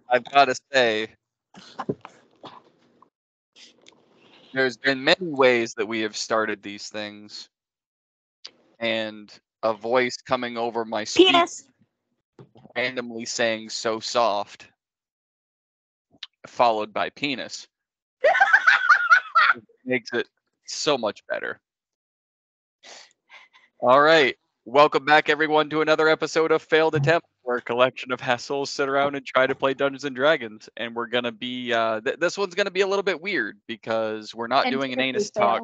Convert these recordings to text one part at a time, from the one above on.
I've got to say, there's been many ways that we have started these things, and a voice coming over my speaker Penis. randomly saying "so soft," followed by penis, makes it so much better. All right. Welcome back, everyone, to another episode of Failed Attempt, where a collection of assholes sit around and try to play Dungeons and Dragons. And we're going to be, this one's going to be a little bit weird because we're not doing an anus talk.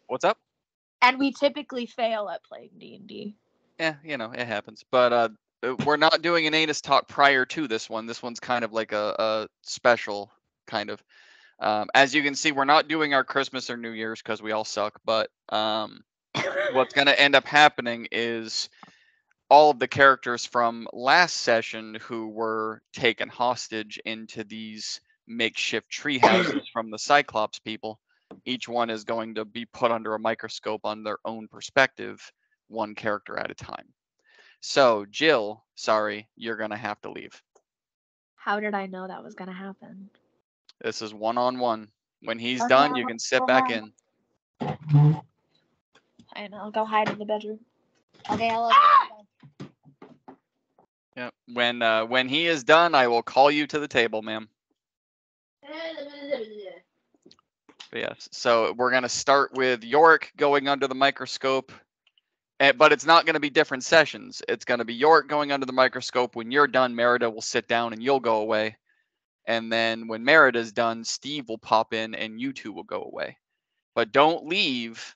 What's up? And we typically fail at playing D&D. Yeah, it happens. But we're not doing an anus talk prior to this one. This one's kind of like a special kind of. As you can see, we're not doing our Christmas or New Year's because we all suck. But what's going to end up happening is all of the characters from last session who were taken hostage into these makeshift tree houses from the Cyclops people, each one is going to be put under a microscope on their own perspective, one character at a time. So, Jill, sorry, you're going to have to leave. How did I know that was going to happen? This is one-on-one. When he's done, you can sit back in. And I'll go hide in the bedroom. Okay, I love you. Yeah. When he is done, I will call you to the table, ma'am. But yes. So we're gonna start with Yorick going under the microscope, but it's not gonna be different sessions. It's gonna be Yorick going under the microscope. When you're done, Merida will sit down and you'll go away. And then when Merida's done, Steve will pop in and you two will go away. But don't leave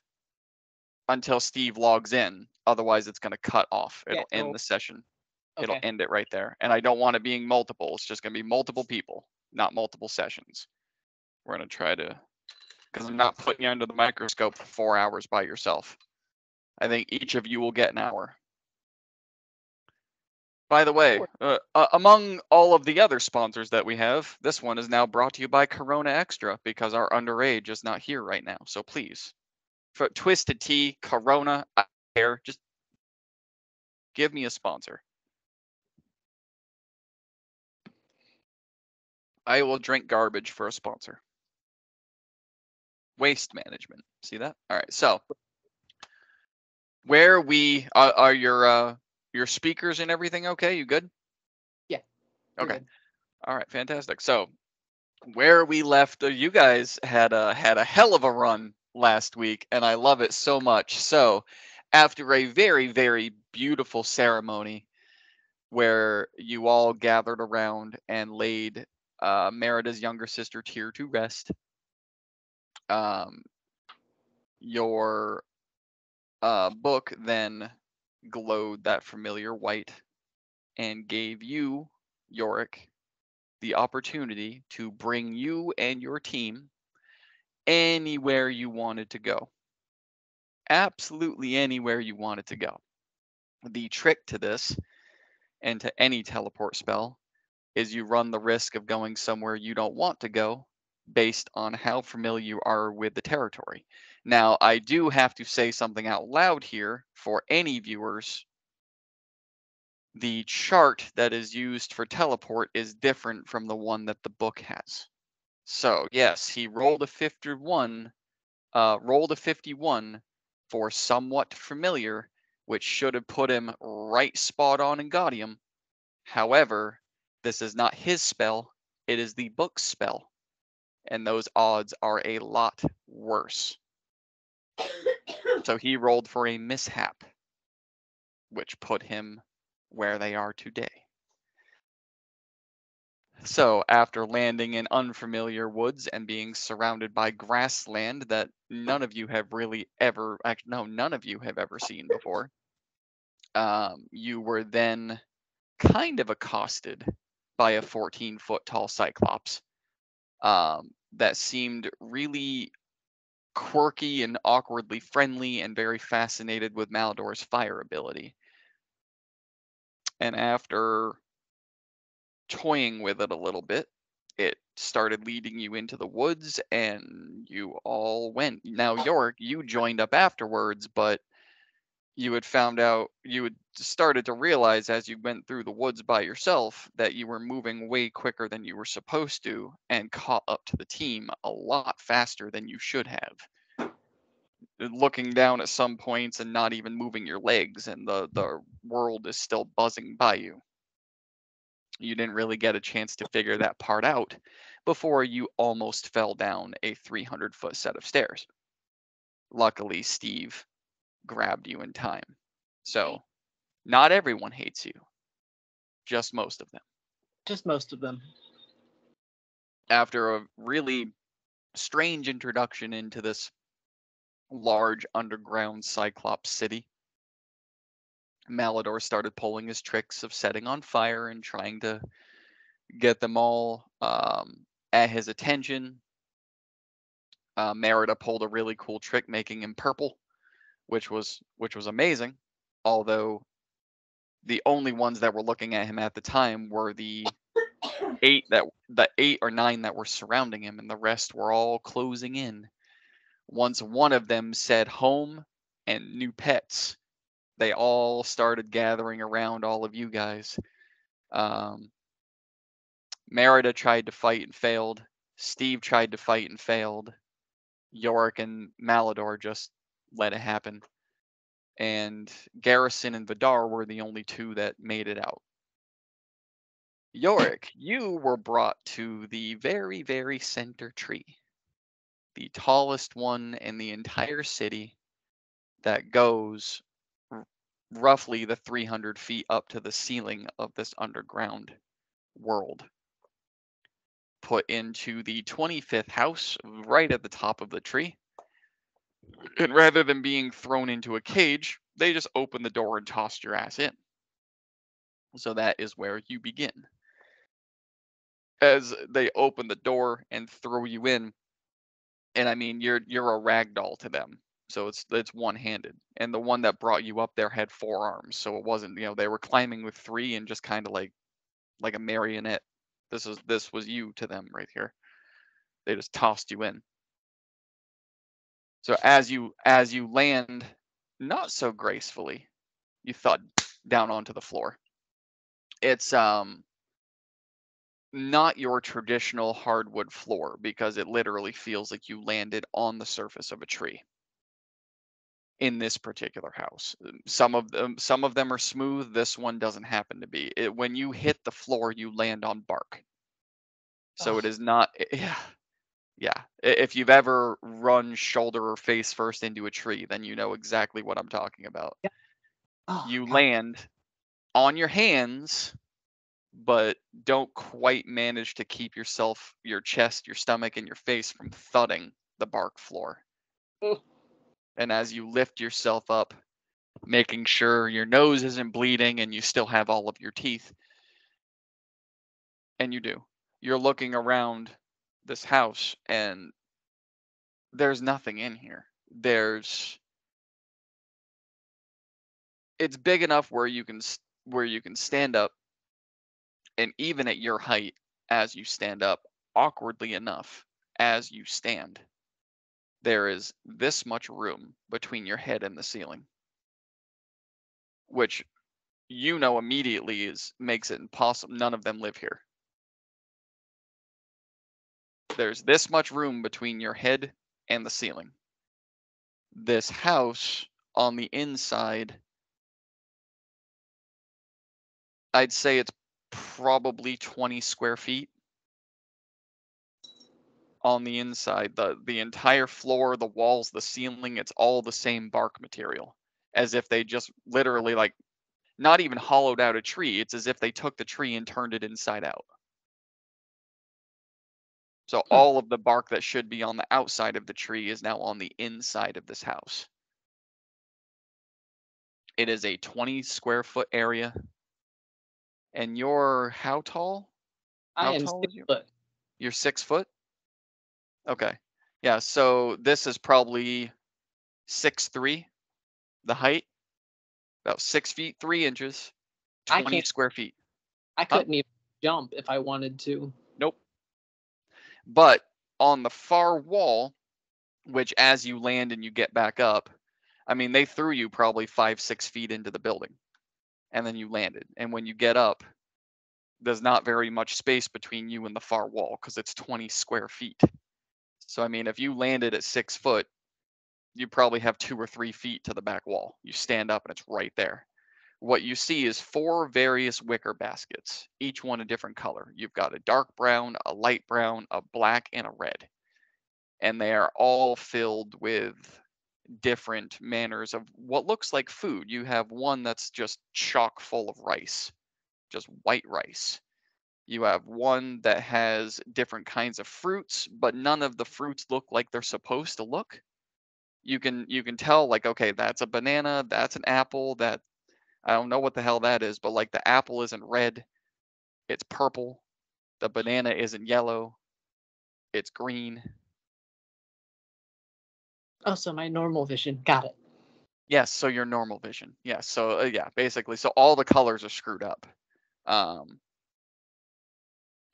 until Steve logs in. Otherwise, it's gonna cut off. It'll end the session. Okay. It'll end it right there. And I don't want it being multiple. It's just going to be multiple people, not multiple sessions. We're going to try to, because I'm not putting you under the microscope for 4 hours by yourself. I think each of you will get an hour. By the way, among all of the other sponsors that we have, this one is now brought to you by Corona Extra because our underage is not here right now. So please, for Twisted Tea, Corona, I don't care. Just give me a sponsor. I will drink garbage for a sponsor. Waste management. See that? All right. So, where we are your speakers and everything okay? You good? Yeah. Okay. Good. All right. Fantastic. So, where we left, you guys had a hell of a run last week, and I love it so much. So, after a very, very beautiful ceremony where you all gathered around and laid Merida's younger sister Tyr to rest, your book then glowed that familiar white and gave you, Yorick, the opportunity to bring you and your team anywhere you wanted to go. Absolutely anywhere you wanted to go. The trick to this, and to any teleport spell, is you run the risk of going somewhere you don't want to go based on how familiar you are with the territory. Now, I do have to say something out loud here for any viewers. The chart that is used for teleport is different from the one that the book has. So, yes, he rolled a 51, for somewhat familiar, which should have put him right spot on in Gaudium. However, this is not his spell, it is the book's spell. And those odds are a lot worse. So he rolled for a mishap, which put him where they are today. So after landing in unfamiliar woods and being surrounded by grassland that none of you have really ever, none of you have ever seen before, you were then kind of accosted by a 14-foot tall Cyclops that seemed really quirky and awkwardly friendly and very fascinated with Malador's fire ability. And after toying with it a little bit, it started leading you into the woods and you all went. Now, Yorick, you joined up afterwards, but you had found out, you had started to realize as you went through the woods by yourself that you were moving way quicker than you were supposed to and caught up to the team a lot faster than you should have. Looking down at some points and not even moving your legs, and the world is still buzzing by you. You didn't really get a chance to figure that part out before you almost fell down a 300-foot set of stairs. Luckily, Steve grabbed you in time. So, not everyone hates you, just most of them. Just most of them. After a really strange introduction into this large underground Cyclops city, Malador started pulling his tricks of setting on fire and trying to get them all at his attention. Merida pulled a really cool trick making him purple, which was amazing. Although the only ones that were looking at him at the time were the 8 or 9 that were surrounding him, and the rest were all closing in. Once one of them said home and new pets, they all started gathering around all of you guys. Merida tried to fight and failed. Steve tried to fight and failed. Yorick and Malador just let it happen. And Garrison and Vidar were the only 2 that made it out. Yorick, you were brought to the very, very center tree. The tallest one in the entire city that goes roughly the 300 feet up to the ceiling of this underground world. Put into the 25th house right at the top of the tree. And rather than being thrown into a cage, they just opened the door and tossed your ass in. So that is where you begin. As they open the door and throw you in, and I mean you're a ragdoll to them, so it's one-handed. And the one that brought you up there had 4 arms, so it wasn't, they were climbing with 3 and just kind of like a marionette. This was you to them right here. They just tossed you in. So as you land, not so gracefully, you thud down onto the floor. It's not your traditional hardwood floor, because it literally feels like you landed on the surface of a tree. In this particular house, some of them are smooth. This one doesn't happen to be. When you hit the floor, you land on bark. So it is not. Yeah. If you've ever run shoulder or face first into a tree, then you know exactly what I'm talking about. Yeah. Oh, you God. land on your hands, but don't quite manage to keep yourself, your chest, your stomach, and your face from thudding the bark floor. Oh. And as you lift yourself up, making sure your nose isn't bleeding and you still have all of your teeth, and you do, you're looking around this house and there's nothing in here. It's big enough where you can stand up, and even at your height, as you stand up, awkwardly enough, as you stand, there is this much room between your head and the ceiling, which immediately makes it impossible. None of them live here. There's this much room between your head and the ceiling. This house on the inside, I'd say it's probably 20 square feet. On the inside, the entire floor, the walls, the ceiling, it's all the same bark material, as if they just literally, like, not even hollowed out a tree. It's as if they took the tree and turned it inside out. So all of the bark that should be on the outside of the tree is now on the inside of this house. It is a 20 square foot area. And you're how tall? I am 6 foot. You're 6 foot? Okay. Yeah, so this is probably 6'3", the height. About 6 feet 3 inches, 20 square feet. I couldn't even jump if I wanted to. Nope. But on the far wall, which as you land and you get back up, I mean, they threw you probably 5-6 feet into the building, and then you landed. And when you get up, there's not very much space between you and the far wall because it's 20 square feet. So I mean, if you landed at 6 foot, you probably have 2 or 3 feet to the back wall. You stand up and it's right there. What you see is 4 various wicker baskets, each one a different color. You've got a dark brown, a light brown, a black, and a red. And they are all filled with different manners of what looks like food. You have one that's just chock full of rice, just white rice. You have one that has different kinds of fruits, but none of the fruits look like they're supposed to look. You can tell, like, okay, that's a banana, that's an apple, that I don't know what the hell that is, but like the apple isn't red, it's purple. The banana isn't yellow, it's green. Oh, so my normal vision. Got it. Yes, so your normal vision. Yes, so yeah, basically, so all the colors are screwed up.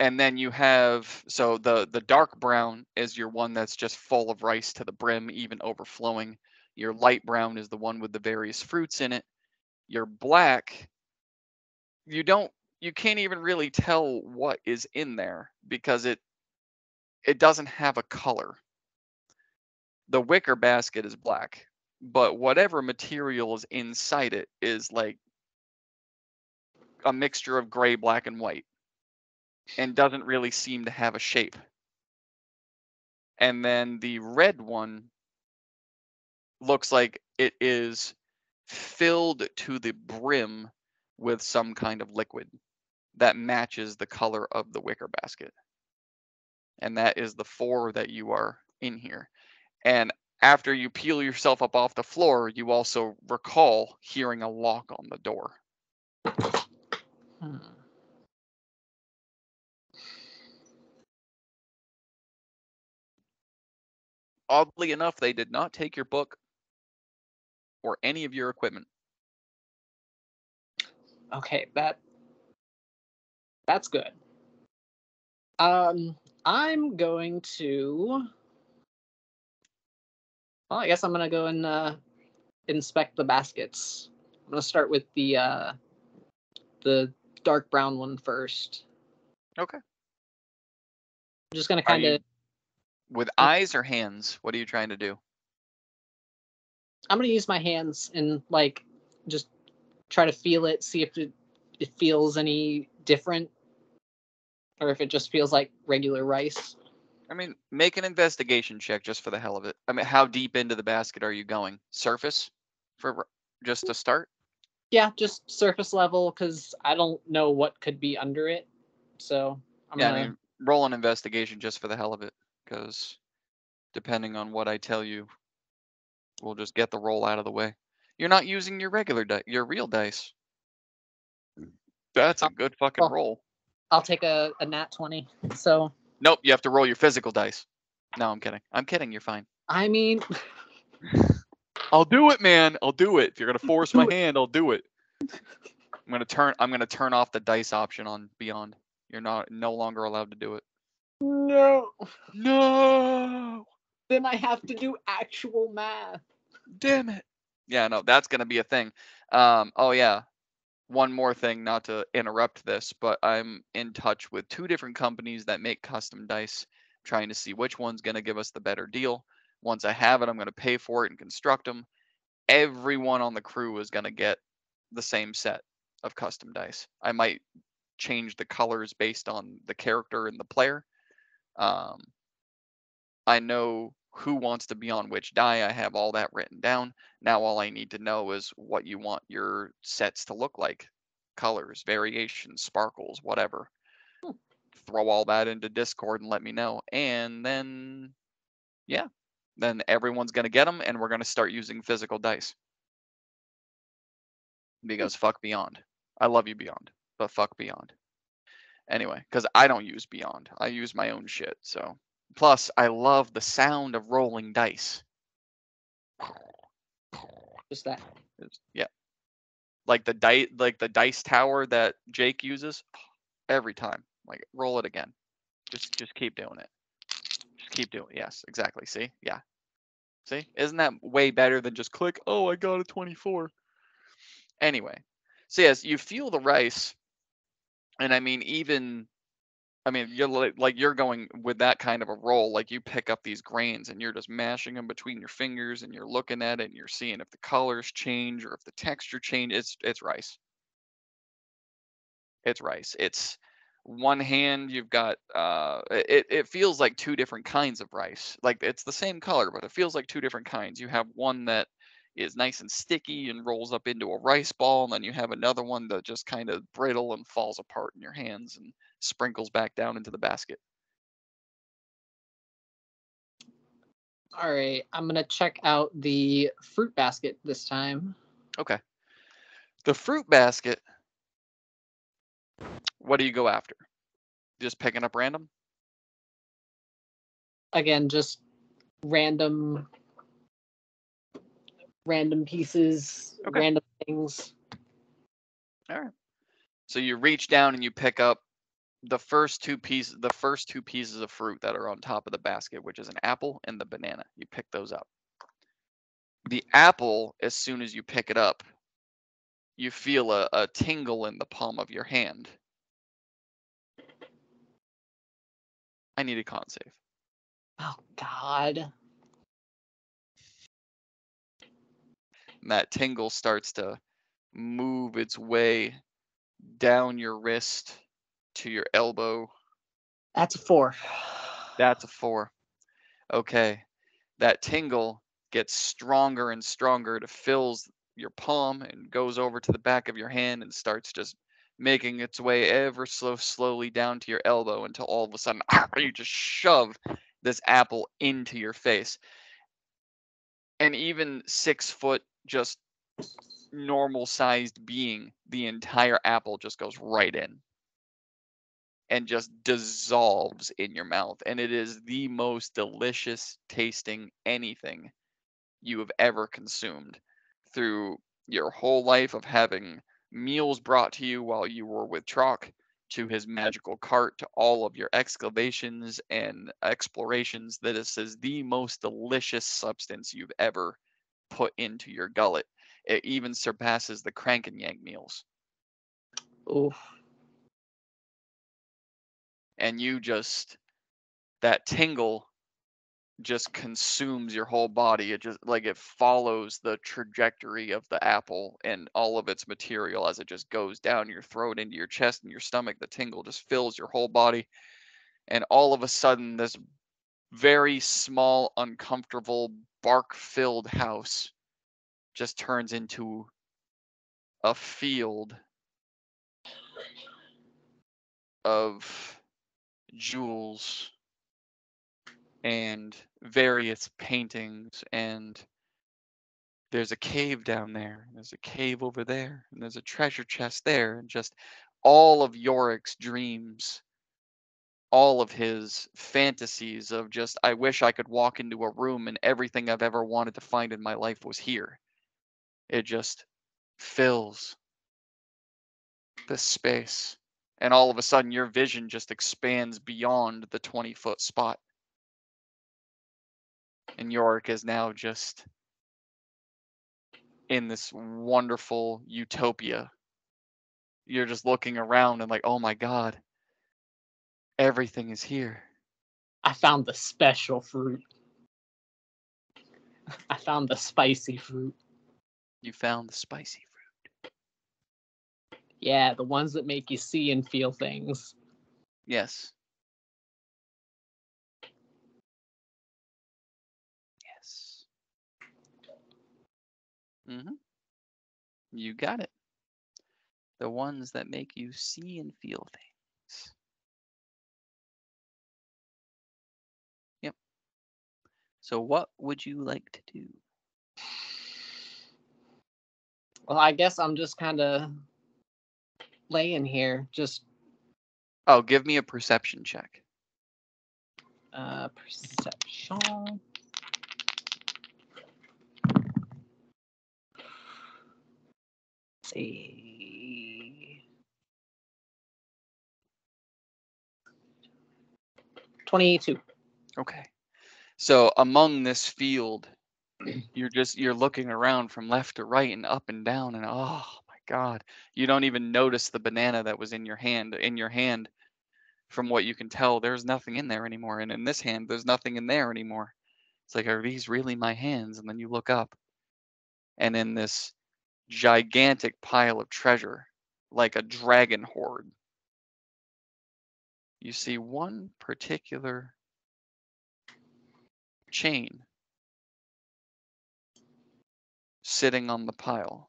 And then you have, so the dark brown is your one that's just full of rice to the brim, even overflowing. Your light brown is the one with the various fruits in it. Your black, you can't even really tell what is in there because it doesn't have a color. The wicker basket is black, but whatever material is inside it is like a mixture of gray, black, and white, and doesn't really seem to have a shape. And then the red one looks like it is filled to the brim with some kind of liquid that matches the color of the wicker basket. And that is the 4 that you are in here. And after you peel yourself up off the floor, you also recall hearing a lock on the door. Oddly enough, they did not take your book or any of your equipment. Okay, that's good. I'm going to. Well, I guess I'm gonna go and inspect the baskets. I'm gonna start with the dark brown one first. Okay. I'm just gonna kind of. With eyes or hands? What are you trying to do? I'm gonna use my hands and like just try to feel it, see if it feels any different, or if it just feels like regular rice. I mean, make an investigation check just for the hell of it. I mean, how deep into the basket are you going? Surface, for just to start? Yeah, just surface level, because I don't know what could be under it. So I'm Yeah, gonna. I mean, roll an investigation just for the hell of it, because depending on what I tell you, we'll just get the roll out of the way. You're not using your regular your real dice. That's a good fucking roll. I'll take a nat 20. So. Nope, you have to roll your physical dice. No, I'm kidding. I'm kidding. You're fine. I mean, I'll do it, man. I'll do it. If you're gonna force my hand, I'll do it. I'm gonna turn off the dice option on Beyond. You're no longer allowed to do it. no. No. Then I have to do actual math. Damn it. Yeah, no, that's gonna be a thing. Oh yeah. One more thing, not to interrupt this, but I'm in touch with 2 different companies that make custom dice, trying to see which one's going to give us the better deal. Once I have it, I'm going to pay for it and construct them. Everyone on the crew is going to get the same set of custom dice. I might change the colors based on the character and the player. I know who wants to be on which die. I have all that written down. Now all I need to know is what you want your sets to look like. Colors, variations, sparkles, whatever. Throw all that into Discord and let me know. And then, yeah, then everyone's going to get them and we're going to start using physical dice. Because fuck Beyond. I love you, Beyond, but fuck Beyond. Anyway, because I don't use Beyond. I use my own shit, so. Plus, I love the sound of rolling dice. Just that. Yeah. Like the dice tower that Jake uses every time. Like, roll it again. Just keep doing it. Just keep doing it. Yes, exactly. See? Yeah. See, isn't that way better than just click, oh, I got a 24. Anyway, so yes, you feel the rice, and I mean, you're going with that kind of a roll, like you pick up these grains and you're just mashing them between your fingers and you're looking at it and you're seeing if the colors change or if the texture change. It's rice. It's rice. It's one hand you've got it feels like two different kinds of rice. Like it's the same color, but it feels like two different kinds. You have one that is nice and sticky and rolls up into a rice ball, and then you have another one that just kind of brittle and falls apart in your hands and sprinkles back down into the basket. All right, I'm gonna check out the fruit basket this time. Okay. The fruit basket, what do you go after? Just picking up random? Again, just random pieces, Okay. random things. All right. So you reach down and you pick up the first two pieces of fruit that are on top of the basket, which is an apple and the banana. You pick those up. The apple, as soon as you pick it up, you feel a tingle in the palm of your hand. I need a con save. Oh God. And that tingle starts to move its way down your wrist to your elbow. That's a 4. That's a 4. Okay. That tingle gets stronger and stronger to fills your palm and goes over to the back of your hand and starts just making its way ever so slowly down to your elbow until all of a sudden you just shove this apple into your face. And even 6 foot, just normal sized being, the entire apple just goes right in and just dissolves in your mouth. And it is the most delicious tasting anything you have ever consumed through your whole life of having meals brought to you while you were with Trock, to his magical cart, to all of your excavations and explorations. That this is the most delicious substance you've ever put into your gullet. It even surpasses the crank and yank meals. Oof. And that tingle just consumes your whole body. It just like it follows the trajectory of the apple and all of its material as it just goes down your throat into your chest and your stomach. The tingle just fills your whole body, and all of a sudden this very small, uncomfortable, bark-filled house just turns into a field of jewels and various paintings, and there's a cave down there, and there's a cave over there, and there's a treasure chest there, and just all of Yorick's dreams, all of his fantasies of just, I wish I could walk into a room and everything I've ever wanted to find in my life was here. It just fills this space. And all of a sudden, your vision just expands beyond the 20-foot spot. And Yorick is now just in this wonderful utopia. You're just looking around and like, oh my God, everything is here. I found the special fruit. I found the spicy fruit. You found the spicy fruit. Yeah, the ones that make you see and feel things. Yes. Yes. Mm-hmm. You got it. The ones that make you see and feel things. Yep. So what would you like to do? Well, I guess I'm just kind of laying here, just Oh, give me a perception check. perception. Let's see. 22. Okay. So among this field You're looking around from left to right and up and down, and oh my God, you don't even notice the banana that was in your hand. From what you can tell, there's nothing in there anymore, and in this hand, there's nothing in there anymore. It's like, are these really my hands? And then you look up, and in this gigantic pile of treasure, like a dragon horde, you see one particular chain sitting on the pile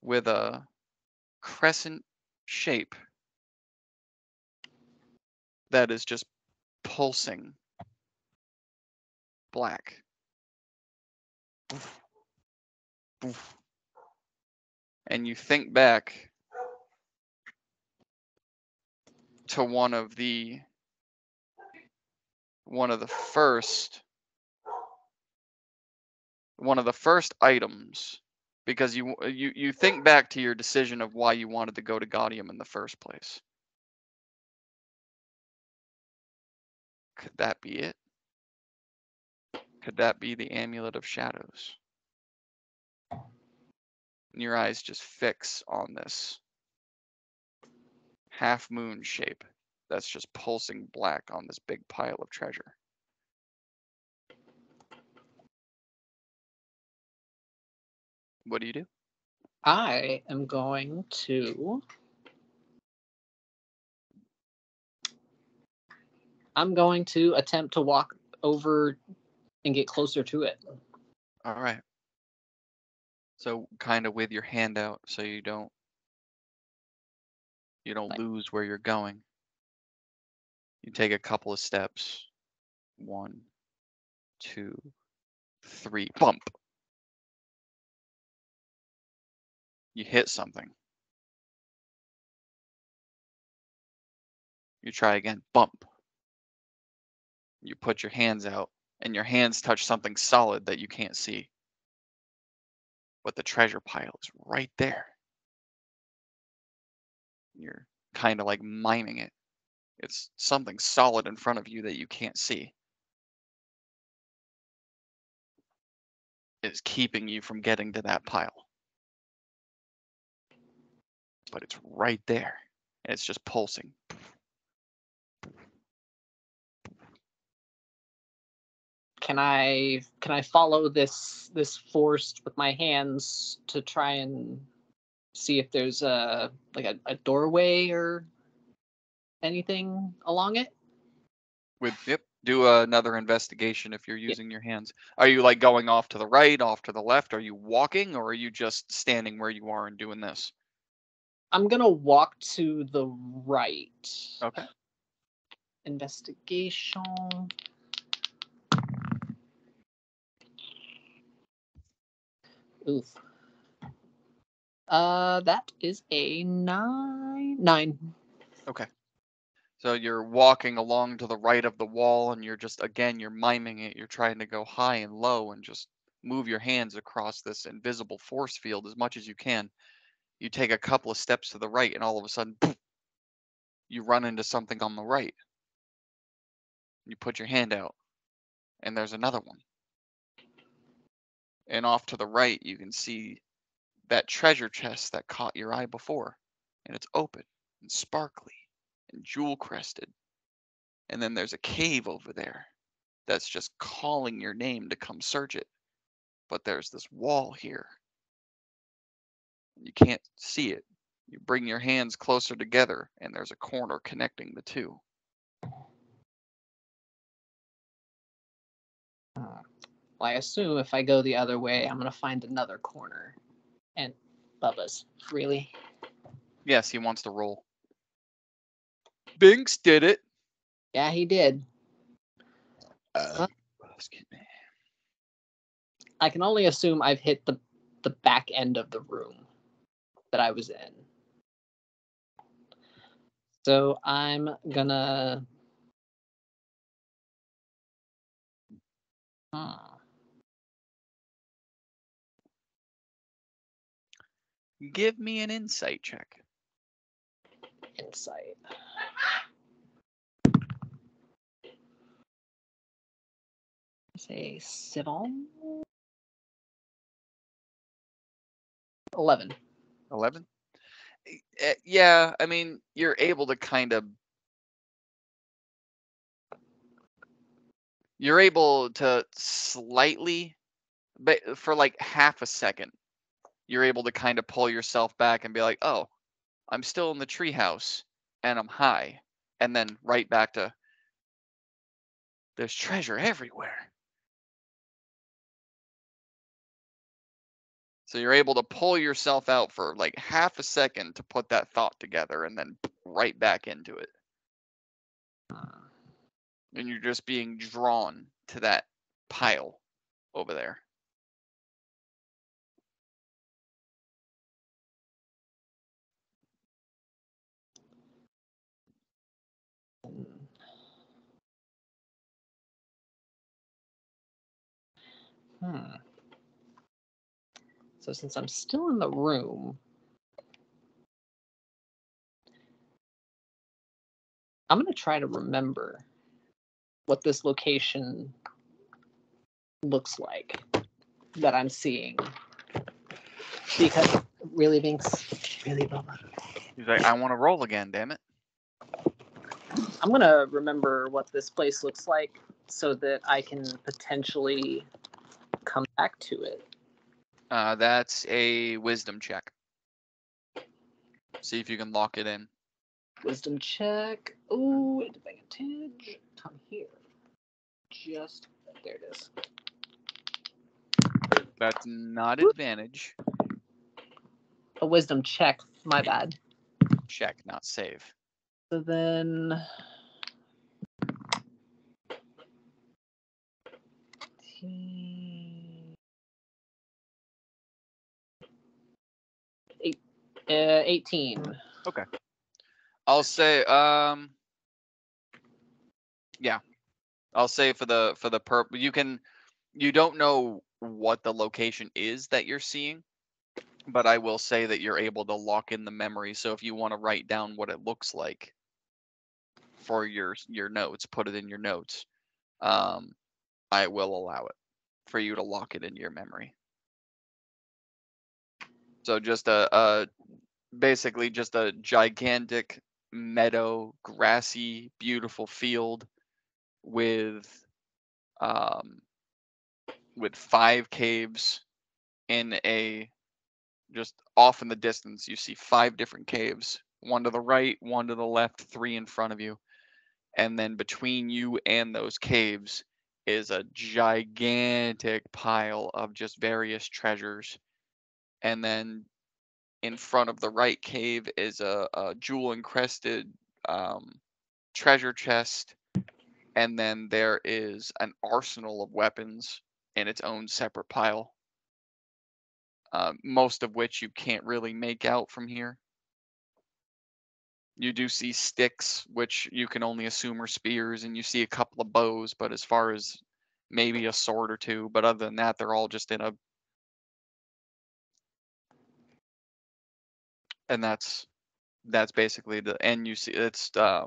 with a crescent shape that is just pulsing black. And you think back to one of the first items, because you think back to your decision of why you wanted to go to Gaudium in the first place. Could that be it? Could that be the Amulet of Shadows? And your eyes just fix on this half moon shape that's just pulsing black on this big pile of treasure. What do you do? I am going to. I'm going to attempt to walk over and get closer to it. All right. So kind of with your hand out so you don't lose where you're going. You take a couple of steps. 1, 2, 3. Bump. You hit something. You try again. Bump. You put your hands out, and your hands touch something solid that you can't see. But the treasure pile is right there. You're kind of like miming it. It's something solid in front of you that you can't see. It's keeping you from getting to that pile. But it's right there. And it's just pulsing. Can I follow this force with my hands to try and see if there's a doorway or anything along it? Yep. Do another investigation if you're using your hands. Are you like going off to the right, off to the left? Are you walking, or are you just standing where you are and doing this? I'm gonna walk to the right. Okay. Investigation. Oof. That is a 9. Okay. So you're walking along to the right of the wall, and you're just, again, you're miming it. You're trying to go high and low and just move your hands across this invisible force field as much as you can. You take a couple of steps to the right, and all of a sudden, poof, you run into something on the right. You put your hand out, and there's another one. And off to the right, you can see that treasure chest that caught your eye before. And it's open and sparkly and jewel crested. And then there's a cave over there that's just calling your name to come search it. But there's this wall here. You can't see it. You bring your hands closer together, and there's a corner connecting the two. Well, I assume if I go the other way, I'm gonna find another corner. And Bubba's, really? Yes, he wants to roll. Binks did it. Yeah, he did. Excuse me. I can only assume I've hit the back end of the room that I was in. So I'm gonna. Give me an insight check. Insight. Say Sivon. 11. 11? Yeah, I mean, you're able to kind of... You're able to slightly, but for like half a second, you're able to kind of pull yourself back and be like, oh, I'm still in the treehouse and I'm high. And then right back to, there's treasure everywhere. So you're able to pull yourself out for like half a second to put that thought together and then right back into it. And you're just being drawn to that pile over there. So since I'm still in the room, I'm going to try to remember what this location looks like that I'm seeing. Because, really, Binks? Really, Bubba? He's like, I want to roll again, damn it. I'm going to remember what this place looks like so that I can potentially come back to it. That's a wisdom check. See if you can lock it in. Wisdom check. Ooh, advantage. Come here. Just, there it is. That's not advantage. A wisdom check. My bad. Check, not save. So then... 18. Okay. I'll say, yeah. I'll say for the you don't know what the location is that you're seeing, but I will say that you're able to lock in the memory. So if you want to write down what it looks like for your notes, put it in your notes. I will allow it for you to lock it into your memory. So just basically just a gigantic meadow, grassy, beautiful field with 5 caves in a, just off in the distance, you see 5 different caves, one to the right, one to the left, 3 in front of you. And then between you and those caves is a gigantic pile of just various treasures. And then in front of the right cave is a jewel encrusted treasure chest. And then there is an arsenal of weapons in its own separate pile. Most of which you can't really make out from here. You do see sticks, which you can only assume are spears, and you see a couple of bows, but as far as maybe a sword or two, but other than that, they're all just in a... And that's basically the... And you see it's a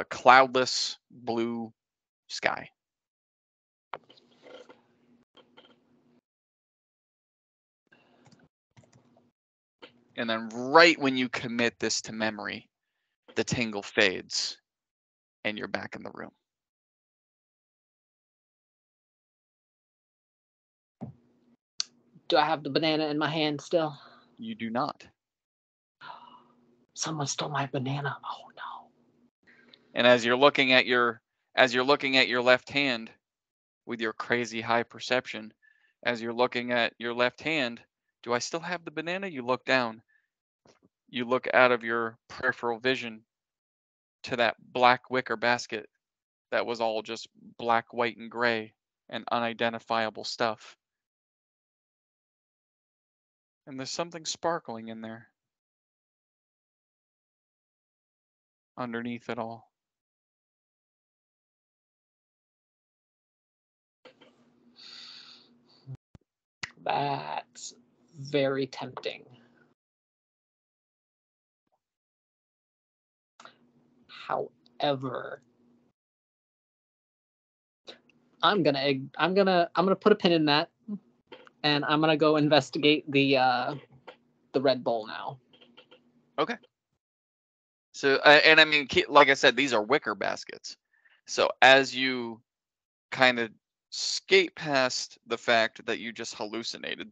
cloudless blue sky. And then right when you commit this to memory, the tingle fades and you're back in the room. Do I have the banana in my hand still? You do not. Someone stole my banana. Oh no. And as you're looking at your left hand with your crazy high perception, as you're looking at your left hand, do I still have the banana? You look down. You look out of your peripheral vision to that black wicker basket that was all just black, white, and gray and unidentifiable stuff. And there's something sparkling in there underneath it all. That's very tempting. However, I'm gonna put a pin in that, and I'm gonna go investigate the Red Bull now. Okay. So, and I mean, like I said, these are wicker baskets. So as you kind of skate past the fact that you just hallucinated,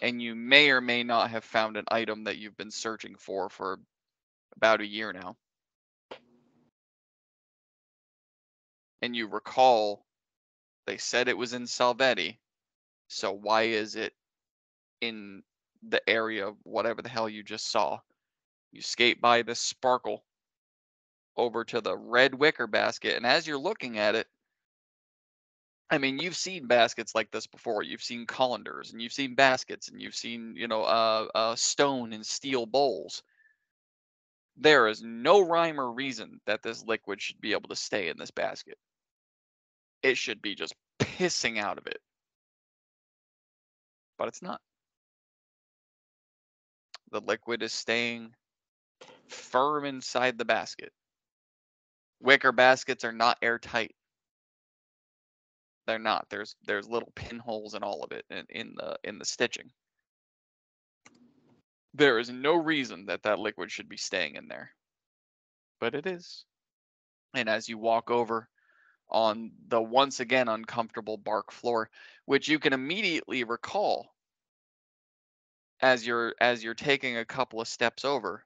and you may or may not have found an item that you've been searching for about a year now, and you recall they said it was in Salvetti, so why is it in the area of whatever the hell you just saw? You skate by this sparkle over to the red wicker basket, and as you're looking at it, I mean, you've seen baskets like this before. You've seen colanders, and you've seen baskets, and you've seen, stone and steel bowls. There is no rhyme or reason that this liquid should be able to stay in this basket. It should be just pissing out of it. But it's not. The liquid is staying firm inside the basket. Wicker baskets are not airtight. They're not. There's little pinholes in all of it in the stitching. There is no reason that liquid should be staying in there. But it is. And as you walk over on the once again uncomfortable bark floor, which you can immediately recall as you're taking a couple of steps over,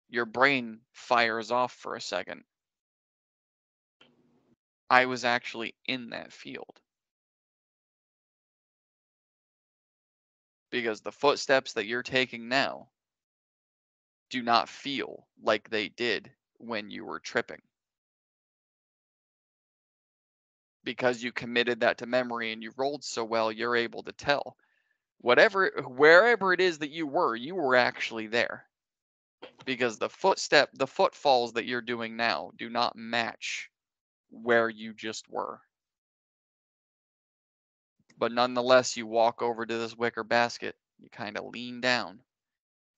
your brain fires off for a second. I was actually in that field. Because the footsteps that you're taking now do not feel like they did when you were tripping. Because you committed that to memory and you rolled so well, you're able to tell. Wherever it is that you were actually there. Because the footfalls that you're doing now do not match where you just were. But nonetheless, you walk over to this wicker basket, you kind of lean down,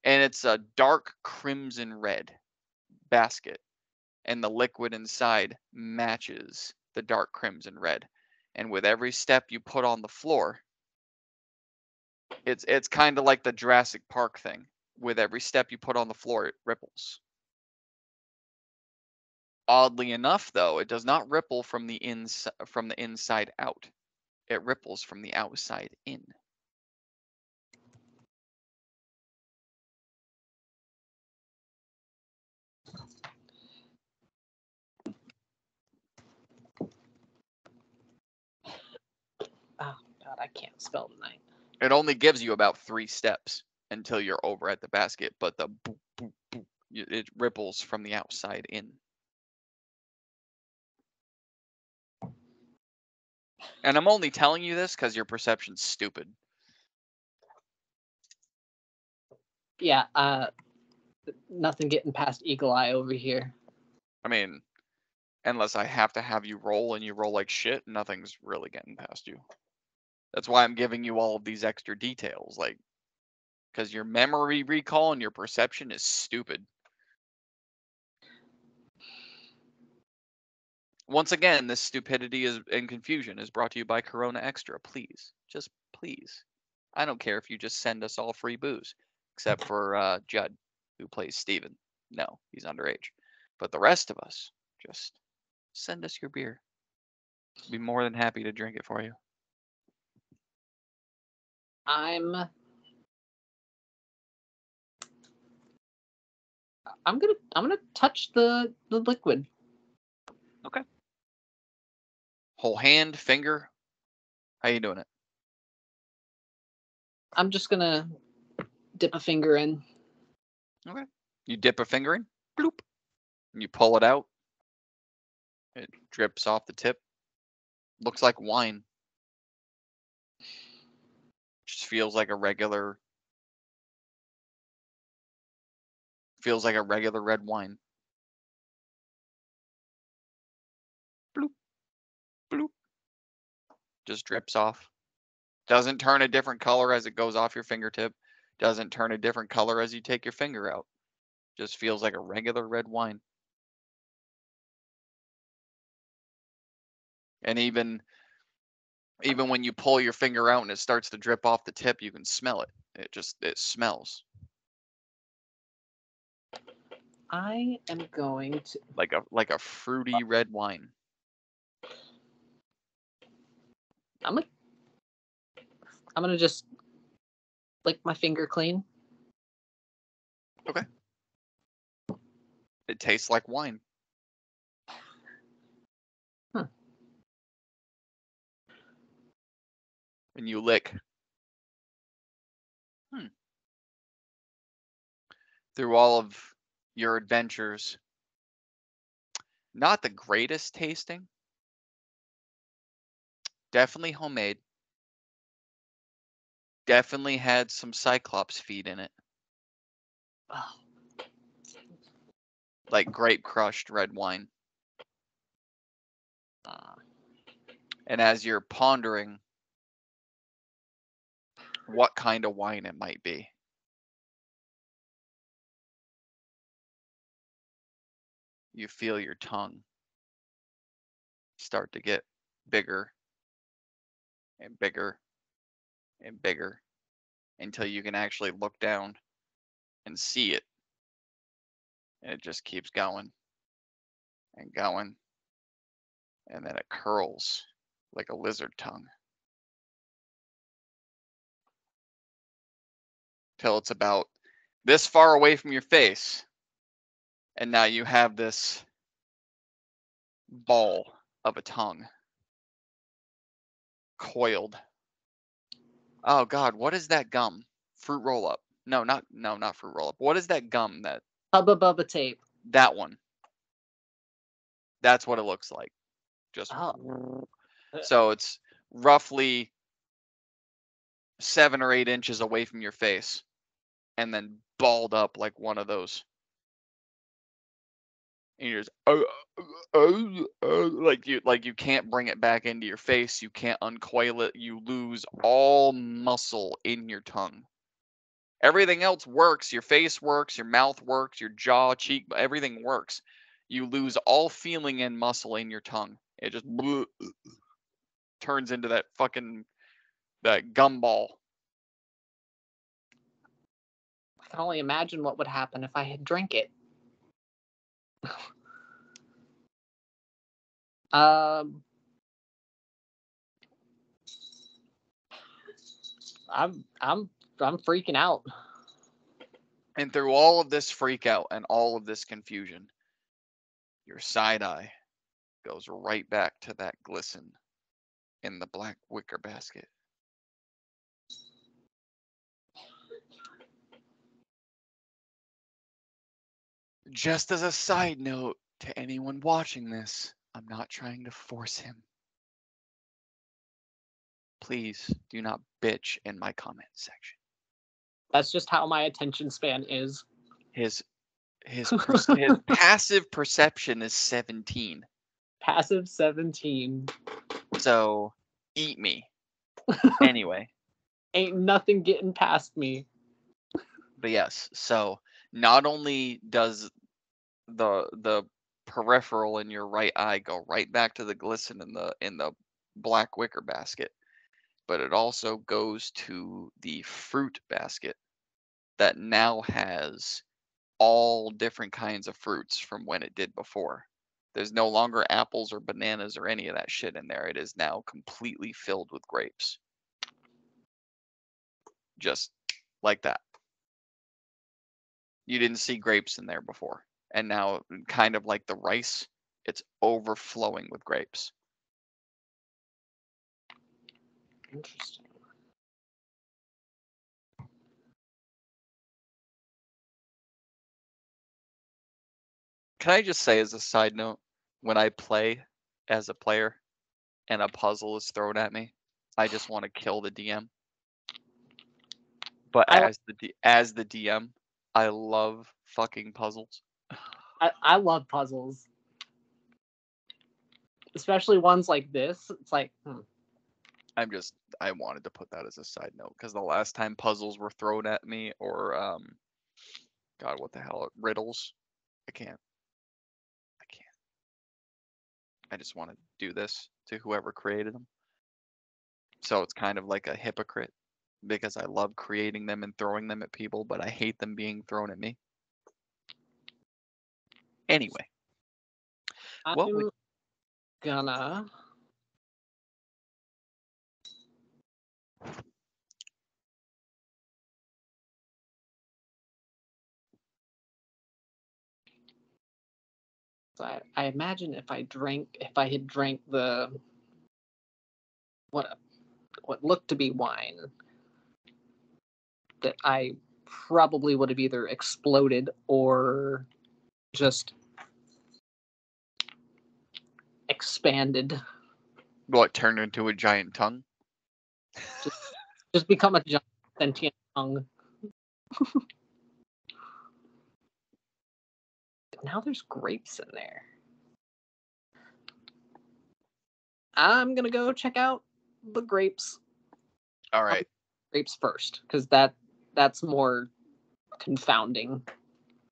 and it's a dark crimson red basket, and the liquid inside matches the dark crimson red. And with every step you put on the floor, it's kind of like the Jurassic Park thing. With every step you put on the floor, it ripples. Oddly enough, though, it does not ripple from the inside out. It ripples from the outside in. Oh God, I can't spell tonight. It only gives you about 3 steps until you're over at the basket, but the boop, boop, boop, it ripples from the outside in. And I'm only telling you this because your perception's stupid. Yeah, nothing getting past Eagle Eye over here. I mean, unless I have to have you roll and you roll like shit, nothing's really getting past you. That's why I'm giving you all of these extra details, like, because your memory recall and your perception is stupid. Once again, this stupidity and confusion is brought to you by Corona Extra. Please, just please. I don't care if you just send us all free booze, except for Judd, who plays Steven. No, he's underage. But the rest of us, just send us your beer. I'd be more than happy to drink it for you. I'm gonna touch the liquid. Okay. Whole hand, finger. How you doing it? I'm just gonna dip a finger in. Okay. You dip a finger in, bloop, and you pull it out. It drips off the tip. Looks like wine. Just feels like a regular red wine. Bloop, bloop. Just drips off. Doesn't turn a different color as it goes off your fingertip. Doesn't turn a different color as you take your finger out. Just feels like a regular red wine. And even when you pull your finger out and it starts to drip off the tip, you can smell it. It smells I am going to. like a fruity red wine. I'm gonna just lick my finger clean. Okay. It tastes like wine. Huh. And you lick. Through all of your adventures, not the greatest tasting. Definitely homemade. Definitely had some Cyclops feed in it. Oh, Like grape crushed red wine. And as you're pondering what kind of wine it might be, you feel your tongue start to get bigger and bigger and bigger until you can actually look down and see it. And it just keeps going and going. And then it curls like a lizard tongue till it's about this far away from your face. And now you have this ball of a tongue coiled. Oh God, what is that gum? Fruit roll up. No, not fruit roll up. What is that gum Hubba Bubba tape. that one? That's what it looks like. Just Oh. so it's roughly 7 or 8 inches away from your face and then balled up like one of those. And you're just like you can't bring it back into your face. You can't uncoil it. You lose all muscle in your tongue. Everything else works. Your face works. Your mouth works. Your jaw, cheek, everything works. You lose all feeling and muscle in your tongue. It just turns into that gumball. I can only imagine what would happen if I had drank it. I'm freaking out. And through all of this freak out and all of this confusion, your side eye goes right back to that glisten in the black wicker basket. Just as a side note to anyone watching this, I'm not trying to force him. Please do not bitch in my comment section. That's just how my attention span is. His passive perception is 17. Passive 17. So eat me. Anyway. Ain't nothing getting past me. But yes, so not only does the peripheral in your right eye go right back to the glisten in the black wicker basket, but it also goes to the fruit basket that now has all different kinds of fruits from when it did before. There's no longer apples or bananas or any of that shit in there. It is now completely filled with grapes. Just like that. You didn't see grapes in there before. And now, kind of like the rice, it's overflowing with grapes. Interesting. Can I just say as a side note, when I play as a player and a puzzle is thrown at me, I just want to kill the DM. But as the DM, I love fucking puzzles. I love puzzles. Especially ones like this. It's like, I wanted to put that as a side note because the last time puzzles were thrown at me or God, what the hell, riddles? I can't. I just want to do this to whoever created them. So it's kind of like a hypocrite because I love creating them and throwing them at people, but I hate them being thrown at me. Anyway, what I'm would gonna. So I imagine if I had drank the what looked to be wine, that I probably would have either exploded or just expanded, what turned into a giant tongue? just become a giant sentient tongue. Now there's grapes in there. I'm gonna go check out the grapes. All right. Grapes first, because that's more confounding.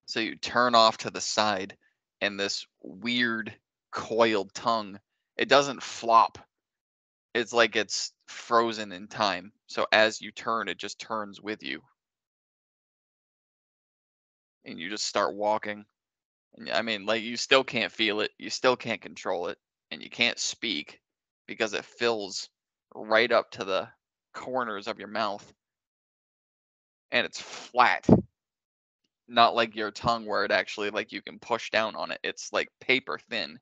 So you turn off to the side, and this weird coiled tongue, it doesn't flop. It's like it's frozen in time. So as you turn, it just turns with you. And you just start walking. And I mean, like, you still can't feel it. You still can't control it. And you can't speak because it fills right up to the corners of your mouth. And it's flat. Not like your tongue where it actually, like, you can push down on it. It's like paper thin.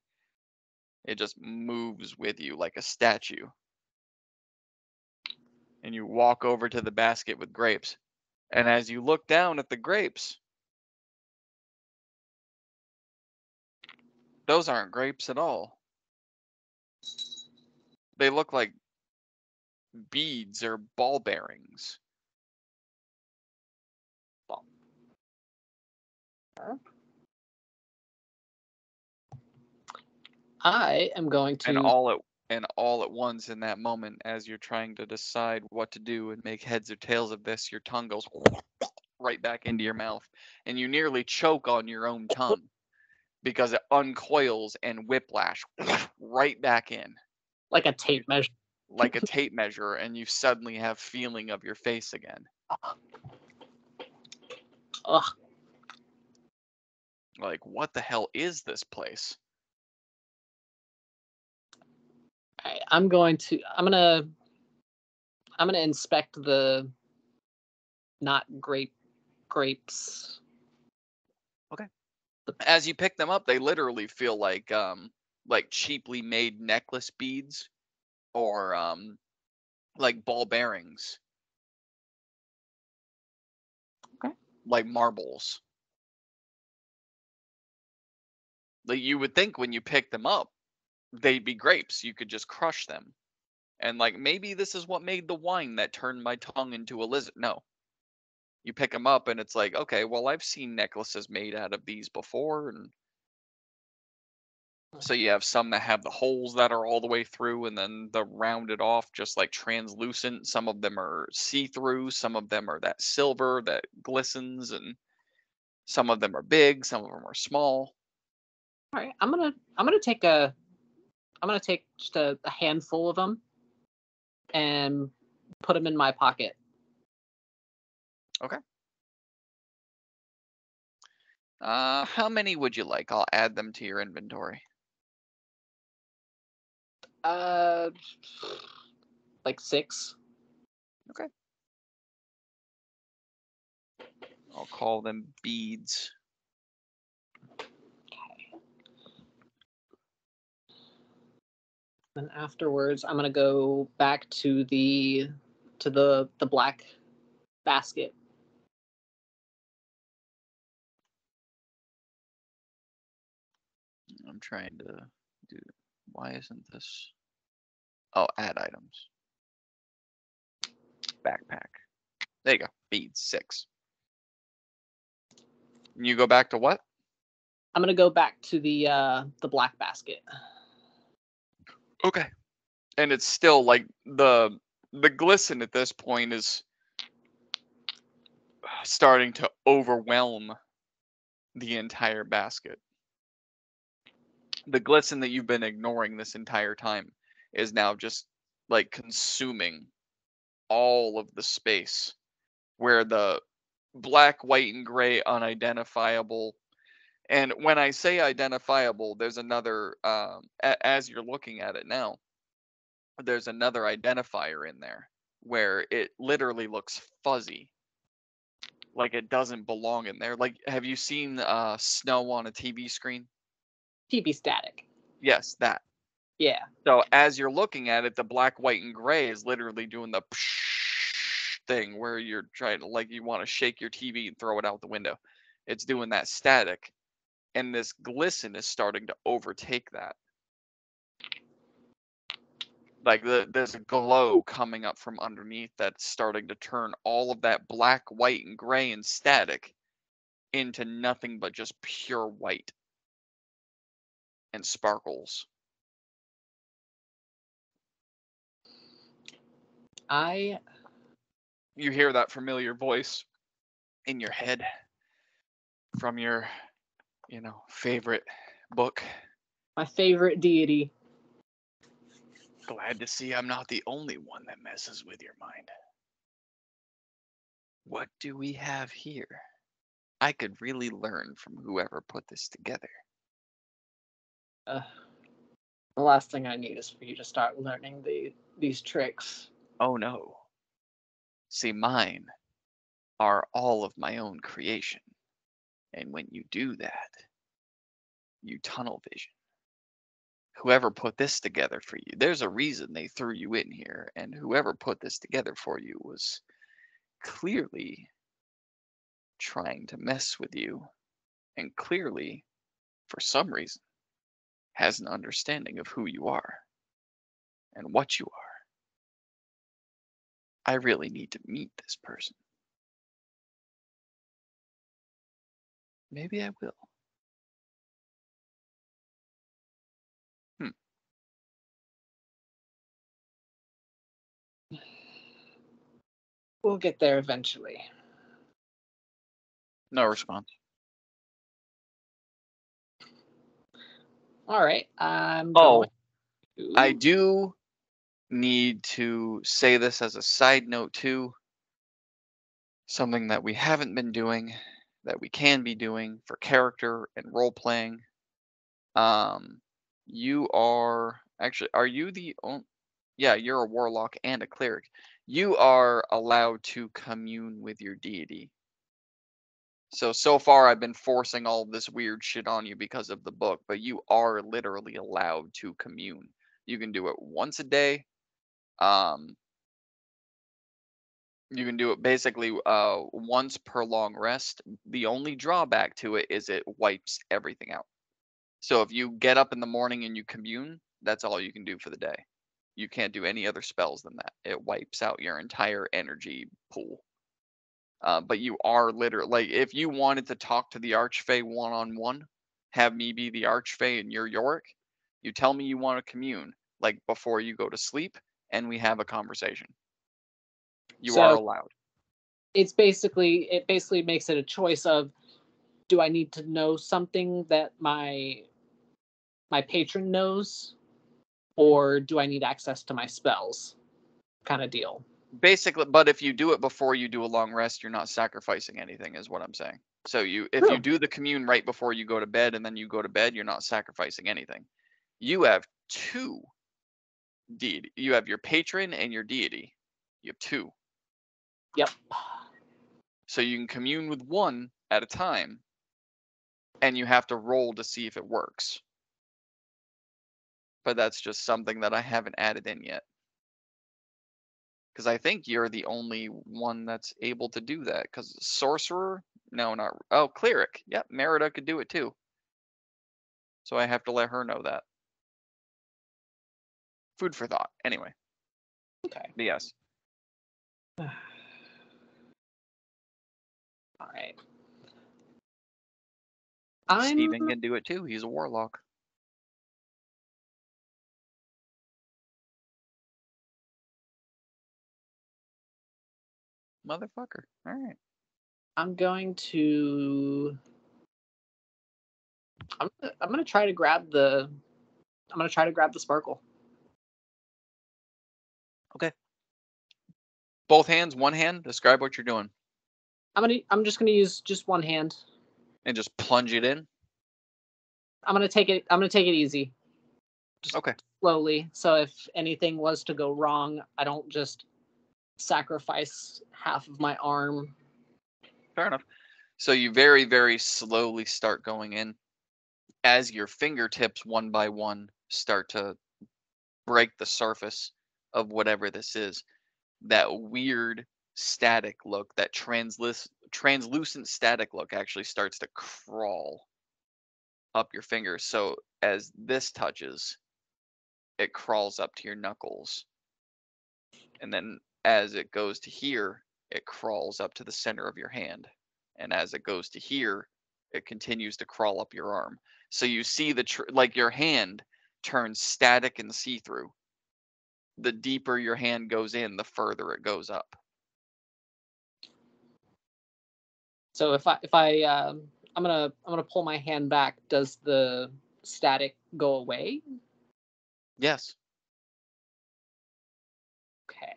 It just moves with you like a statue. And you walk over to the basket with grapes. And as you look down at the grapes, those aren't grapes at all. They look like beads or ball bearings. I am going And to. all at once in that moment, as you're trying to decide what to do and make heads or tails of this, your tongue goes right back into your mouth, and you nearly choke on your own tongue because it uncoils and whiplash right back in Like a tape measure. like a tape measure, and you suddenly have feeling of your face again. Ugh. Like, what the hell is this place? I'm gonna inspect the not grapes. Okay. As you pick them up, they literally feel like cheaply made necklace beads or like ball bearings. Okay. Like marbles. Like, you would think when you pick them up, they'd be grapes. You could just crush them. And like, maybe this is what made the wine that turned my tongue into a lizard. No. You pick them up and it's like, okay, well, I've seen necklaces made out of these before. And so you have some that have the holes that are all the way through and then the rounded off, just like translucent. Some of them are see-through. Some of them are that silver that glistens, and some of them are big. Some of them are small. All right, I'm gonna take just a handful of them and put them in my pocket. Okay. How many would you like? I'll add them to your inventory. Like 6. Okay. I'll call them beads. Then afterwards, I'm gonna go back to the black basket. I'm trying to do. Why isn't this? Oh, add items. Backpack. There you go. Beads 6. You go back to what? I'm gonna go back to the black basket. Okay. And it's still like the glisten at this point is starting to overwhelm the entire basket. the glisten that you've been ignoring this entire time is now just like consuming all of the space where the black, white, and gray unidentifiable. And when I say identifiable, there's another, as you're looking at it now, there's another identifier in there where it literally looks fuzzy. Like it doesn't belong in there. Like, have you seen snow on a TV screen? TV static. Yes, that. Yeah. So as you're looking at it, the black, white, and gray is literally doing the thing where you're trying to, like, you want to shake your TV and throw it out the window. It's doing that static, and this glisten is starting to overtake that. Like there's a glow coming up from underneath that's starting to turn all of that black, white, and gray and static into nothing but just pure white and sparkles. You hear that familiar voice in your head from your, favorite book. My favorite deity. Glad to see I'm not the only one that messes with your mind. What do we have here? I could really learn from whoever put this together. The last thing I need is for you to start learning these tricks. Oh no. See, mine are all of my own creation. And when you do that, you tunnel vision. Whoever put this together for you, there's a reason they threw you in here, and whoever put this together for you was clearly trying to mess with you, and clearly, for some reason, has an understanding of who you are and what you are. I really need to meet this person. Maybe I will. We'll get there eventually. No response. All right. I'm Oh, going to... I do need to say this as a side note too. Something that we haven't been doing, that we can be doing for character and role playing. You are actually, are you the only? Yeah, you're a warlock and a cleric. You are allowed to commune with your deity. So far I've been forcing all this weird shit on you because of the book, but you are literally allowed to commune. You can do it once a day. You can do it basically once per long rest. The only drawback to it is it wipes everything out. So if you get up in the morning and you commune, that's all you can do for the day. You can't do any other spells than that. It wipes out your entire energy pool. But you are literally, like, if you wanted to talk to the Archfey one-on-one, have me be the Archfey and you're Yorick, you tell me you want to commune, like, before you go to sleep, and we have a conversation. You are allowed. It basically makes it a choice of, do I need to know something that my patron knows, or do I need access to my spells, kind of deal. Basically, but if you do it before you do a long rest, you're not sacrificing anything, is what I'm saying. So if you do the commune right before you go to bed and then you go to bed, you're not sacrificing anything. You have two deity. You have your patron and your deity. You have two. Yep. So you can commune with one at a time, and you have to roll to see if it works. But that's just something that I haven't added in yet. Because I think you're the only one that's able to do that. Because sorcerer, no, not. Oh, cleric. Yep, Merida could do it too. So I have to let her know that. Food for thought. Anyway. Okay. But yes. All right. Steven can do it too. He's a warlock. Motherfucker. All right. I'm going to I'm gonna try to grab the sparkle. Okay. Both hands, one hand. Describe what you're doing, I'm just gonna use just one hand. and just plunge it in. I'm gonna take it easy. Just Okay. slowly. So if anything was to go wrong, I don't just sacrifice half of my arm. Fair enough. So you very, very slowly start going in. As your fingertips, one by one, start to break the surface of whatever this is, that weird static look, that translucent static look actually starts to crawl up your fingers. So as this touches, it crawls up to your knuckles. And then as it goes to here, it crawls up to the center of your hand. And as it goes to here, it continues to crawl up your arm. So you see like your hand turns static and see-through. The deeper your hand goes in, the further it goes up. So if I'm gonna pull my hand back, does the static go away? Yes. Okay.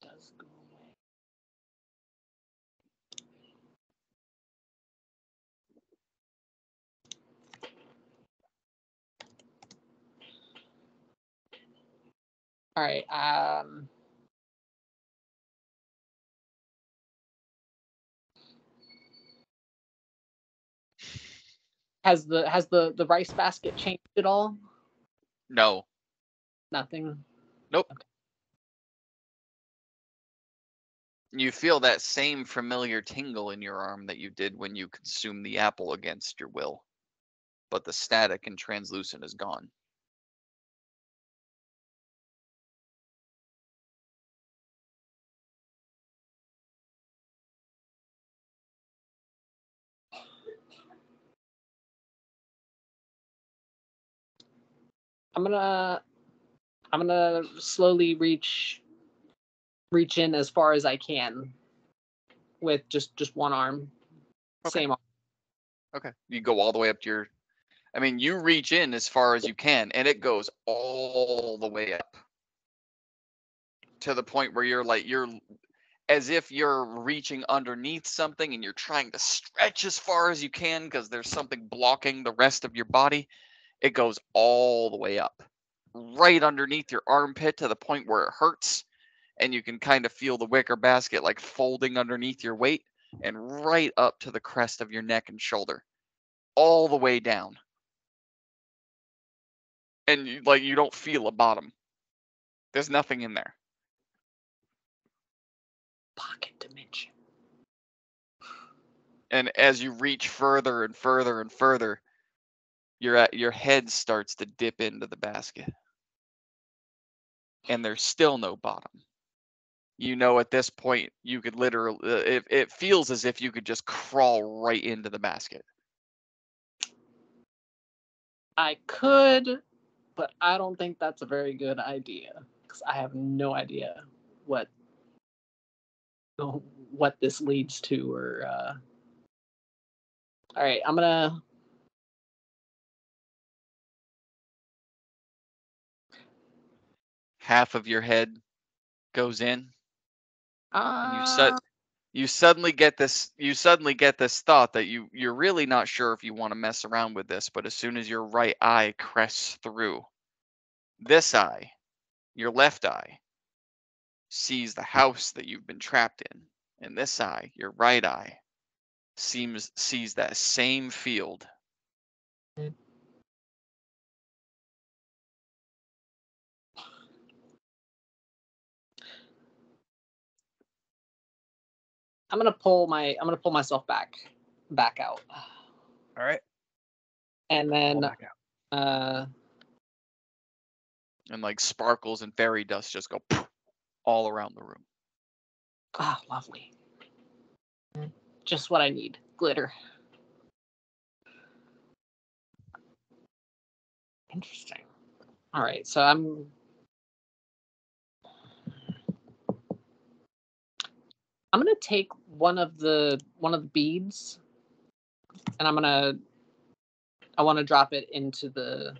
Does go away. All right. Has the rice basket changed at all? No. Nothing. Nope. Okay. You feel that same familiar tingle in your arm that you did when you consumed the apple against your will. But the static and translucent is gone. I'm gonna slowly reach in as far as I can with just one arm. Okay. Same arm. Okay. You go all the way up to your. I mean, you reach in as far as you can, and it goes all the way up to the point where you're as if you're reaching underneath something and you're trying to stretch as far as you can because there's something blocking the rest of your body. It goes all the way up, right underneath your armpit to the point where it hurts, and you can kind of feel the wicker basket like folding underneath your weight, and right up to the crest of your neck and shoulder, all the way down. And you don't feel a bottom. There's nothing in there. Pocket dimension. And as you reach further and further and further, your head starts to dip into the basket. And there's still no bottom. You know, at this point, you could literally, it feels as if you could just crawl right into the basket. I could, but I don't think that's a very good idea because I have no idea what this leads to. Or all right, I'm gonna. Half of your head goes in, and Uh, you suddenly get this thought that you're really not sure if you want to mess around with this, but as soon as your right eye crests through, this eye, your left eye, sees the house that you've been trapped in, and this eye, your right eye, sees that same field. I'm gonna pull myself back out, All right. and then And like sparkles and fairy dust just go all around the room. lovely, just what I need, glitter. Interesting. All right, so I'm gonna take one of the beads, and I want to drop it into the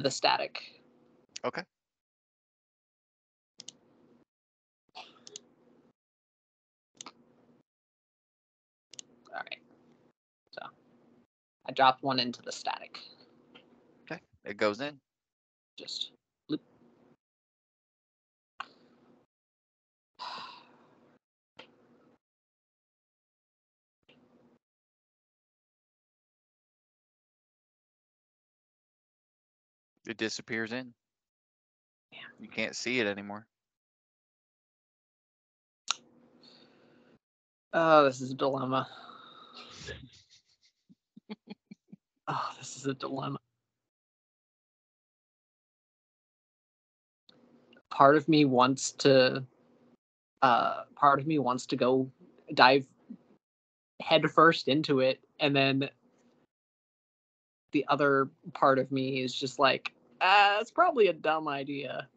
static. Okay. All right. So I dropped one into the static. Okay. It goes in. Just loop. It disappears in. Yeah. You can't see it anymore. Oh, this is a dilemma. Oh, this is a dilemma. Part of me wants to go dive head first into it, and then the other part of me is just like, it's probably a dumb idea.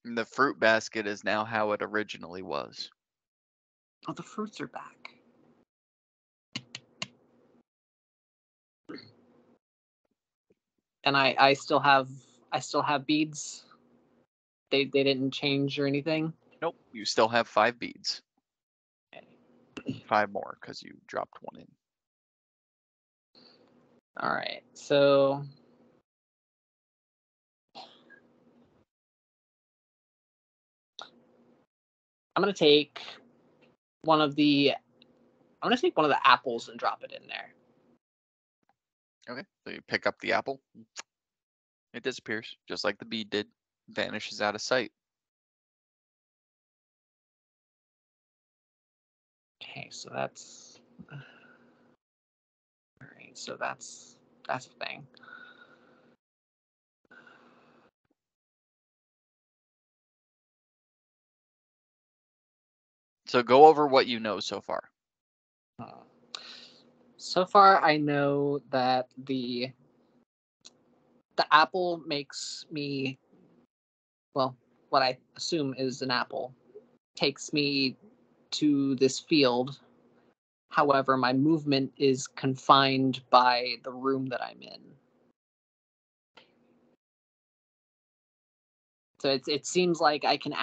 And the fruit basket is now how it originally was. Oh, the fruits are back. And I still have beads. They didn't change or anything. Nope. You still have 5 beads. Okay. 5 more because you dropped one in. All right. So I'm gonna take one of the apples and drop it in there. Okay. So you pick up the apple. It disappears just like the bead did. Vanishes out of sight. Okay, so that's all right. So that's a thing. So go over what you know so far. So far, I know that the apple makes me, well, what I assume is an apple, takes me to this field. However, my movement is confined by the room that I'm in. So it seems like I can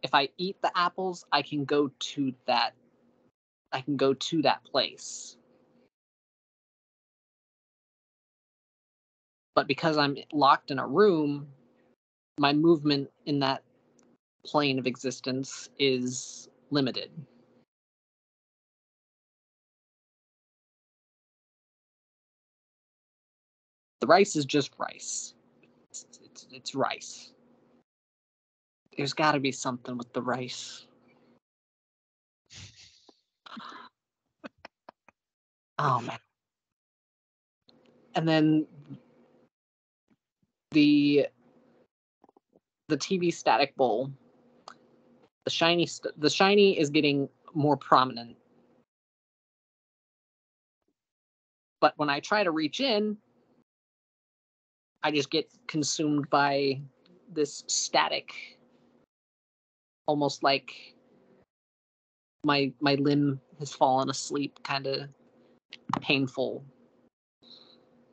if I eat the apples, I can go to that place. But because I'm locked in a room, my movement in that plane of existence is limited. The rice is just rice. It's rice. There's got to be something with the rice. Oh man. And then the TV static bowl. The shiny is getting more prominent. But when I try to reach in, I just get consumed by this static, almost like my limb has fallen asleep, kind of painful.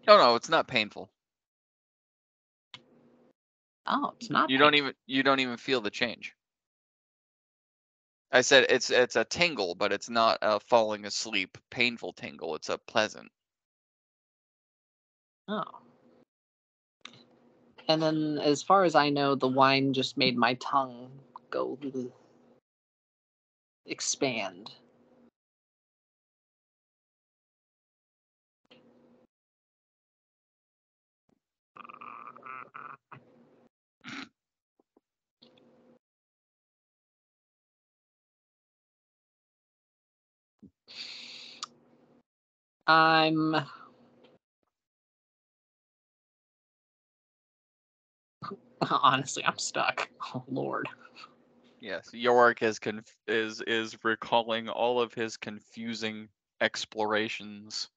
No, it's not painful. Oh, it's not. You don't even feel the change. I said it's a tingle, but it's not a falling asleep painful tingle. It's a pleasant. Oh. And then, as far as I know, the wine just made my tongue go expand. Honestly, I'm stuck. Oh Lord. Yes, Yorick is recalling all of his confusing explorations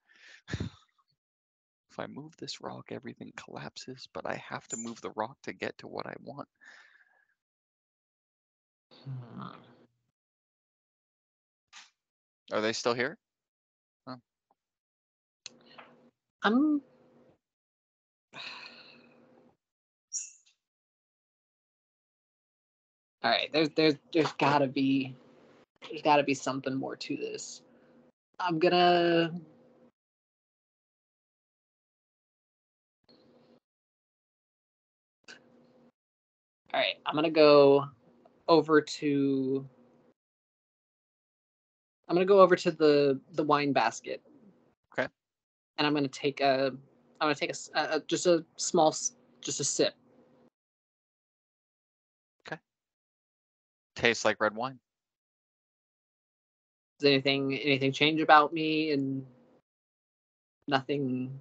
If I move this rock, everything collapses, but I have to move the rock to get to what I want. Are they still here? I'm. All right, there's gotta be something more to this. I'm gonna. All right, I'm gonna go over to. I'm gonna go over to the wine basket. Okay. And I'm gonna take a. I'm gonna take just a small, just a sip. Tastes like red wine. Does anything change about me? And nothing.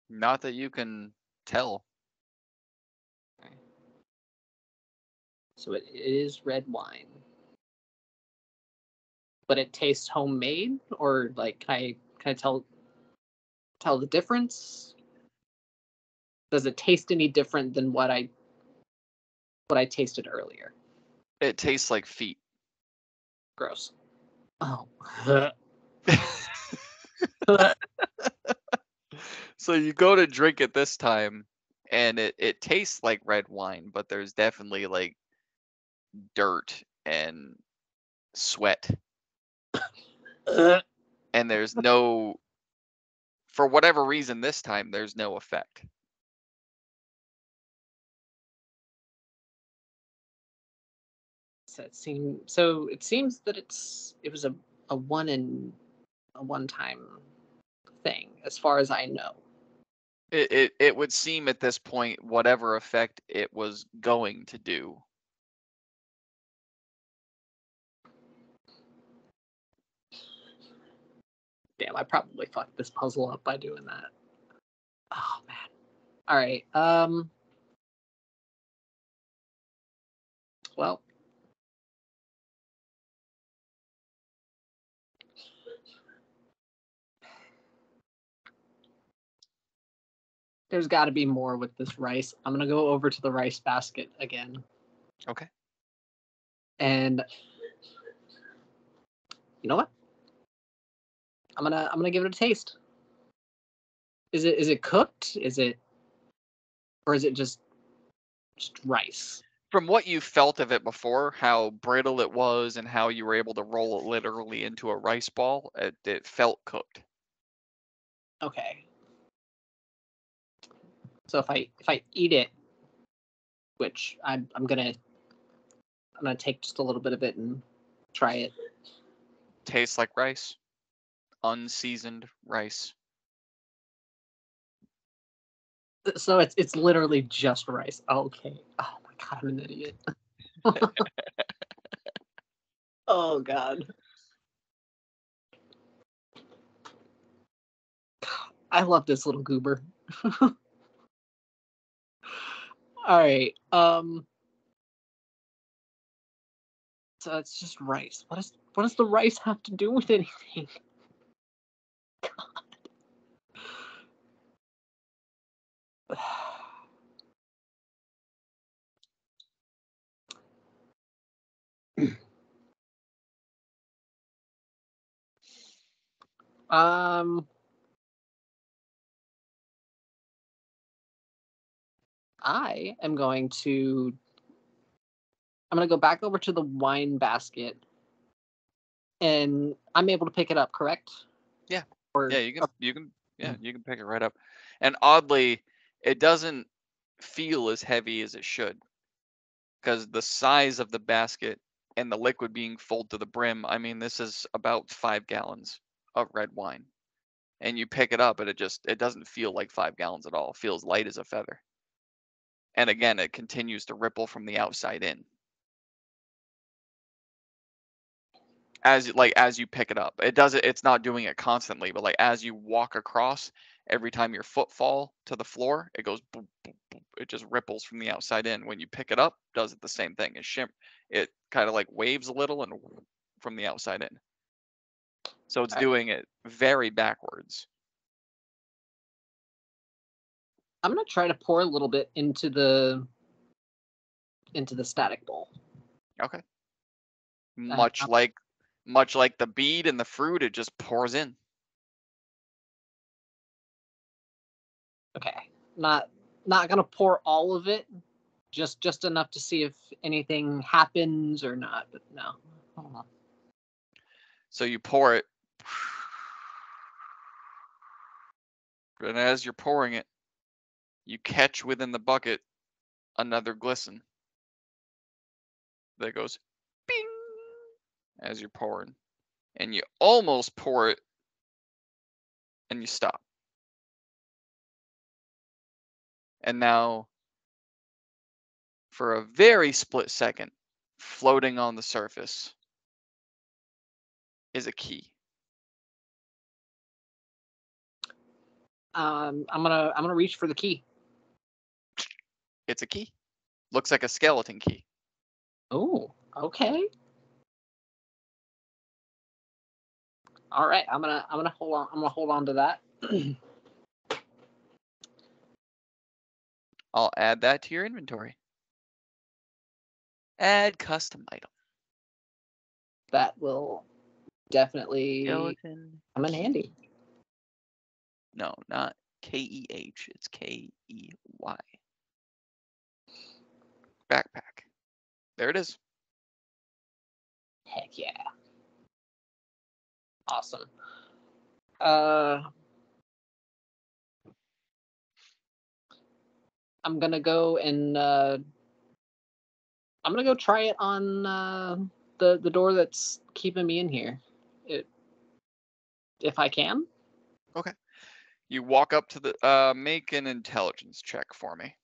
Not that you can tell. So it is red wine. But it tastes homemade, or like can I tell the difference? Does it taste any different than what I tasted earlier? It tastes like feet. Gross. Oh. So you go to drink it this time, and it tastes like red wine, but there's definitely like dirt and sweat. And there's no, for whatever reason this time, there's no effect. So it seems that it was a one-time thing, as far as I know. It would seem at this point, whatever effect it was going to do. Damn, I probably fucked this puzzle up by doing that. Oh man. All right. Well. There's got to be more with this rice. I'm gonna go over to the rice basket again. Okay. And you know what? I'm gonna give it a taste. Is it cooked? Or is it just rice? From what you felt of it before, how brittle it was and how you were able to roll it literally into a rice ball, it felt cooked. Okay. So if I eat it, which I'm gonna take just a little bit of it and try it. Tastes like rice. Unseasoned rice. So it's literally just rice. Okay. Oh my god, I'm an idiot. Oh god. I love this little goober. All right. So it's just rice. What does the rice have to do with anything? God. I'm gonna go back over to the wine basket, and I'm able to pick it up, correct? Yeah. Or, Yeah, you can pick it right up. And oddly, it doesn't feel as heavy as it should, because the size of the basket and the liquid being full to the brim, I mean, this is about 5 gallons of red wine. And you pick it up and it doesn't feel like 5 gallons at all. It feels light as a feather. And again, it continues to ripple from the outside in. As you pick it up. It's not doing it constantly, but like as you walk across, every time your foot fall to the floor, it goes boop, boop, boop. It just ripples from the outside in. When you pick it up, does it the same thing. It kind of like waves a little and from the outside in. So it's Alright. doing it very backwards. I'm gonna try to pour a little bit into the static bowl. Okay. I'm- Much like the bead and the fruit, it just pours in. Okay. Not gonna pour all of it. Just enough to see if anything happens or not. But no. Hold on. So you pour it. And as you're pouring it, you catch within the bucket another glisten that goes bing as you're pouring. And you almost pour it and you stop. And now, for a very split second, floating on the surface is a key. I'm gonna reach for the key. It's a key. Looks like a skeleton key. Oh, okay. All right, I'm gonna hold on. I'm gonna hold on to that. I'll add that to your inventory. Add custom item. That will definitely Skeleton. come in handy. No, not K-E-H. It's K-E-Y. Backpack. There it is. Heck yeah. Awesome. I'm gonna go and I'm gonna go try it on the door that's keeping me in here. If I can. Okay. You walk up to the make an intelligence check for me.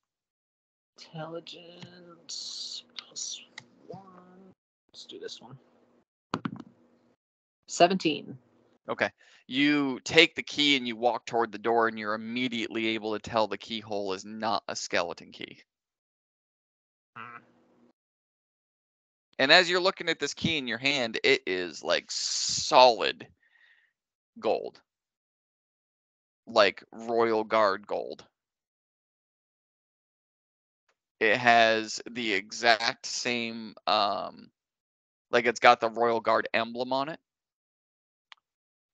Intelligence +1. Let's do this one. 17. Okay. You take the key and you walk toward the door, and you're immediately able to tell the keyhole is not a skeleton key. And as you're looking at this key in your hand, it is like solid gold. Like Royal Guard gold. It has the exact same like it's got the Royal Guard emblem on it.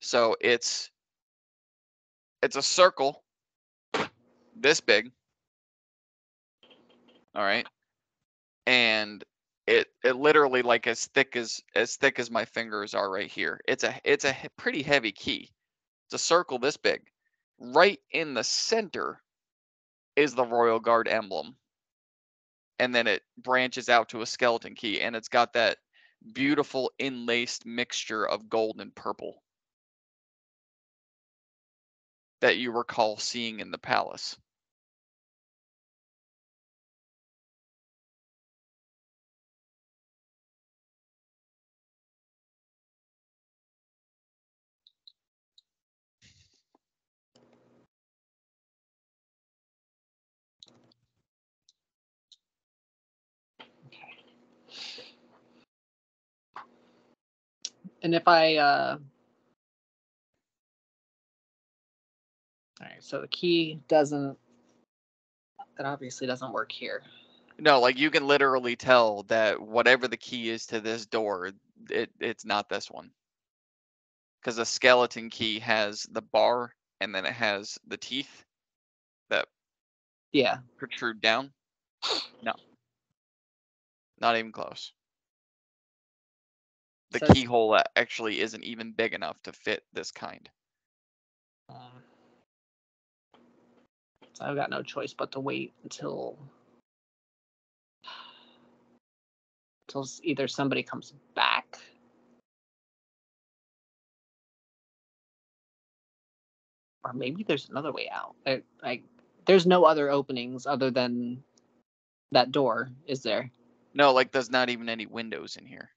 So it's a circle this big. All right. And it literally like as thick as my fingers are right here. It's a pretty heavy key. It's a circle this big. Right in the center is the Royal Guard emblem. And then it branches out to a skeleton key, and it's got that beautiful inlaced mixture of gold and purple that you recall seeing in the palace. Okay. And if I all right, so the key doesn't. That obviously doesn't work here. No, like you can literally tell that whatever the key is to this door, it's not this one. Because a skeleton key has the bar and then it has the teeth that Yeah. protrude down. No. Not even close. The So it's- keyhole actually isn't even big enough to fit this kind. So I've got no choice but to wait until either somebody comes back or maybe there's another way out. There's no other openings other than that door, is there? No, like there's not even any windows in here.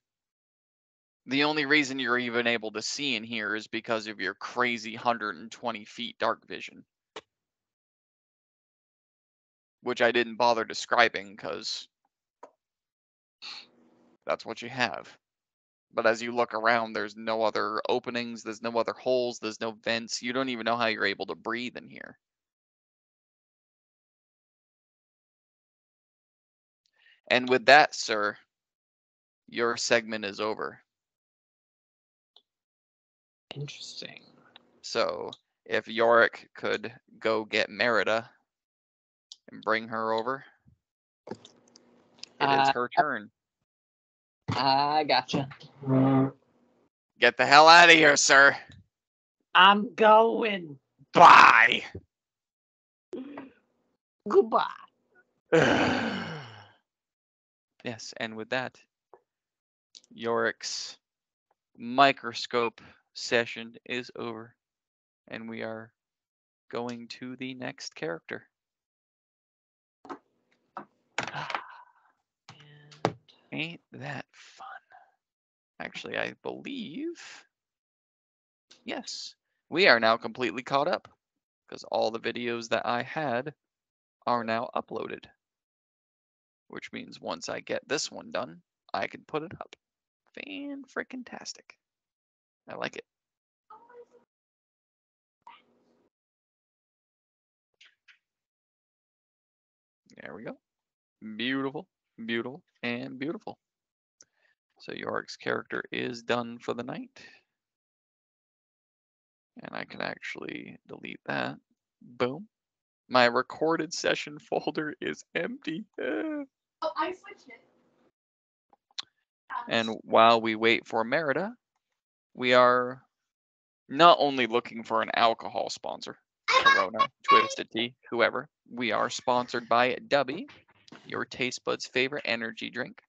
The only reason you're even able to see in here is because of your crazy 120 feet dark vision. Which I didn't bother describing because that's what you have. But as you look around, there's no other openings, there's no other holes, there's no vents. You don't even know how you're able to breathe in here. And with that, sir, your segment is over. Interesting. So if Yorick could go get Merida and bring her over, it is her turn. I gotcha. Get the hell out of here, sir. I'm going. Bye. Goodbye. Yes, and with that, Yorick's microscope session is over, and we are going to the next character. Ain't that fun? Actually, I believe, yes, we are now completely caught up because all the videos that I had are now uploaded, which means once I get this one done, I can put it up. Fan-frickin-tastic. I like it. There we go. Beautiful, beautiful, and beautiful. So Yorick's character is done for the night. And I can actually delete that. Boom. My recorded session folder is empty. Oh, I switched it. And while we wait for Merida, we are not only looking for an alcohol sponsor, Corona, Twisted Tea, whoever. We are sponsored by Dubby, your taste buds' favorite energy drink.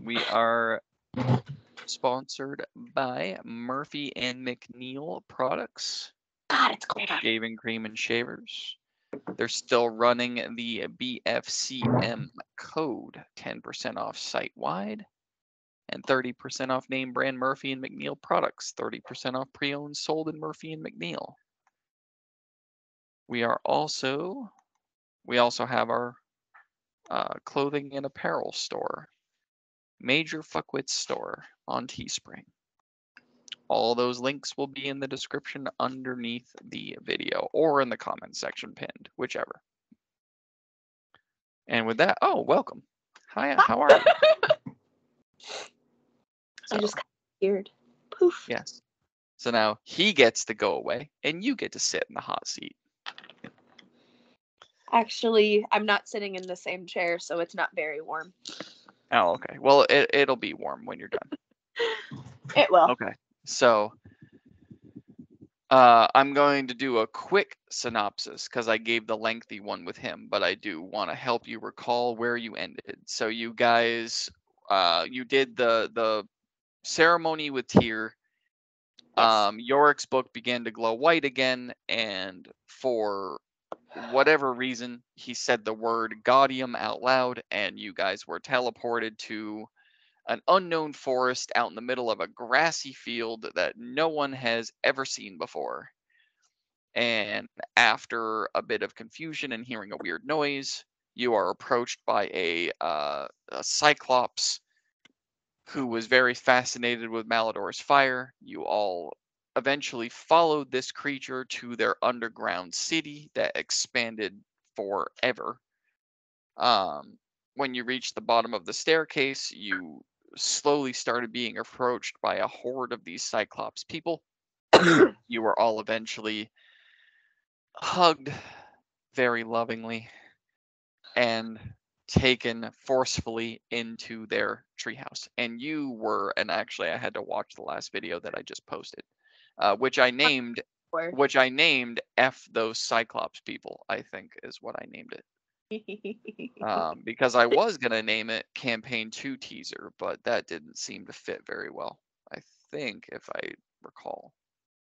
We are sponsored by Murphy and McNeil products. God, it's cold out. Shaving cream and shavers. They're still running the BFCM code, 10% off site-wide, and 30% off name brand Murphy and McNeil products, 30% off pre-owned sold in Murphy and McNeil. We also have our clothing and apparel store, Major Fuckwits store on Teespring. All those links will be in the description underneath the video or in the comment section pinned, whichever. And with that, oh, welcome. Hi, how are you? I just got scared. Poof. Yes. So now he gets to go away and you get to sit in the hot seat. Actually, I'm not sitting in the same chair, so it's not very warm. Oh, okay. Well, it'll be warm when you're done. It will. Okay. So I'm going to do a quick synopsis because I gave the lengthy one with him, but I do want to help you recall where you ended. So you guys, you did the ceremony with Tyr. Yes. Yorick's book began to glow white again, and for whatever reason, he said the word Gaudium out loud, and you guys were teleported to an unknown forest out in the middle of a grassy field that no one has ever seen before. And after a bit of confusion and hearing a weird noise, you are approached by a cyclops who was very fascinated with Malador's fire. You all eventually followed this creature to their underground city that expanded forever. When you reached the bottom of the staircase, you slowly started being approached by a horde of these Cyclops people. You were all eventually hugged very lovingly and taken forcefully into their treehouse. And you were, and actually I had to watch the last video that I just posted, which I named F those Cyclops people, I think is what I named it. Because I was gonna name it Campaign 2 Teaser, but that didn't seem to fit very well. I think, if I recall,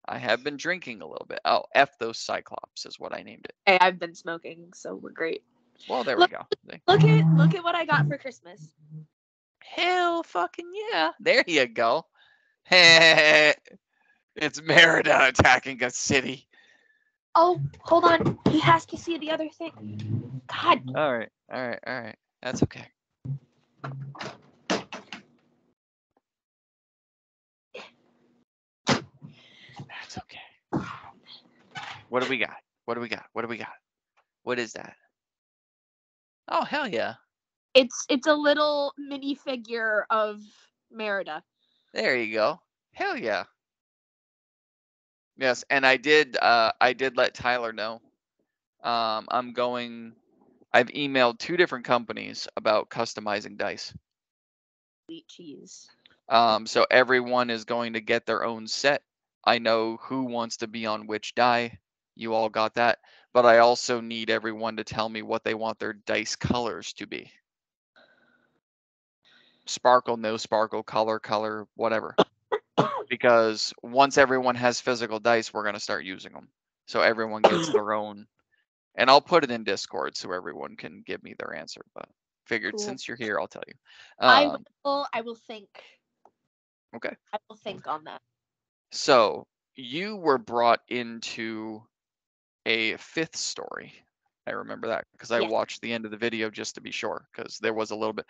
I have been drinking a little bit. Oh, F those Cyclops is what I named it. Hey, I've been smoking, so we're great. Well, there we go. Look at what I got for Christmas. Hell fucking yeah! There you go. It's Merida attacking a city. Oh, hold on. He has to see the other thing. God. All right. That's okay. It's okay. What do we got? What do we got? What do we got? What is that? Oh, hell yeah. It's a little minifigure of Merida. There you go. Hell yeah. Yes, and I did let Tyler know. I've emailed 2 different companies about customizing dice. Sweet cheese. So everyone is going to get their own set. I know who wants to be on which die. You all got that. But I also need everyone to tell me what they want their dice colors to be. Sparkle, no sparkle, color, whatever. Because once everyone has physical dice, we're going to start using them. So everyone gets their own. And I'll put it in Discord so everyone can give me their answer. But figured Cool. since you're here, I'll tell you. I will think. Okay. I will think on that. So you were brought into a 5th story. I remember that because I Yes. watched the end of the video just to be sure, because there was a little bit.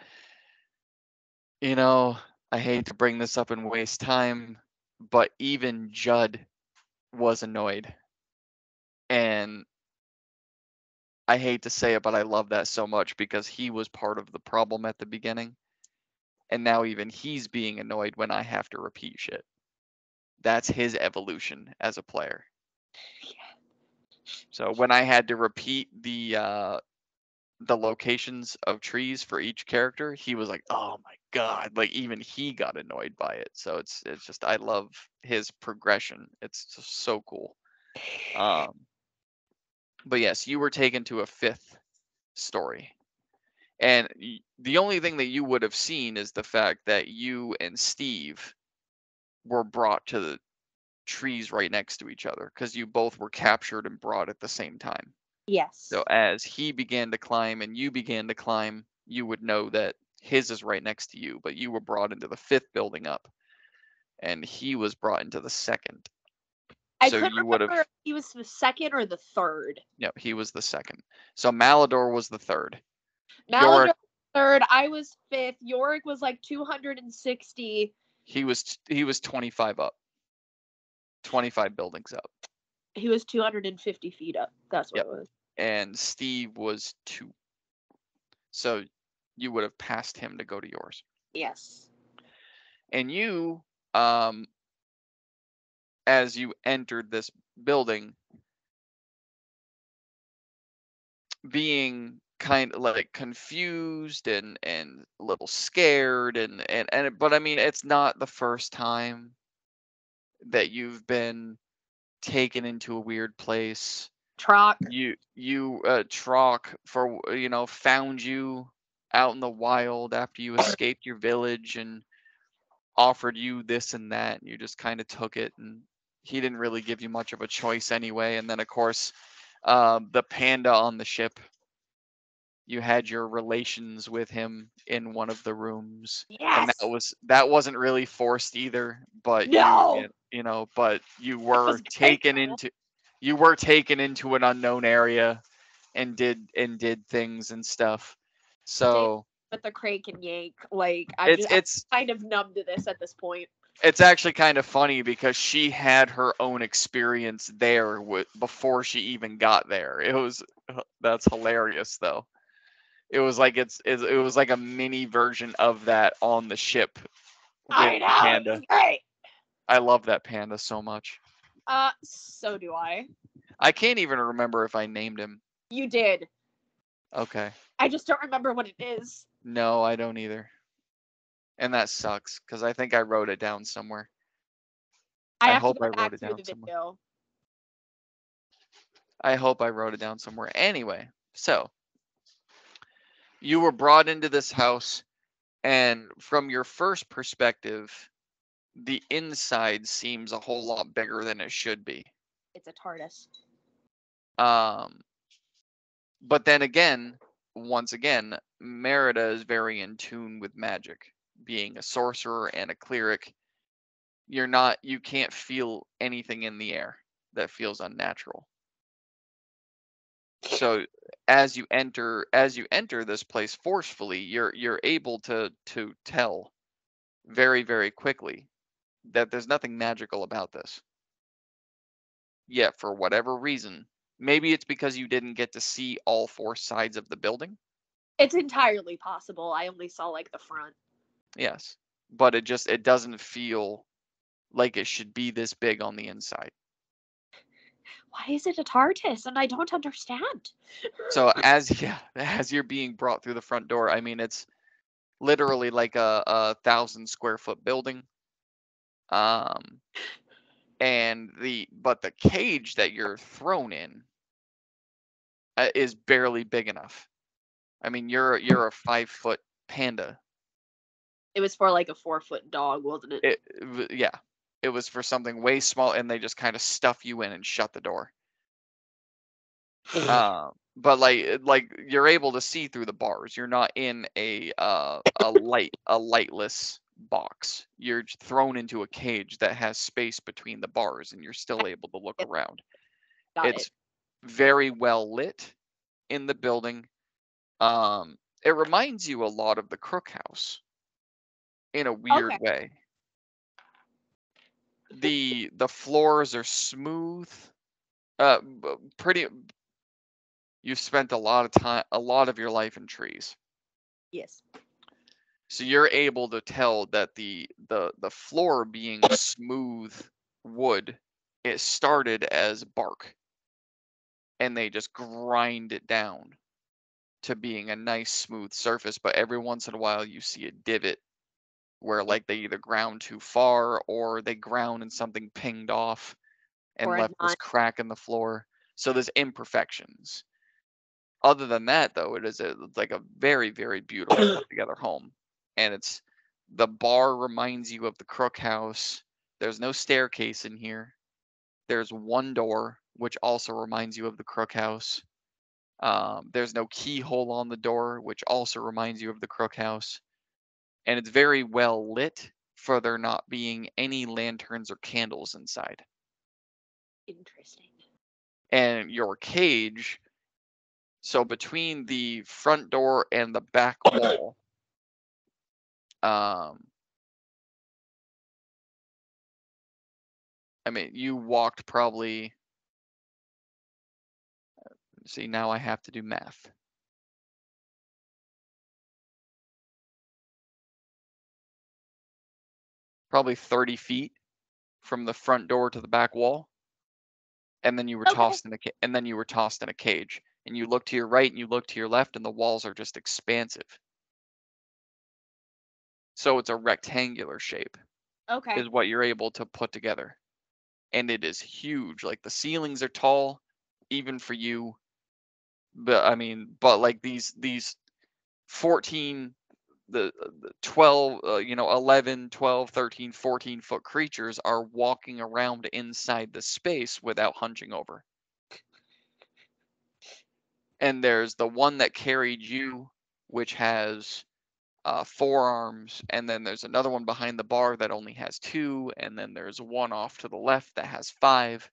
I hate to bring this up and waste time, but even Judd was annoyed. And I hate to say it, but I love that so much because he was part of the problem at the beginning. And now even he's being annoyed when I have to repeat shit. That's his evolution as a player. So when I had to repeat the locations of trees for each character, he was like, "Oh my god!" Like even he got annoyed by it. So it's just I love his progression. It's just so cool. But yes, you were taken to a 5th story, and the only thing that you would have seen is the fact that you and Steve were brought to the trees right next to each other because you both were captured and brought at the same time. Yes. So as he began to climb and you began to climb, you would know that his is right next to you, but you were brought into the 5th building up, and he was brought into the 2nd. I So couldn't you would remember have. if he was the 2nd or the 3rd. No, he was the 2nd. So Malador was the 3rd. Malador Yorick, 3rd. I was 5th. Yorick was like 260. he was 25 up. 25 buildings up. He was 250 feet up. That's what Yep. it was. And Steve was 2. So you would have passed him to go to yours. Yes. And you, as you entered this building, being kind of like confused and a little scared and but I mean it's not the first time that you've been taken into a weird place. Troc. Troc found you out in the wild after you escaped your village and offered you this and that, and you just kind of took it, and he didn't really give you much of a choice anyway. And then of course the panda on the ship, you had your relations with him in one of the rooms. And Yes. that wasn't really forced either, but No. but you That were was great, taken though. into an unknown area and did things and stuff. So With the crake and yank, like I'm kind of numb to this at this point. it's actually kind of funny because she had her own experience there before she even got there. That's hilarious though. It was like it was like a mini version of that on the ship with I know, the panda. it was great. I love that panda so much. So do I. I can't even remember if I named him. You did. Okay. I just don't remember what it is. No, I don't either. And that sucks because I think I wrote it down somewhere. I have hope to go I back wrote it through down the somewhere. video. I hope I wrote it down somewhere. Anyway, so you were brought into this house, and from your first perspective, the inside seems a whole lot bigger than it should be. It's a TARDIS. But then again, once again, Merida is very in tune with magic. Being a sorcerer and a cleric, you can't feel anything in the air that feels unnatural. So as you enter this place forcefully, you're able to tell very, very quickly that there's nothing magical about this. yet for whatever reason, maybe it's because you didn't get to see all 4 sides of the building. It's entirely possible. I only saw like the front. Yes. But it doesn't feel like it should be this big on the inside. Why is it a TARDIS? And I don't understand. So as you're being brought through the front door, I mean, it's literally like a 1,000 square foot building. And the cage that you're thrown in is barely big enough. I mean, you're a 5-foot panda. It was for like a 4-foot dog, wasn't it? Yeah, it was for something way small, and they just kind of stuff you in and shut the door. But like you're able to see through the bars. You're not in a lightless box. You're thrown into a cage that has space between the bars, and you're still able to look around. It's very well lit in the building. It reminds you a lot of the Crook House in a weird way. The floors are smooth. Pretty. You've spent a lot of your life in trees. Yes. So you're able to tell that the floor being smooth wood, it started as bark, and they just grind it down to being a nice smooth surface. But every once in a while, you see a divot where like they either ground too far or they ground and something pinged off and left this crack in the floor. So there's imperfections. Other than that, though, it's like a very, very beautiful put together home. And the bar reminds you of the Crook House. There's no staircase in here. There's one door, which also reminds you of the Crook House. There's no keyhole on the door, which also reminds you of the Crook House. And it's very well lit for there not being any lanterns or candles inside. Interesting. And your cage, so between the front door and the back wall, I mean, you walked probably, see, now I have to do math. Probably 30 feet from the front door to the back wall. And then you were tossed in a cage. And you look to your right and you look to your left, and the walls are just expansive. So it's a rectangular shape. Okay. Is what you're able to put together. And it is huge. Like the ceilings are tall, even for you. But I mean, like these 14, the 12, 11, 12, 13, 14-foot creatures are walking around inside the space without hunching over. And there's the one that carried you, which has 4 arms, and then there's another one behind the bar that only has 2, and then there's one off to the left that has 5,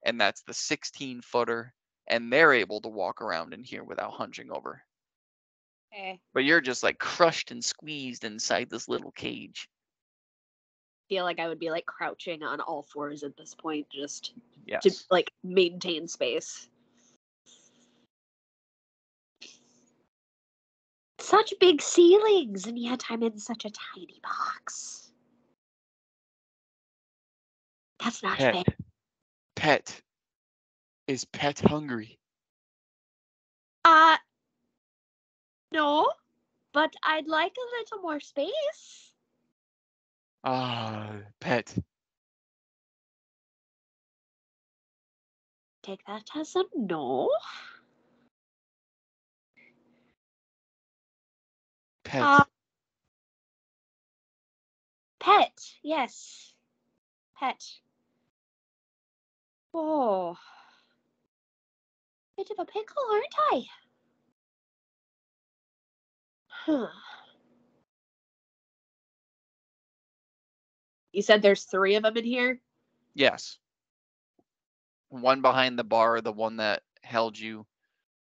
and that's the 16-footer, and they're able to walk around in here without hunching over. Okay. But you're just like crushed and squeezed inside this little cage. Feel like I would be like crouching on all 4s at this point, just yes. to like maintain space. Such big ceilings, and yet I'm in such a tiny box. That's not fair. Pet. Is Pet hungry? No, but I'd like a little more space. Pet. Take that as a no. Pet. Pet, yes. Pet. Oh. Bit of a pickle, aren't I? Huh. You said there's 3 of them in here? Yes. One behind the bar, the one that held you,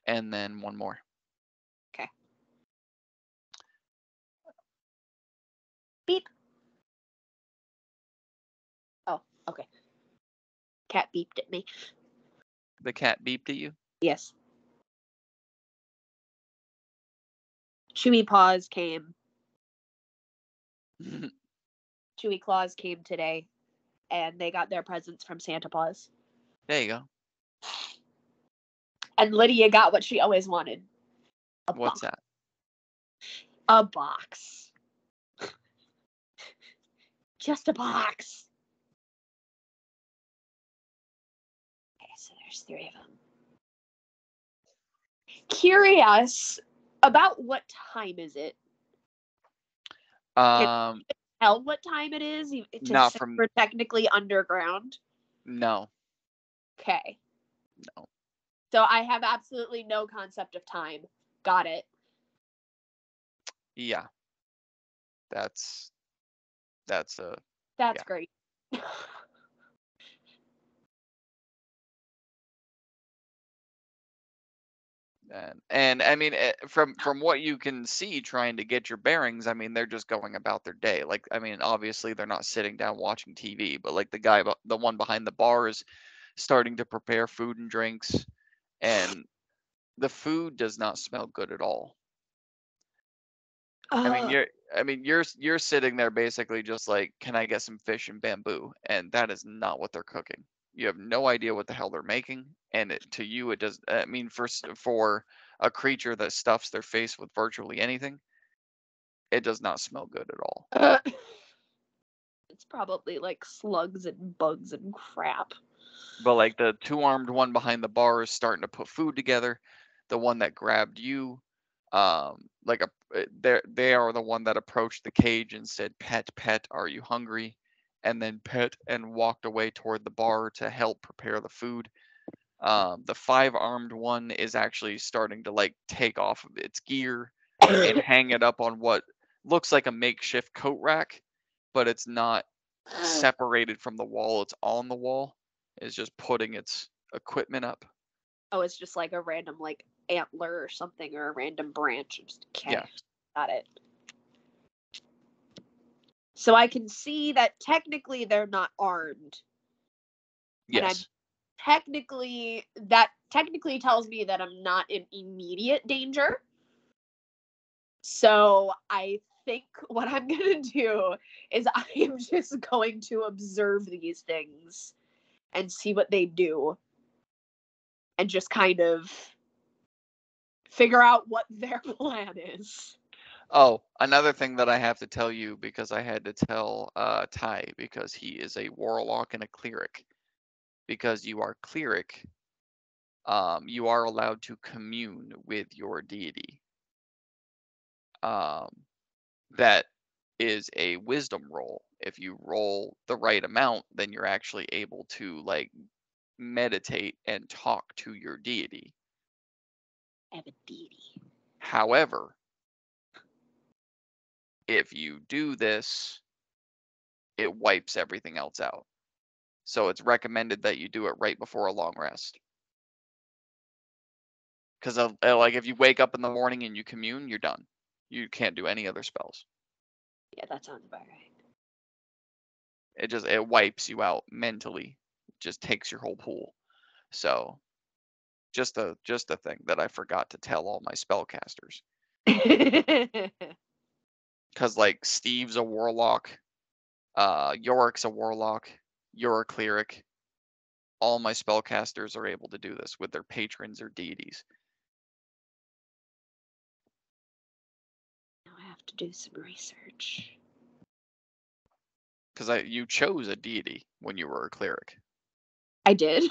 and then one more. Okay. Beep. Oh, okay. cat beeped at me. The cat beeped at you? Yes. Chewy Paws came. Chewy Claws came today, and they got their presents from Santa Claus. There you go. And Lydia got what she always wanted. What's that? A box. Just a box. Okay, so there's 3 of them. Curious about what time is it? Tell what time it is? Not from. We're technically underground. No. Okay. No. So I have absolutely no concept of time. Got it. Yeah. That's great. And I mean, from what you can see, trying to get your bearings, I mean, they're just going about their day. Like, I mean, obviously they're not sitting down watching TV, but like the one behind the bar is starting to prepare food and drinks, and the food does not smell good at all. I mean, you're sitting there basically just like, can I get some fish and bamboo? And that is not what they're cooking. You have no idea what the hell they're making, and to you, it does. I mean, for a creature that stuffs their face with virtually anything, it does not smell good at all. It's probably like slugs and bugs and crap. But like the 2-armed one behind the bar is starting to put food together. The one that grabbed you, they are the one that approached the cage and said, "Pet, pet, are you hungry?" And then pet and walked away toward the bar to help prepare the food. The 5-armed one is actually starting to like take off of its gear and hang it up on what looks like a makeshift coat rack, but it's not separated from the wall. It's on the wall. It's just putting its equipment up. Oh, it's just like a random like antler or something, or a random branch. Okay. Yeah. Got it. So I can see that technically they're not armed. Yes. And technically tells me that I'm not in immediate danger. So I think what I'm going to do is I am just going to observe these things and see what they do. And just kind of figure out what their plan is. Oh, another thing that I have to tell you, because I had to tell Ty, because he is a warlock and a cleric. Because you are cleric, you are allowed to commune with your deity. That is a wisdom roll. If you roll the right amount, then you're actually able to like meditate and talk to your deity. I have a deity. However, if you do this, it wipes everything else out. So it's recommended that you do it right before a long rest. Because like if you wake up in the morning and you commune, you're done. You can't do any other spells. Yeah, that sounds about right. It wipes you out mentally. It just takes your whole pool. So just a thing that I forgot to tell all my spellcasters. Because like Steve's a warlock, Yorick's a warlock, you're a cleric. All my spellcasters are able to do this with their patrons or deities. Now I have to do some research. Because you chose a deity when you were a cleric. I did.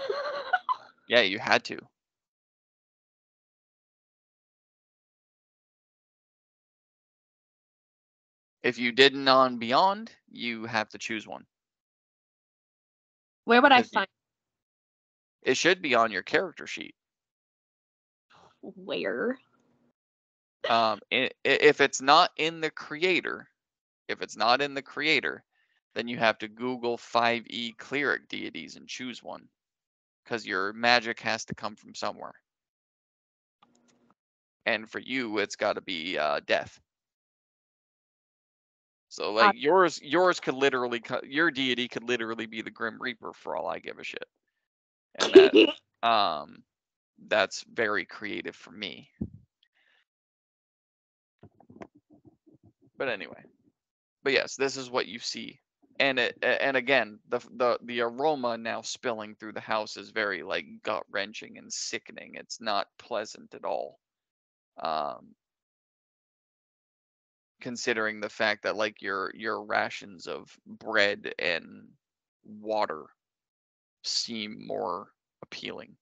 Yeah, you had to. If you didn't on Beyond, you have to choose one. Where would I find? It should be on your character sheet. Where? If it's not in the creator, then you have to Google 5e cleric deities and choose one, because your magic has to come from somewhere. And for you, it's got to be death. So like yours could literally, your deity could literally be the Grim Reaper for all I give a shit. and that's very creative for me. But anyway, but yes, this is what you see, and again, the aroma now spilling through the house is very like gut wrenching and sickening. It's not pleasant at all. Considering the fact that like your rations of bread and water seem more appealing.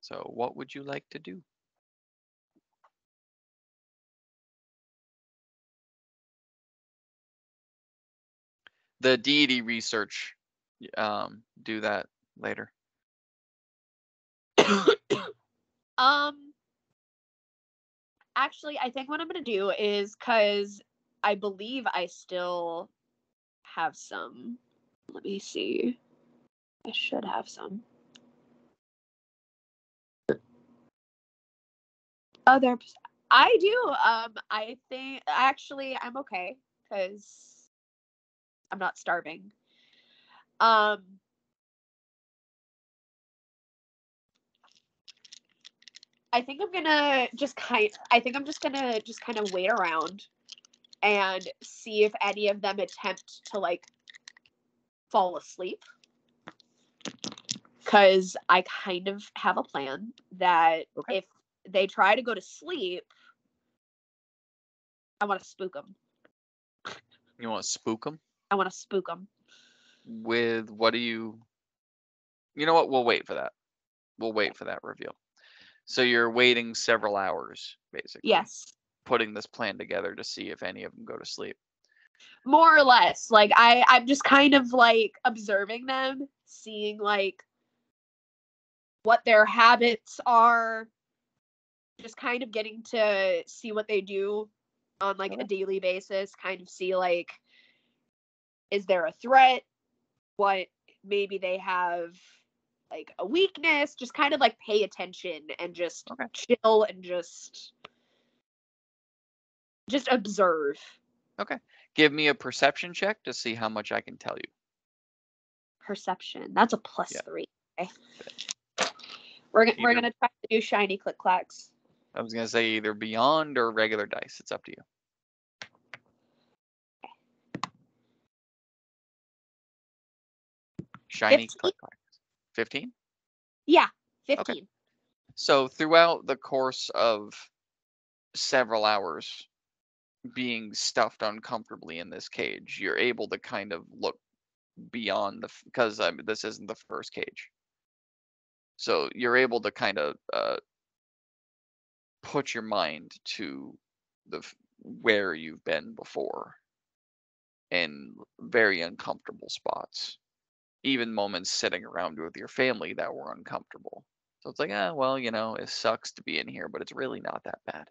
So what would you like to do? The deity research, do that later. Actually, I think what I'm gonna do is, because I believe I still have some. Let me see. I should have some. Other, I do. I think actually I'm okay because I'm not starving. I think I'm gonna just kind. I think I'm just gonna just kind of wait around and see if any of them attempt to like fall asleep. Because I kind of have a plan that Okay. if they try to go to sleep, I want to spook them. You want to spook them? I want to spook them. With what do you? You know what? We'll wait for that. We'll wait for that reveal. So you're waiting several hours, basically. Yes. Putting this plan together to see if any of them go to sleep. More or less. Like I'm just kind of like observing them, seeing like what their habits are, just kind of getting to see what they do on like a daily basis, kind of see like, is there a threat? What maybe they have like a weakness, just kind of like pay attention and just chill and just observe. Okay. Give me a perception check to see how much I can tell you. Perception. That's a +3. Okay. We're gonna try to do shiny click clacks. I was gonna say either beyond or regular dice. It's up to you. Shiny 15? click clacks. 15? Yeah, 15. Okay. So throughout the course of several hours being stuffed uncomfortably in this cage, you're able to kind of look beyond because this isn't the first cage. So you're able to kind of put your mind to where you've been before in very uncomfortable spots. Even moments sitting around with your family that were uncomfortable. So it's like, well, it sucks to be in here, but it's really not that bad.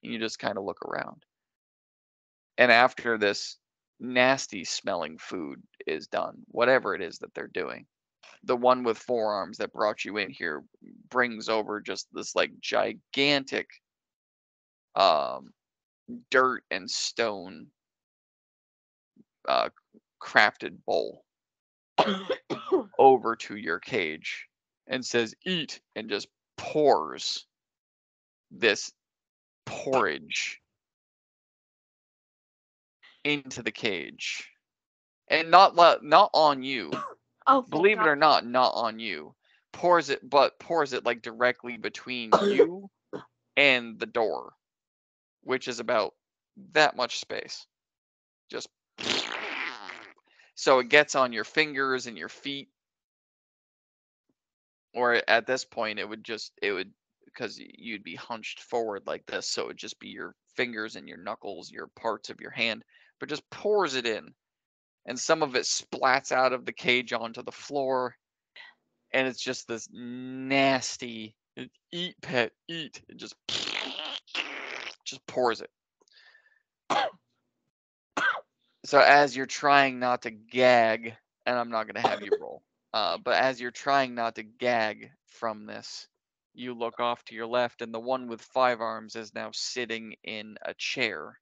And you just kind of look around. And after this nasty smelling food is done, whatever it is that they're doing, the one with forearms that brought you in here brings over just this like gigantic dirt and stone crafted bowl over to your cage and says eat, and just pours this porridge into the cage, and not on you. Oh, believe it or not on you. Pours it like directly between you and the door, which is about that much space. Just so it gets on your fingers and your feet, or at this point it would because you'd be hunched forward like this, so it would just be your fingers and your knuckles, your parts of your hand, but just pours it in, and some of it splats out of the cage onto the floor, and it's just this nasty eat, pet, eat. It just pours it. So as you're trying not to gag, and I'm not going to have you roll, but as you're trying not to gag from this, You look off to your left, and the one with 5 arms is now sitting in a chair,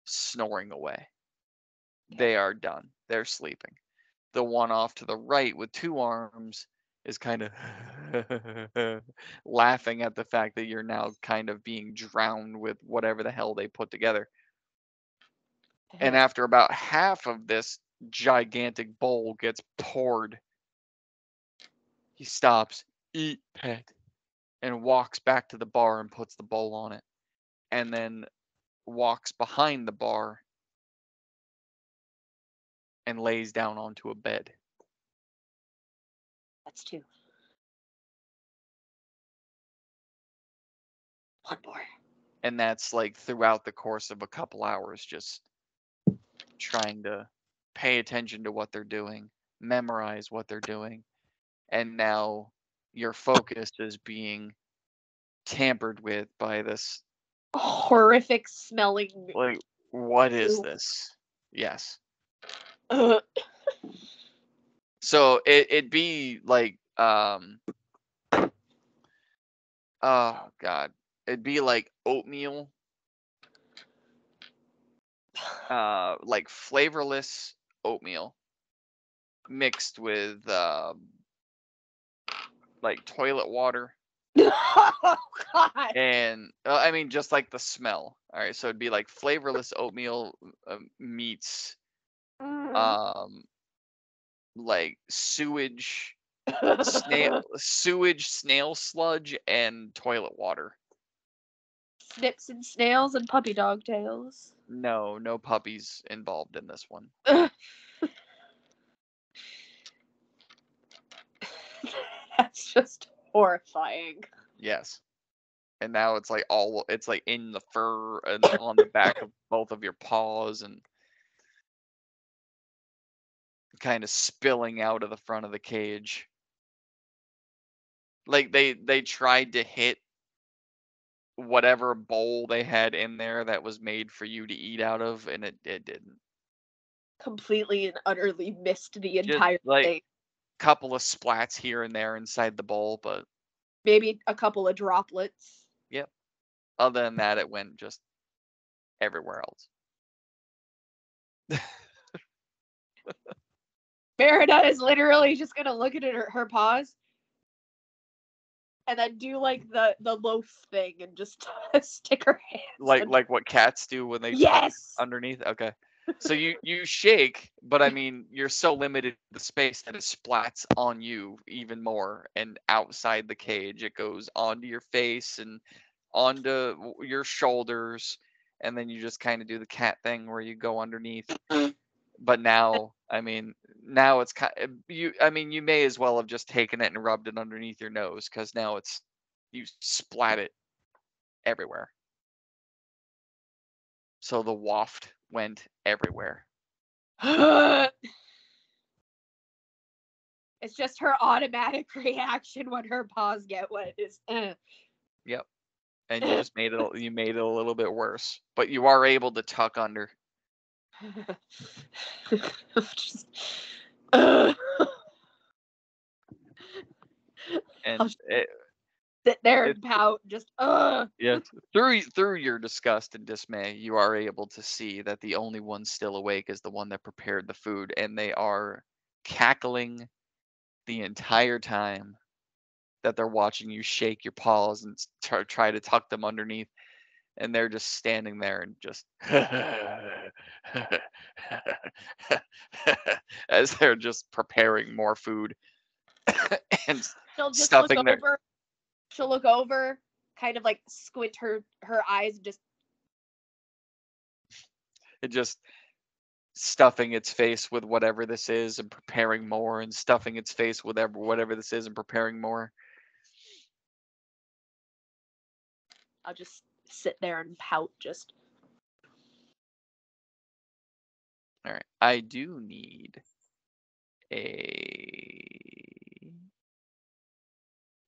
snoring away. They are done. They're sleeping. The one off to the right with 2 arms is kind of laughing at the fact that you're now kind of being drowned with whatever the hell they put together. And after about half of this gigantic bowl gets poured, he stops, eat, pet, and walks back to the bar and puts the bowl on it. And then walks behind the bar and lays down onto a bed. That's 2. One more. And that's like throughout the course of a couple hours, just trying to pay attention to what they're doing, memorize what they're doing. And now your focus is being tampered with by this, Horrific smelling. like, what is Ew. this? Yes. Ugh. So it'd be like, oh God. It'd be like oatmeal, like flavorless oatmeal mixed with like toilet water Oh God. and I mean just like the smell. All right, so it'd be like flavorless oatmeal meets like sewage snail sludge and toilet water. Snips and snails and puppy dog tails. No puppies involved in this one. That's just horrifying. Yes. And now it's like in the fur and on the back of both of your paws and kind of spilling out of the front of the cage. Like they tried to hit whatever bowl they had in there that was made for you to eat out of, and it didn't. Completely and utterly missed the Just entire like thing. couple of splats here and there inside the bowl, but Maybe a couple of droplets. yep. Other than that, it went just everywhere else. Merida is literally just gonna look at her paws and then do like the loaf thing and just stick her hands. Like what cats do when they yes underneath. Okay. So you shake, but I mean you're so limited the space that it splats on you even more, and outside the cage it goes onto your face and onto your shoulders, and then you just kind of do the cat thing where you go underneath. But now, I mean, now it's you may as well have just taken it and rubbed it underneath your nose, because now you splat it everywhere. So the waft went everywhere. It's just her automatic reaction when her paws get wet is Yep. And you just made it a little bit worse. But you are able to tuck under. just, And sit there and pout, just yes, through your disgust and dismay, you are able to see that the only one still awake is the one that prepared the food, and they are cackling the entire time that they're watching you shake your paws and try to tuck them underneath, and they're just standing there and just as they're just preparing more food and she'll just stuffing look over. She'll look over, kind of like squint her eyes, and just stuffing its face with whatever this is and preparing more, and stuffing its face with whatever this is and preparing more. I'll just sit there and pout, just. All right, I do need a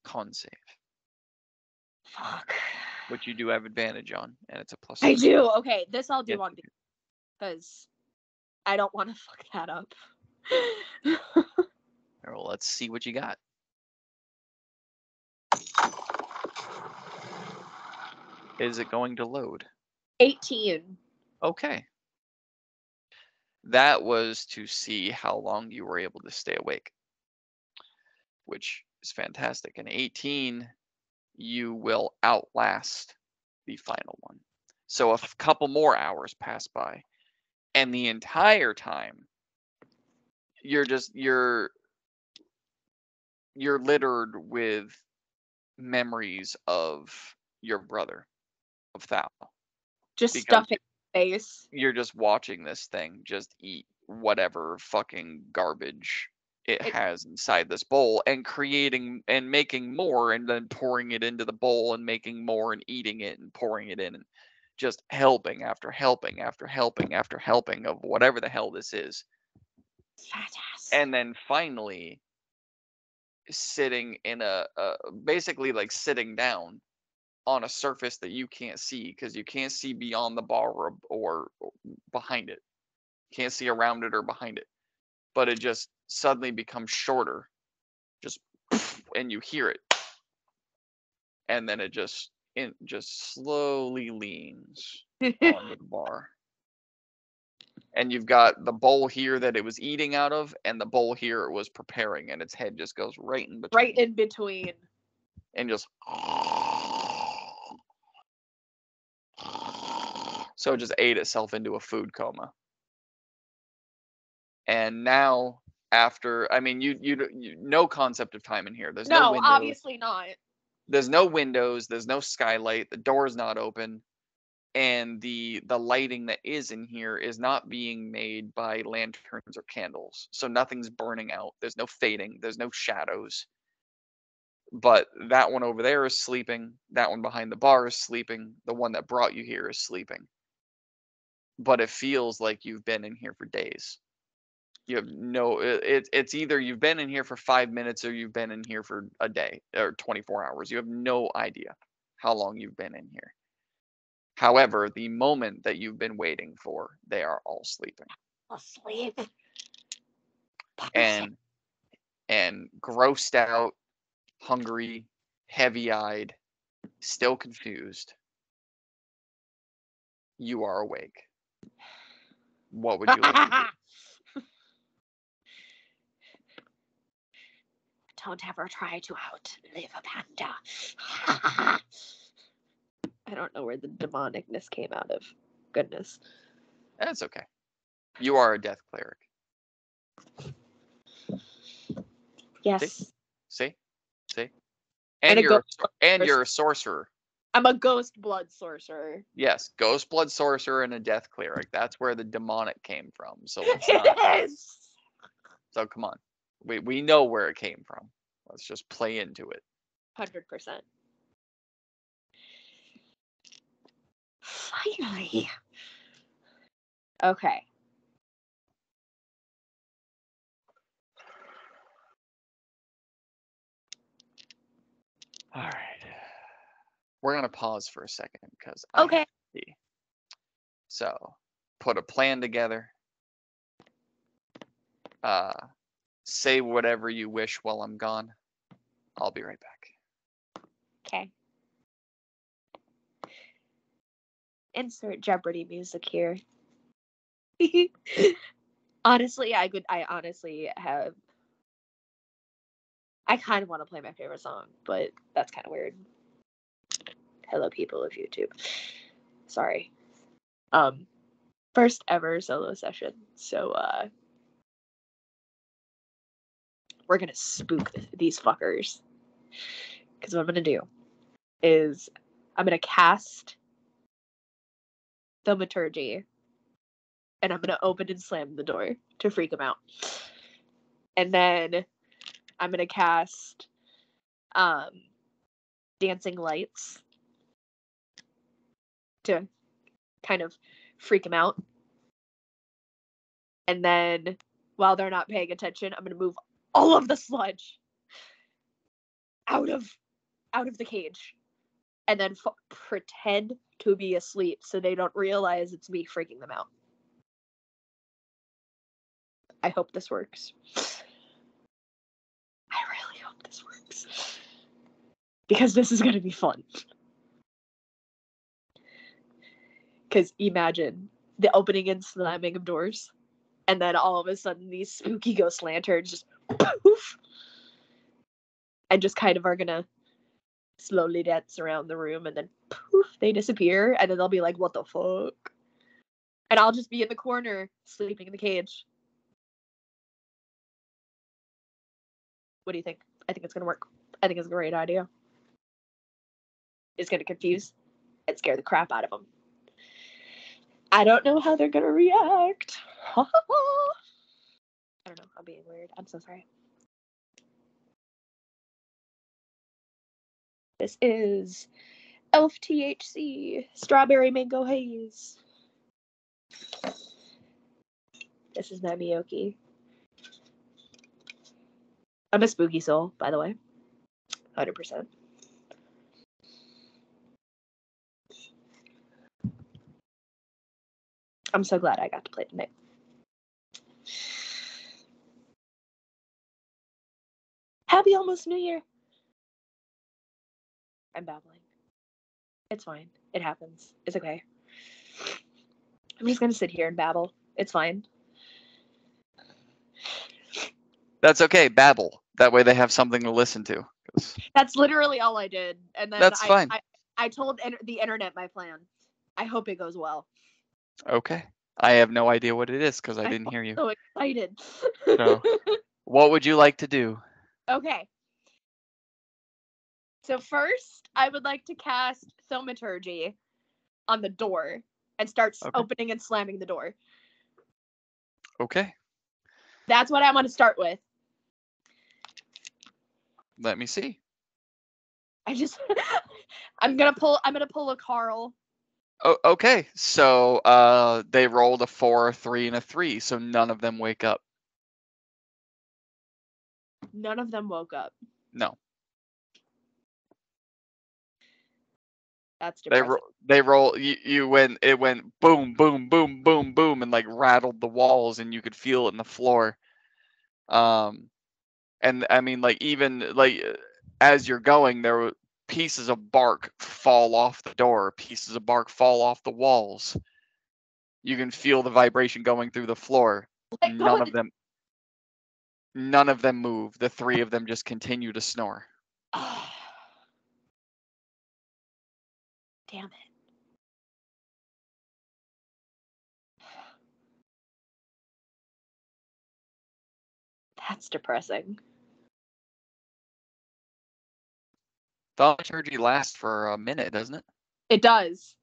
con save. Fuck. Which you do have advantage on, and it's a +3. I do. Okay, this I'll do Yes, on because I don't want to fuck that up. Well, let's see what you got. Is it going to load? 18. Okay. That was to see how long you were able to stay awake, which is fantastic. And 18, you will outlast the final one. So a couple more hours pass by, and the entire time you're littered with memories of your brother, of Thal. Just Because stuffing face. you're just watching this thing just eat whatever fucking garbage it has inside this bowl and creating and making more and then pouring it into the bowl and making more and eating it and pouring it in and just helping after helping after helping after helping of whatever the hell this is. Fantastic. And then finally sitting in basically like sitting down on a surface that you can't see because you can't see beyond the bar or behind it. Can't see around it or behind it. But it just suddenly becomes shorter. Just and you hear it. And then it just slowly leans onto the bar. And you've got the bowl here that it was eating out of and the bowl here it was preparing, and its head just goes right in between. Right in between. And just so it just ate itself into a food coma. And now after, I mean, you no concept of time in here. There's no windows. Obviously not. There's no windows. There's no skylight. The door's not open, and the lighting that is in here is not being made by lanterns or candles. So nothing's burning out. There's no fading. There's no shadows. But that one over there is sleeping. That one behind the bar is sleeping. The one that brought you here is sleeping. But it feels like you've been in here for days. You have no, it's either you've been in here for 5 minutes or you've been in here for a day or 24 hours. You have no idea how long you've been in here. However, the moment that you've been waiting for, they are all sleeping. Asleep. And grossed out, hungry, heavy-eyed, still confused. You are awake. What would you like to do? Don't ever try to outlive a panda. I don't know where the demonicness came out of. Goodness. That's okay. You are a death cleric. Yes. See? And you're ghost a sorcerer. I'm a ghost blood sorcerer. Yes, ghost blood sorcerer and a death cleric. That's where the demonic came from. So let's not. Yes. So come on. We know where it came from. Let's just play into it. 100%. Finally. Okay. All right. We're going to pause for a second because Okay. So, put a plan together. Say whatever you wish while I'm gone. I'll be right back. Okay. Insert Jeopardy music here. Honestly, I honestly have. I kind of want to play my favorite song, but that's kind of weird. Hello, people of YouTube. Sorry. First ever solo session. So, we're gonna spook these fuckers. Because what I'm gonna do is I'm gonna cast Thaumaturgy, and I'm gonna open and slam the door to freak them out. And then I'm gonna cast Dancing Lights to kind of freak them out. And then while they're not paying attention, I'm gonna move all of the sludge out of the cage, and then pretend to be asleep so they don't realize it's me freaking them out. I hope this works. I really hope this works. Because this is going to be fun. Because imagine the opening and slamming of doors, and then all of a sudden these spooky ghost lanterns just poof, and just kind of are gonna slowly dance around the room, and then poof, they disappear, and then they'll be like, "What the fuck?" And I'll just be in the corner sleeping in the cage. What do you think? I think it's gonna work. I think it's a great idea. It's gonna confuse and scare the crap out of them. I don't know how they're gonna react. I don't know. I'm being weird. I'm so sorry. This is Elf THC Strawberry Mango Haze. This is Namioki. I'm a spooky soul, by the way. 100%. I'm so glad I got to play tonight. Happy almost New Year. I'm babbling. It's fine. It happens. It's okay. I'm just gonna sit here and babble. It's fine. That's okay. Babble. That way they have something to listen to. That's literally all I did, and then That's fine. I told the internet my plan. I hope it goes well. Okay. I have no idea what it is because I didn't hear you. I'm so excited. So, what would you like to do? Okay. So first, I would like to cast Thaumaturgy on the door and start opening and slamming the door. Okay. That's what I want to start with. Let me see. I'm gonna pull a Carl. Oh, okay. So they rolled a 4, a 3, and a 3, so none of them wake up. None of them woke up. No. That's depressing. They roll. It went boom, boom, boom, boom, boom, and like rattled the walls, and you could feel it in the floor. And I mean, like even like as you're going, there were pieces of bark fall off the door, pieces of bark fall off the walls. You can feel the vibration going through the floor. None of them move. The 3 of them just continue to snore. Damn it. That's depressing. Thaumaturgy lasts for a minute, doesn't it? It does.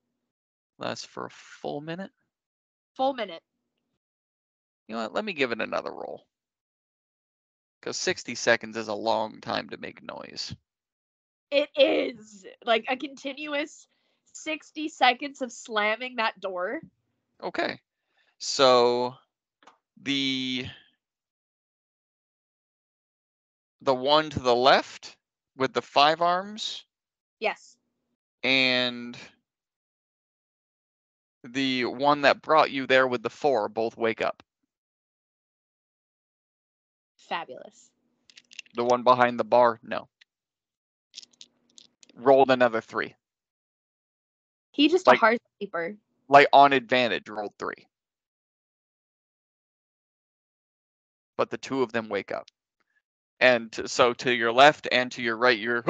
Lasts for a full minute? Full minute. You know what? Let me give it another roll. Because 60 seconds is a long time to make noise. It is. Like a continuous 60 seconds of slamming that door. Okay. So the one to the left with the 5 arms. Yes. And the one that brought you there with the 4 both wake up. Fabulous. The one behind the bar, no. Rolled another 3. He just a hard sleeper. Like on advantage, rolled 3. But the 2 of them wake up. And so to your left and to your right, you're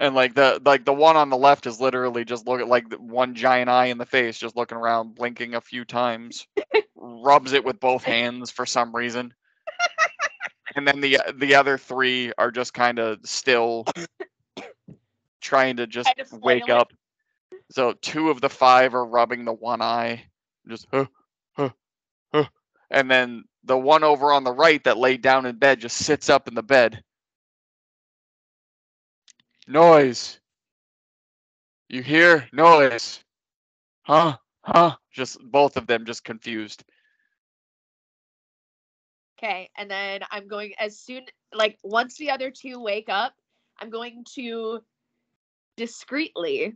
and like the one on the left is literally just looking like one giant eye in the face, just looking around, blinking a few times, rubs it with both hands for some reason. And then the other 3 are just kind of still trying to just wake up. So 2 of the 5 are rubbing the one eye, just and then the one over on the right that laid down in bed just sits up in the bed. Noise. You hear noise? Huh? Just both of them just confused. Okay, and then I'm going once the other 2 wake up, I'm going to discreetly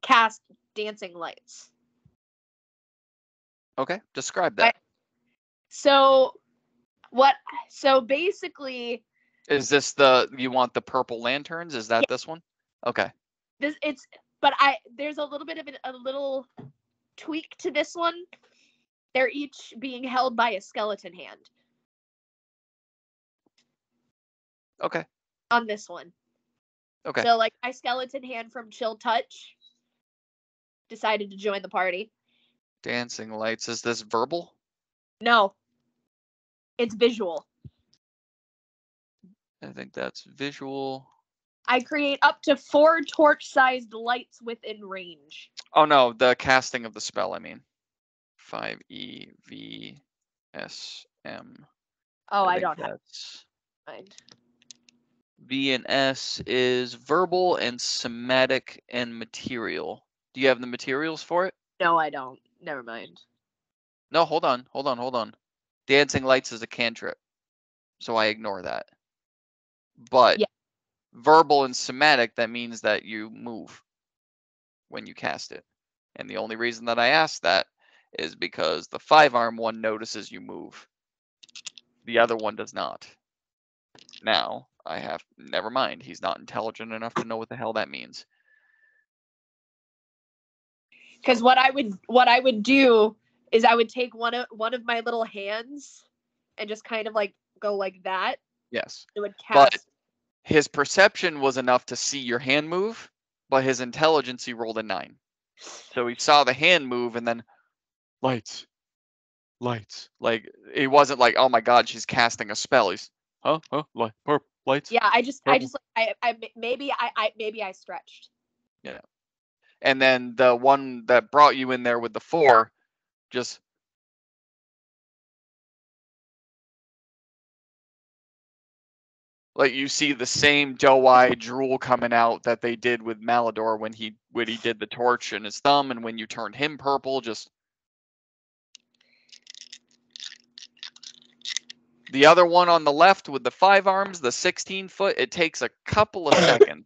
cast dancing lights. Okay, describe that. So basically, is this you want the purple lanterns? Is that this one? Okay. There's a little bit of a little tweak to this one. They're each being held by a skeleton hand. Okay. On this one. Okay. So, like, my skeleton hand from Chill Touch decided to join the party. Dancing lights. Is this verbal? No. It's visual. I think that's visual. I create up to 4 torch-sized lights within range. Oh no, the casting of the spell, I mean. 5EVSM. Oh, I think don't have that's mind. V and S is verbal and somatic and material. Do you have the materials for it? No, I don't. Never mind. No, hold on. Dancing lights is a cantrip, so I ignore that. But Yeah. verbal and somatic, that means that you move when you cast it. And the only reason that I asked that is because the 5-arm one notices you move. The other one does not. Now, never mind. He's not intelligent enough to know what the hell that means. Because what I would do is I would take one of my little hands and just kind of like go like that. Yes. It would cast. But his perception was enough to see your hand move, but his intelligence, he rolled a 9. So he saw the hand move and then lights. Like, it wasn't like, oh my god, she's casting a spell. He's lights. Yeah, maybe I stretched. Yeah. And then the one that brought you in there with the 4 just like you see the same doe-eye drool coming out that they did with Malador when he did the torch in his thumb, and when you turned him purple, just the other one on the left with the 5 arms, the 16-foot, it takes a couple of seconds,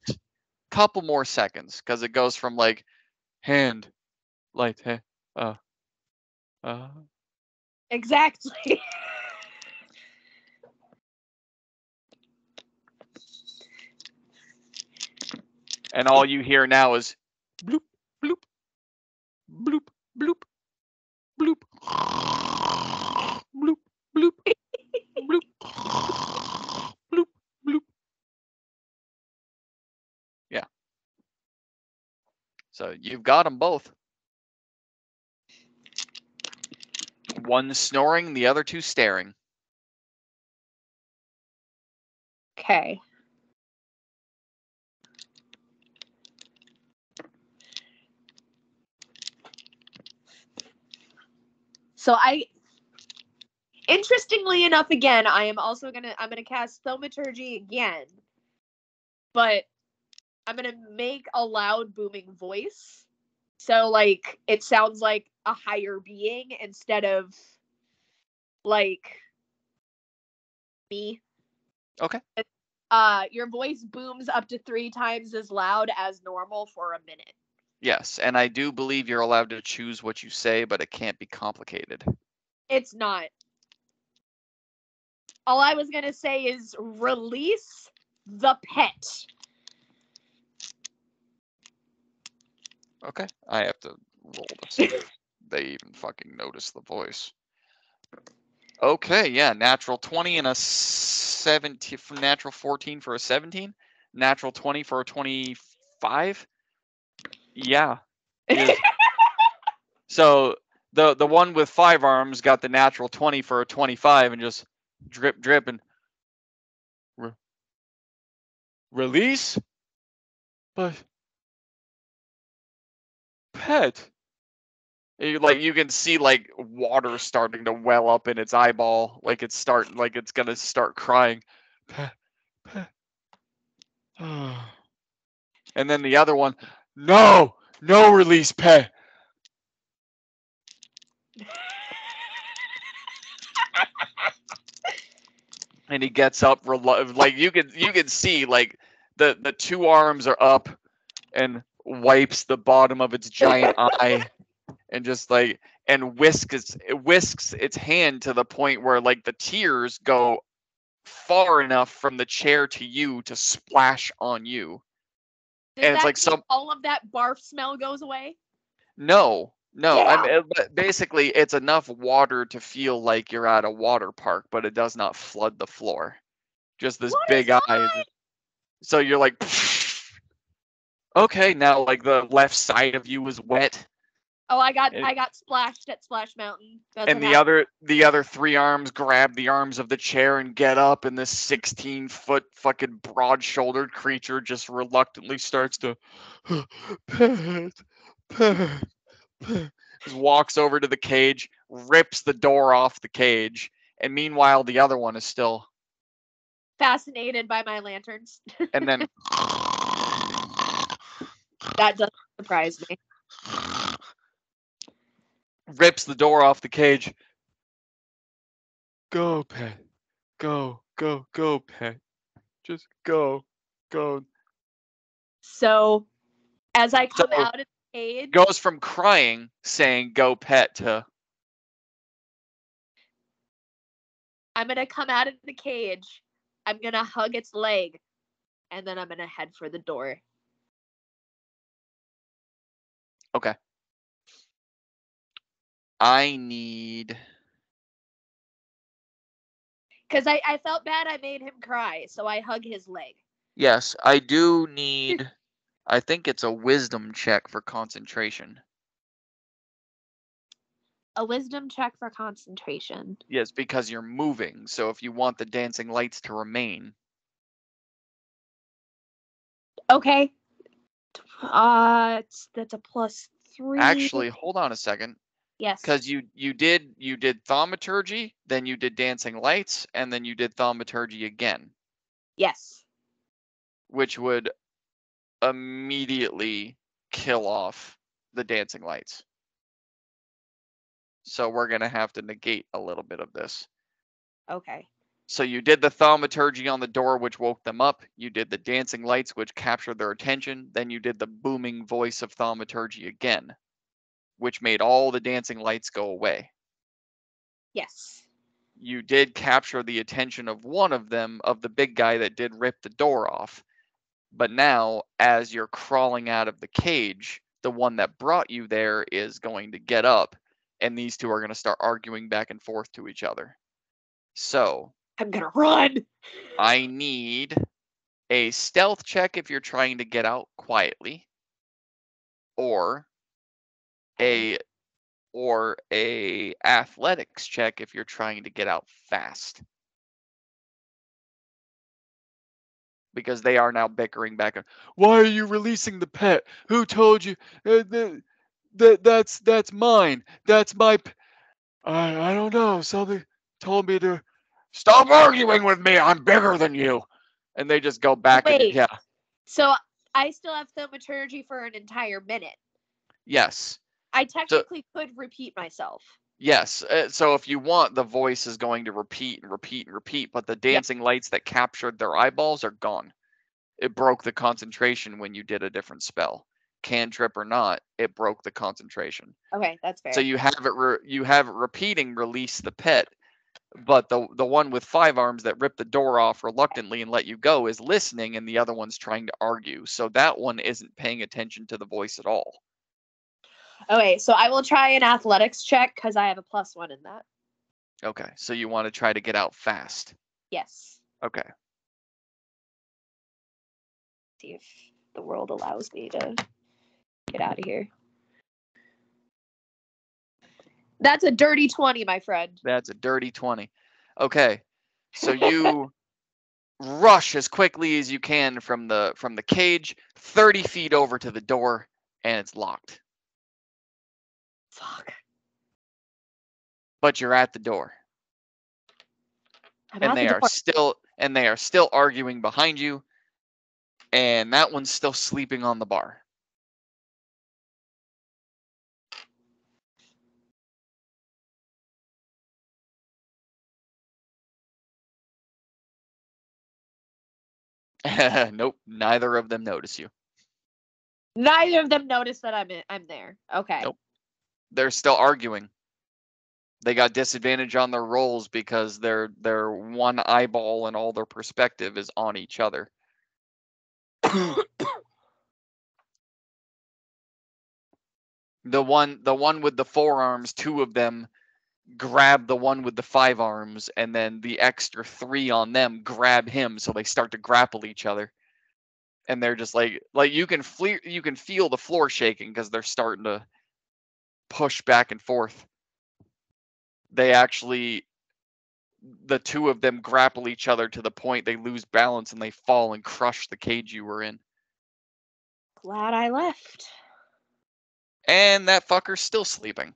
couple more seconds, because it goes from like hand, light, Exactly. and all you hear now is bloop, bloop, bloop, bloop, bloop, bloop, bloop, bloop, bloop, bloop. Yeah. So you've got them both. One snoring, the other 2 staring. Okay. So interestingly enough, again, I'm gonna cast Thaumaturgy again, but I'm gonna make a loud booming voice. So like it sounds like a higher being instead of like me. Okay. Your voice booms up to 3 times as loud as normal for a minute. Yes, and I do believe you're allowed to choose what you say, but it can't be complicated. It's not. All I was gonna say is release the pet. Okay, I have to roll to see if they even fucking notice the voice. Okay, yeah, natural 20 and a 17, natural 14 for a 17, natural 20 for a 25. Yeah. So the one with 5 arms got the natural 20 for a 25 and just drip and release, but pet. You can see like water starting to well up in its eyeball, like it's gonna start crying. Pet. And then the other one, no release pet. And he gets up, like you can see like the 2 arms are up and wipes the bottom of its giant eye and just like and whisks its hand to the point where like the tears go far enough from the chair to you to splash on you. Does And it's that like mean all of that barf smell goes away? No. I Damn. mean, but basically, it's enough water to feel like you're at a water park, but it does not flood the floor. Just this What big is eye. fine? So you're like, okay, now like the left side of you is wet, Oh, I got and, splashed at Splash Mountain. That's and what the other three arms grab the arms of the chair and get up, and this 16-foot fucking broad-shouldered creature just reluctantly starts to pet, pet, pet. Just walks over to the cage, rips the door off the cage, and meanwhile the other one is still, fascinated by my lanterns. and then That doesn't surprise me. rips the door off the cage. Go, pet. Go, go, go, pet. Just go, go. So, as I come So out of the cage, goes from crying, saying "Go, pet" to I'm gonna come out of the cage. I'm gonna hug its leg, and then I'm gonna head for the door. okay. I need. Because I felt bad I made him cry, so I hug his leg. Yes, I do need. I think it's a wisdom check for concentration. A wisdom check for concentration. Yes, because you're moving. So if you want the dancing lights to remain. Okay. That's a +3. Actually, hold on a second. Yes. Because you did thaumaturgy, then you did dancing lights, and then you did thaumaturgy again, Yes. which would immediately kill off the dancing lights. So we're gonna have to negate a little bit of this. Okay. So you did the thaumaturgy on the door, which woke them up. You did the dancing lights, which captured their attention. Then you did the booming voice of thaumaturgy again, which made all the dancing lights go away. Yes. You did capture the attention of one of them, of the big guy that did rip the door off. But now, as you're crawling out of the cage, the one that brought you there is going to get up, and these two are going to start arguing back and forth to each other. So I'm gonna run. I need a stealth check if you're trying to get out quietly, or a athletics check if you're trying to get out fast. Because they are now bickering back. Why are you releasing the pet? Who told you? That's mine. That's my. I don't know. Somebody told me to stop arguing with me. I'm bigger than you. And they just go back and Wait. yeah. So I still have thaumaturgy for an entire minute. Yes. I technically could repeat myself. Yes. So if you want, the voice is going to repeat and repeat and repeat, but the dancing lights that captured their eyeballs are gone. It broke the concentration when you did a different spell. Cantrip or not, it broke the concentration. Okay, that's fair. So you have it repeating release the pet, but the one with 5 arms that ripped the door off reluctantly and let you go is listening, and the other one's trying to argue. So that one isn't paying attention to the voice at all. Okay, so I will try an athletics check because I have a +1 in that. Okay, so you want to try to get out fast. Yes. Okay. See if the world allows me to get out of here. That's a dirty 20, my friend. That's a dirty 20. Okay, so you rush as quickly as you can from the cage, 30 feet over to the door, and it's locked. Fuck. But you're at the door. I'm And at they the are door. still arguing behind you, and that one's still sleeping on the bar. Nope, neither of them notice you. Neither of them notice that I'm there. Okay. Nope. They're still arguing. They got disadvantage on their rolls because their one eyeball and all their perspective is on each other. The one with the 4 arms, 2 of them grab the one with the 5 arms, and then the extra 3 on them grab him, so they start to grapple each other. And they're just like you can feel the floor shaking because they're starting to push back and forth. They actually, the 2 of them grapple each other to the point they lose balance and they fall and crush the cage you were in. Glad I left. And that fucker's still sleeping.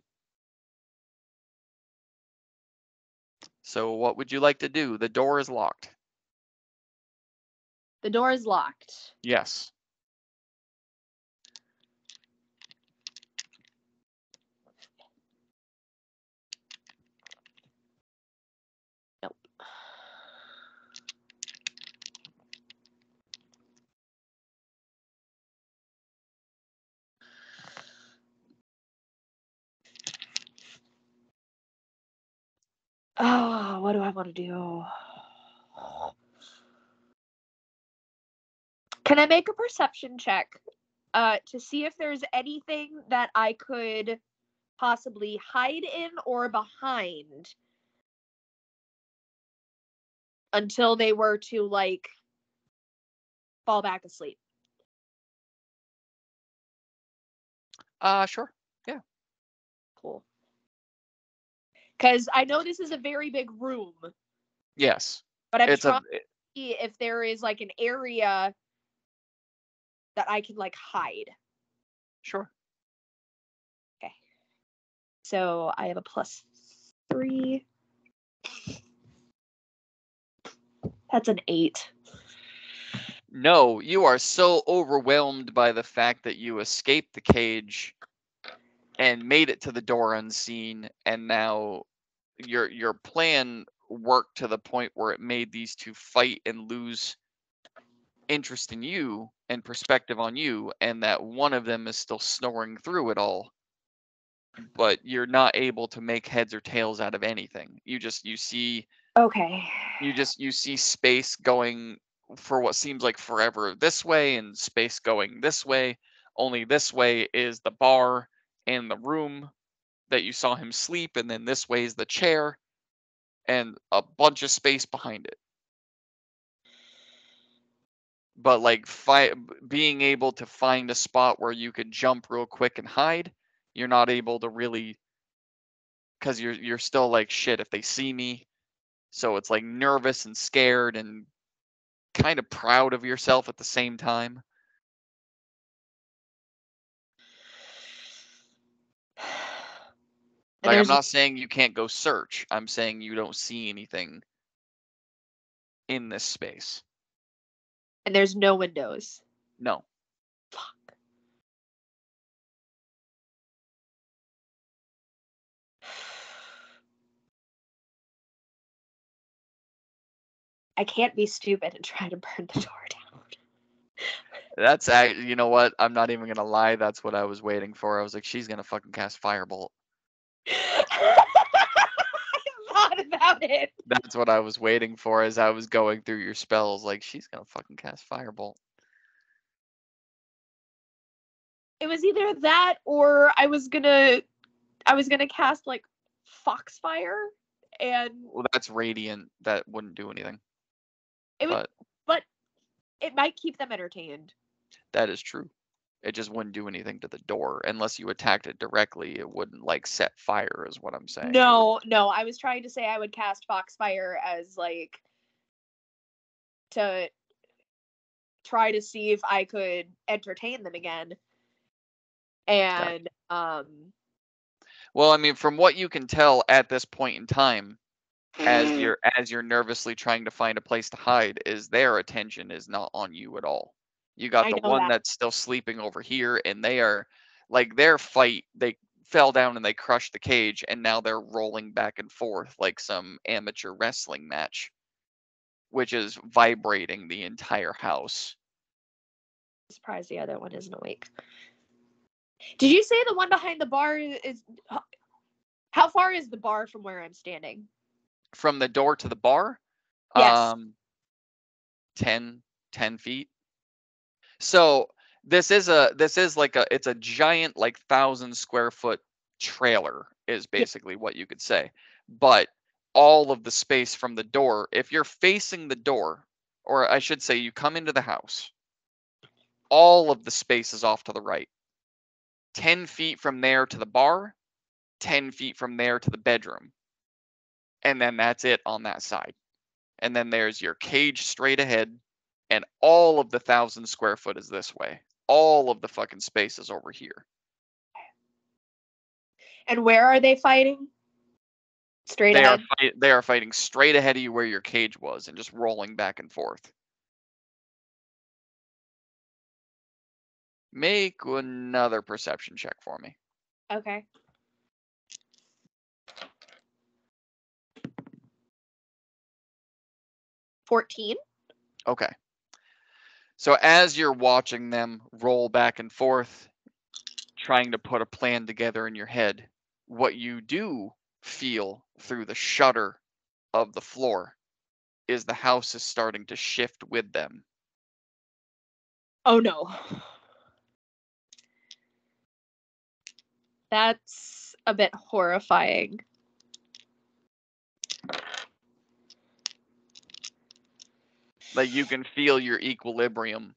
So what would you like to do? The door is locked. The door is locked. Yes. Nope. Oh, what do I want to do? Can I make a perception check to see if there's anything that I could possibly hide in or behind until they were to, like, fall back asleep? Sure. Yeah. Cool. Because I know this is a very big room, Yes. but I'm It's trying to see if there is, like, an area that I can, like, hide. Sure. Okay. So I have a +3. That's an 8. No, you are so overwhelmed by the fact that you escaped the cage and made it to the door unseen, and now your plan worked to the point where it made these 2 fight and lose interest in you and perspective on you, and that one of them is still snoring through it all. But you're not able to make heads or tails out of anything. You see Okay. you see space going for what seems like forever this way, and space going this way. Only this way is the bar and the room that you saw him sleep, and then this way is the chair and a bunch of space behind it. But like being able to find a spot where you could jump real quick and hide, you're not able to really, because you're still like, shit, if they see me. So it's like nervous and scared and kind of proud of yourself at the same time. And Like, I'm not saying you can't go search. I'm saying you don't see anything in this space. And there's no windows. No. Fuck. I can't be stupid and try to burn the door down. That's, you know what? I'm not even gonna lie. That's what I was waiting for. I was like, she's gonna fucking cast Firebolt. I thought about it. That's what I was waiting for as I was going through your spells. Like, she's gonna fucking cast Firebolt. It was either that or I was gonna cast, like, Foxfire, and Well, that's Radiant. That wouldn't do anything. it would, but it might keep them entertained. That is true. It just wouldn't do anything to the door unless you attacked it directly. It wouldn't like set fire, is what I'm saying. No, I was trying to say I would cast Foxfire as, like, to try to see if I could entertain them again. And well, I mean, from what you can tell at this point in time, as you're nervously trying to find a place to hide, is their attention is not on you at all. You got the one that's still sleeping over here, and they are like, their fight, they fell down and they crushed the cage, and now they're rolling back and forth like some amateur wrestling match, which is vibrating the entire house. I'm surprised the other one isn't awake. Did you say the one behind the bar is... How far is the bar from where I'm standing? From the door to the bar? Yes. 10 feet. So This is like it's a giant, like 1,000 square foot trailer is basically what you could say. But all of the space from the door, if you're facing the door, or I should say you come into the house, all of the space is off to the right. 10 feet from there to the bar, 10 feet from there to the bedroom. And then that's it on that side. And then there's your cage straight ahead, and all of the 1,000 square foot is this way. All of the fucking space is over here. And where are they fighting? Straight ahead? They are fighting straight ahead of you where your cage was and just rolling back and forth. Make another perception check for me. Okay. $14. Okay. So as you're watching them roll back and forth, trying to put a plan together in your head, what you do feel through the shudder of the floor is the house is starting to shift with them. Oh no. That's a bit horrifying. Like you can feel your equilibrium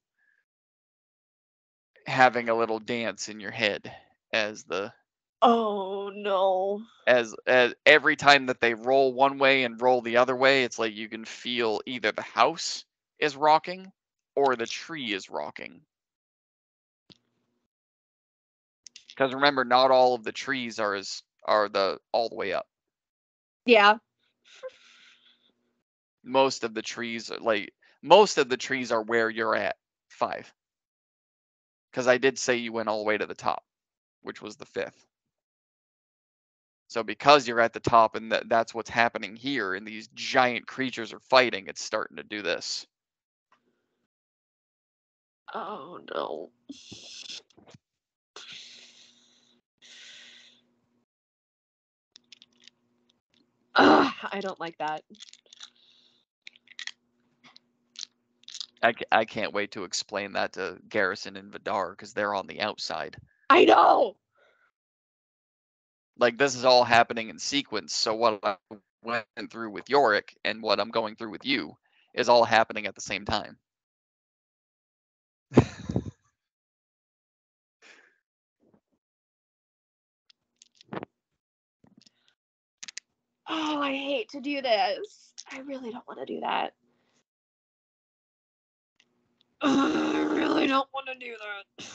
having a little dance in your head as the Oh no. as every time that they roll one way and roll the other way, it's like you can feel either the house is rocking or the tree is rocking. Because remember, not all of the trees are all the way up. Yeah. Most of the trees are where you're at 5. Because I did say you went all the way to the top, which was the 5th. So because you're at the top and that's what's happening here, and these giant creatures are fighting, it's starting to do this. Oh no. Ugh, I don't like that. I can't wait to explain that to Garrison and Vidar because they're on the outside. I know. Like this is all happening in sequence. So what I went through with Yorick and what I'm going through with you is all happening at the same time. Oh, I hate to do this. I really don't want to do that. I really don't want to do that.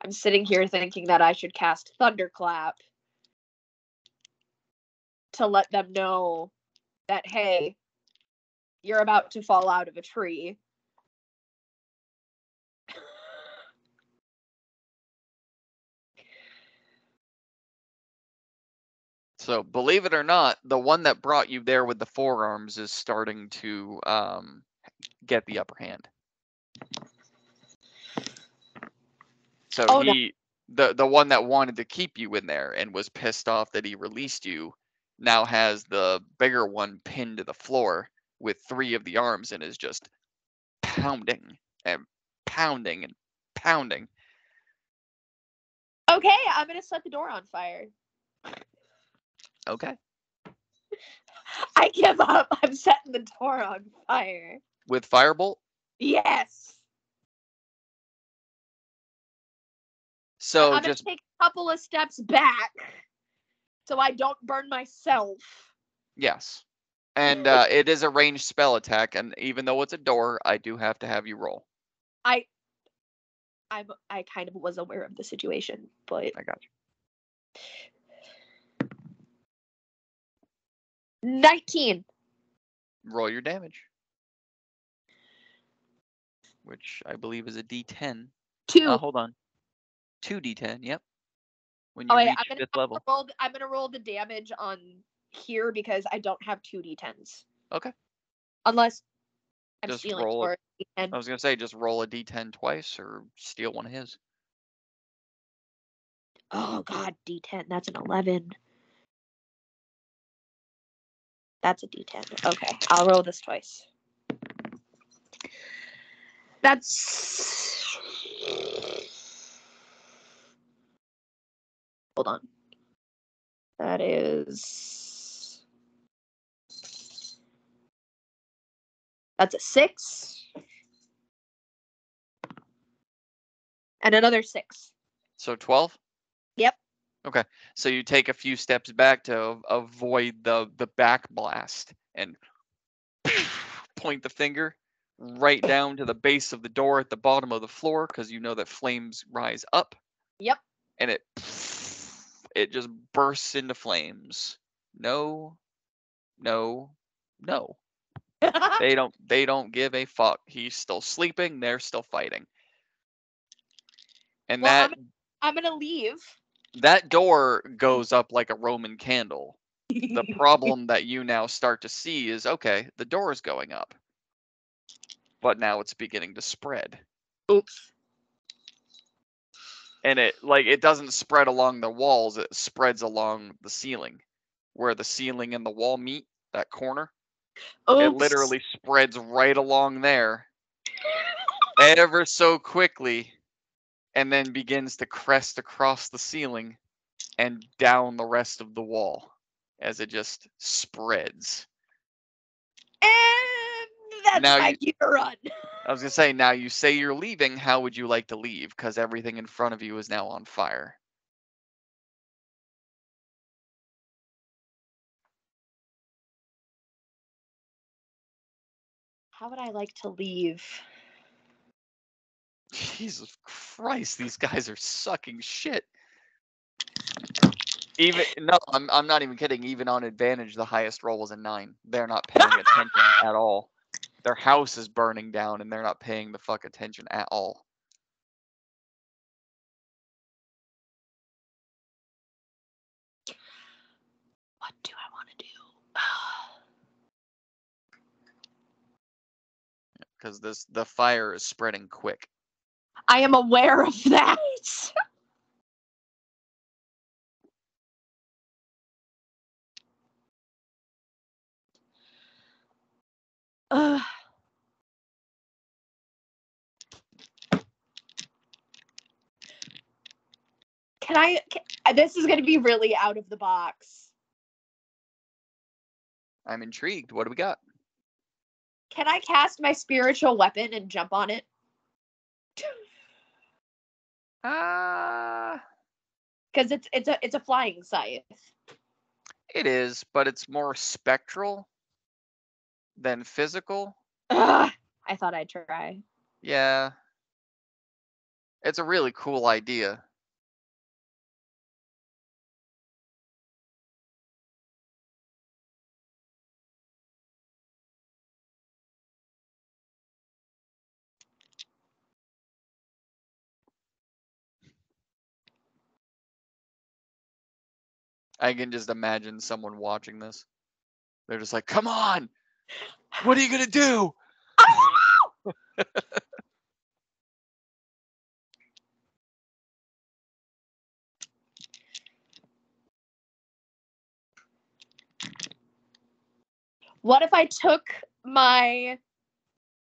I'm sitting here thinking that I should cast Thunderclap to let them know that, hey, you're about to fall out of a tree. So believe it or not, the one that brought you there with the forearms is starting to get the upper hand. So the one that wanted to keep you in there and was pissed off that he released you now has the bigger one pinned to the floor with 3 of the arms and is just pounding and pounding and pounding. Okay, I'm gonna set the door on fire. Okay. I give up. I'm setting the door on fire. With firebolt? Yes. So I'm gonna take a couple of steps back so I don't burn myself. Yes. And it is a ranged spell attack, and even though it's a door, I do have to have you roll. I kind of was aware of the situation, but I got you. 19. Roll your damage. Which I believe is a D10. 2. Hold on. 2d10, yep. When you Oh, wait, reach 5th level. I'm gonna roll the damage on here because I don't have 2 d10s. Okay. Unless I'm Just stealing roll for it. D10. I was gonna say just roll a D10 twice or steal one of his. Oh god, D10. That's an 11. That's a D10. Okay, I'll roll this twice. That's Hold on. That is... That's a 6. And another 6. So 12? Yep. Okay. So you take a few steps back to avoid the back blast and point the finger right down to the base of the door at the bottom of the floor because you know that flames rise up. Yep. And it just bursts into flames. No. They don't give a fuck. He's still sleeping, they're still fighting. And Well, I'm gonna leave. that door goes up like a Roman candle. The problem that you now start to see is, okay, the door is going up. But now it's beginning to spread. Oops. And it doesn't spread along the walls, it spreads along the ceiling. Where the ceiling and the wall meet, that corner. Oops. It literally spreads right along there. Ever so quickly. And then begins to crest across the ceiling and down the rest of the wall as it just spreads. And that's Now my cue to run. I was gonna say, now you say you're leaving. How would you like to leave? Because everything in front of you is now on fire. How would I like to leave? Jesus Christ, these guys are sucking shit. I'm not even kidding. Even on advantage, the highest roll was a 9. They're not paying attention at all. Their house is burning down, and they're not paying the fuck attention at all. What do I want to do? Because the fire is spreading quick. I am aware of that. This is going to be really out of the box. I'm intrigued. What do we got? Can I cast my spiritual weapon and jump on it? Because it's a flying scythe. It is, but it's more spectral than physical. I thought I'd try. Yeah. It's a really cool idea. I can just imagine someone watching this. They're just like, come on! What are you gonna do? I don't know! What if I took my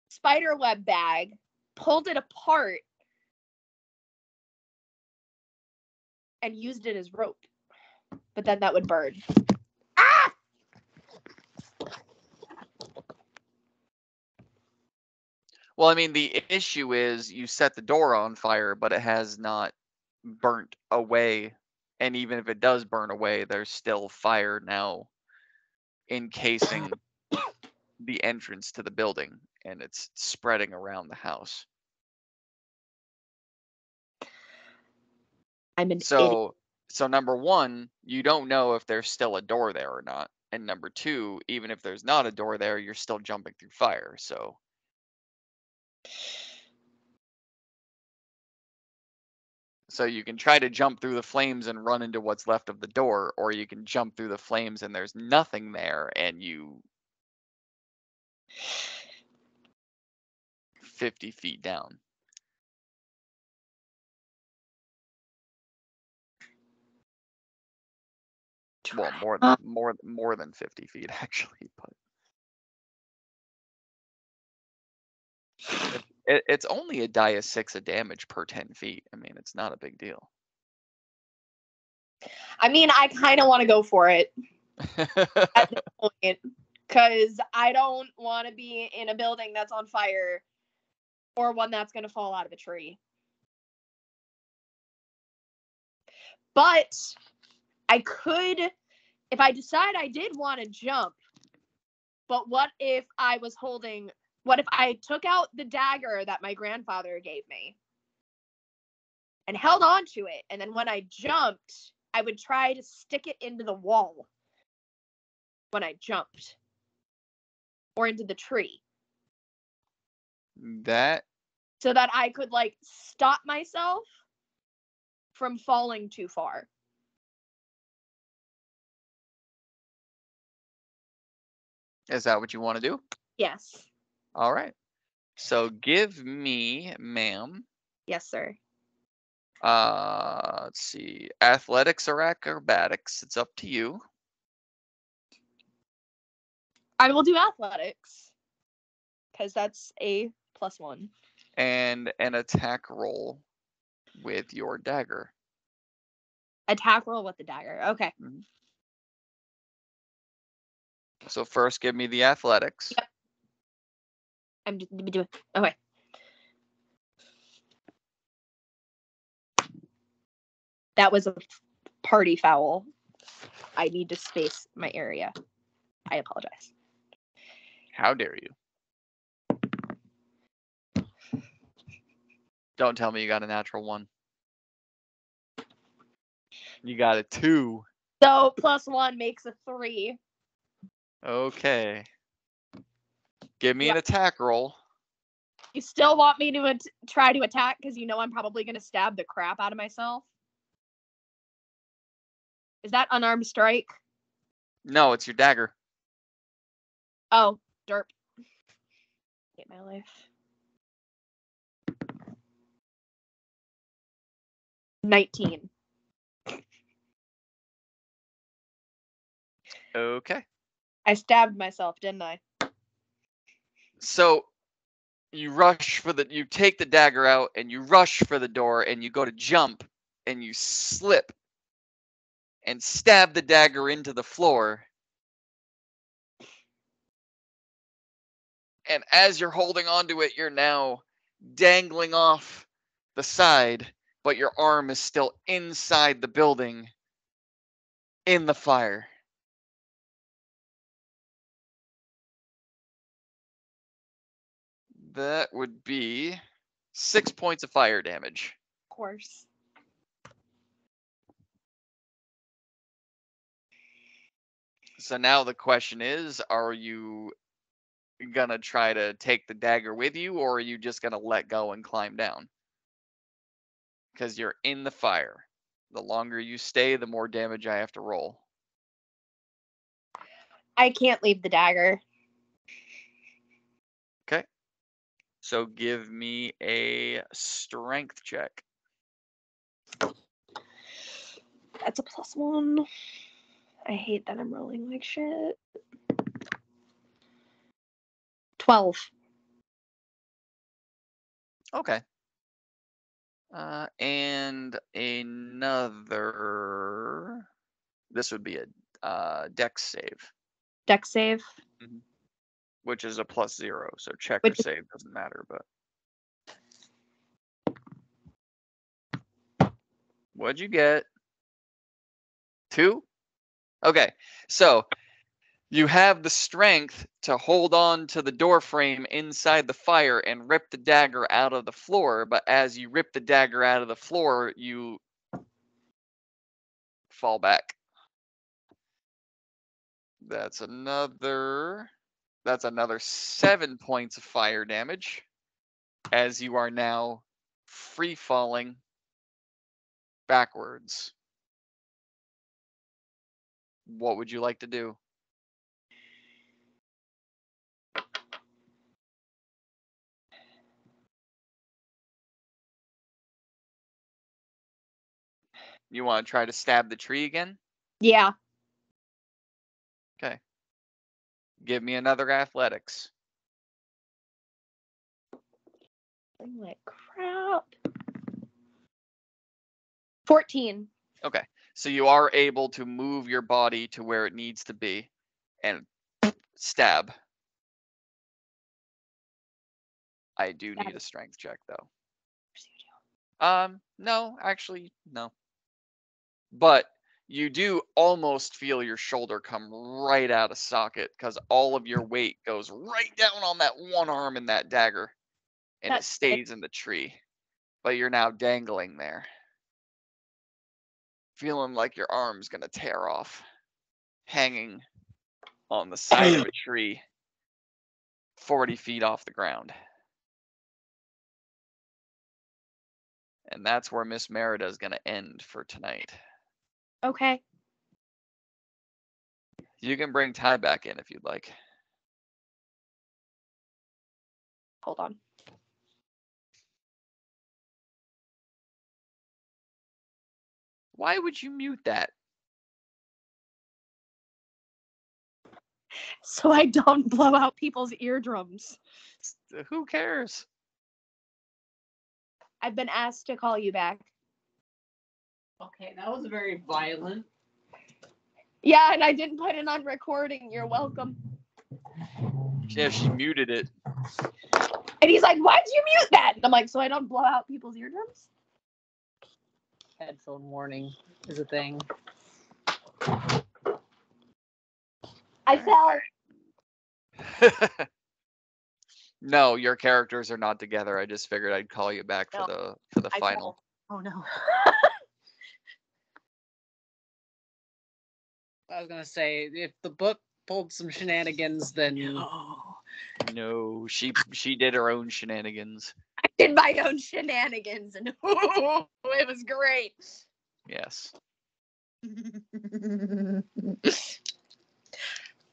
spiderweb bag, pulled it apart, and used it as rope? But then that would burn. Ah! Well, I mean, the issue is you set the door on fire, but it has not burnt away. And even if it does burn away, there's still fire now encasing the entrance to the building, and it's spreading around the house. I'm an idiot. So number one, you don't know if there's still a door there or not. And number two, even if there's not a door there, you're still jumping through fire. So you can try to jump through the flames and run into what's left of the door, or you can jump through the flames and there's nothing there and you 50 feet down. Well, more than 50 feet actually, but it's only a die of 6 of damage per 10 feet. I mean, it's not a big deal. I mean, I kind of want to go for it at this point because I don't want to be in a building that's on fire or one that's going to fall out of a tree. But I could, if I decide I did want to jump, but what if I took out the dagger that my grandfather gave me and held on to it, and then when I jumped, I would try to stick it into the wall when I jumped or into the tree That so that I could like stop myself from falling too far. is that what you want to do? Yes. All right. So give me, ma'am. Yes, sir. Let's see, athletics or acrobatics. It's up to you. I will do athletics because that's a +1. And an attack roll with your dagger. Attack roll with the dagger. Okay. Mhm. So first, give me the athletics. Yep. I'm just doing. Okay. That was a party foul. I need to space my area. I apologize. How dare you? Don't tell me you got a natural 1. You got a 2. So +1 makes a 3. Okay. Give me an attack roll. You still want me to try to attack because you know I'm probably going to stab the crap out of myself? Is that unarmed strike? No, it's your dagger. Oh, derp. Get my life. 19. Okay. I stabbed myself, didn't I? So you you take the dagger out and you rush for the door and you go to jump and you slip and stab the dagger into the floor. And as you're holding onto it, you're now dangling off the side, but your arm is still inside the building in the fire. That would be 6 points of fire damage. Of course. So now the question is, are you gonna try to take the dagger with you, or are you just gonna let go and climb down? Because you're in the fire. The longer you stay, the more damage I have to roll. I can't leave the dagger. Okay. So give me a strength check. That's a +1. I hate that I'm rolling like shit. 12. Okay. And another. This would be a dex save. Dex save. Which is a +0. So check or save doesn't matter, but. What'd you get? 2? Okay, so you have the strength to hold on to the door frame inside the fire and rip the dagger out of the floor, but as you rip the dagger out of the floor, you fall back. That's another 7 points of fire damage as you are now free falling backwards. What would you like to do? You want to try to stab the tree again? Yeah. Okay. Give me another athletics. Like crap. 14. Okay. So you are able to move your body to where it needs to be and stab. I do need a strength check though. No, actually, no. But you do almost feel your shoulder come right out of socket because all of your weight goes right down on that one arm in that dagger, and it stays in the tree. But you're now dangling there, feeling like your arm's gonna tear off, hanging on the side of a tree, 40 feet off the ground. And that's where Miss Merida is gonna end for tonight. Okay. You can bring Ty back in if you'd like. Hold on. Why would you mute that? So I don't blow out people's eardrums. Who cares? I've been asked to call you back. Okay, that was very violent. Yeah, and I didn't put it on recording. You're welcome. Yeah, she muted it. And he's like, why'd you mute that? And I'm like, so I don't blow out people's eardrums? Headphone warning is a thing. I fell. No, your characters are not together. I just figured I'd call you back for the I final. fell. Oh no. I was gonna say, if the book pulled some shenanigans, then No, she did her own shenanigans. I did my own shenanigans and it was great. Yes.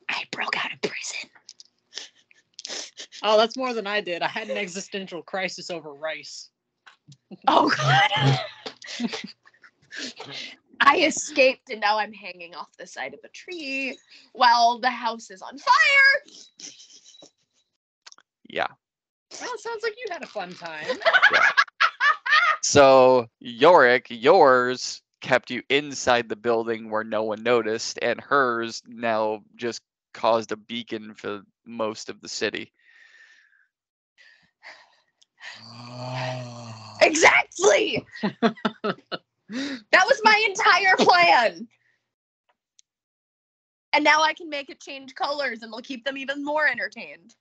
I broke out of prison. Oh, that's more than I did. I had an existential crisis over rice. Oh god. I escaped and now I'm hanging off the side of a tree while the house is on fire. Yeah. Well, it sounds like you had a fun time. Yeah. So Yorick, yours kept you inside the building where no one noticed, and hers now just caused a beacon for most of the city. Exactly. That was my entire plan. And now I can make it change colors and it'll keep them even more entertained.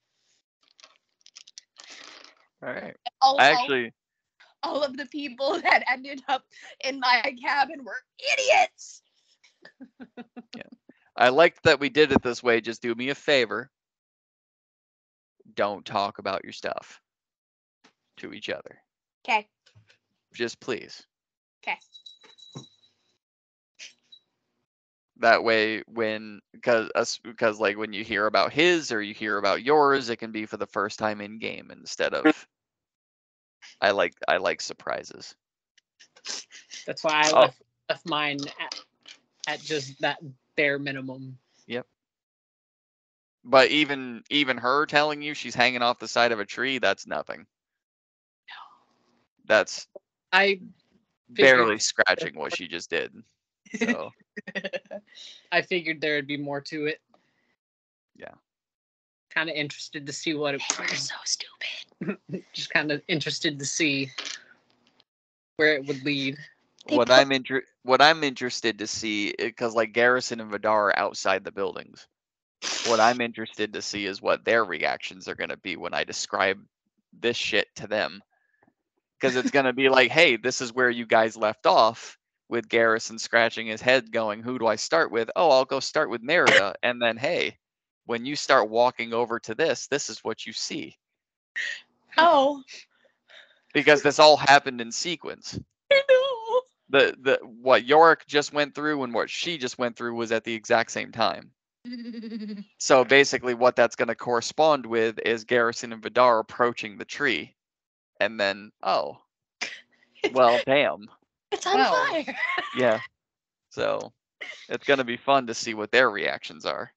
All right. All of the people that ended up in my cabin were idiots. Yeah. I liked that we did it this way. Just do me a favor. Don't talk about your stuff to each other. Okay. Just please. Okay. That way, because like when you hear about his or you hear about yours, it can be for the first time in game instead of. I like surprises. That's why I left mine at just that bare minimum. Yep. But even her telling you she's hanging off the side of a tree, that's nothing. No. That's I barely scratching what she just did. So I figured there would be more to it. Yeah. Kind of interested to see what it was. We're so stupid. Just kind of interested to see where it would lead. What I'm interested to see, because like Garrison and Vidar are outside the buildings. What I'm interested to see is what their reactions are going to be when I describe this shit to them. Because it's going to be like, hey, this is where you guys left off, with Garrison scratching his head going, who do I start with? Oh, I'll go start with Merida. And then, hey, when you start walking over to this is what you see. Oh. Because this all happened in sequence. I know. The what Yorick just went through and what she just went through was at the exact same time. So basically what that's going to correspond with is Garrison and Vidar approaching the tree. And then, oh, well, damn. It's on fire. Yeah. So it's going to be fun to see what their reactions are.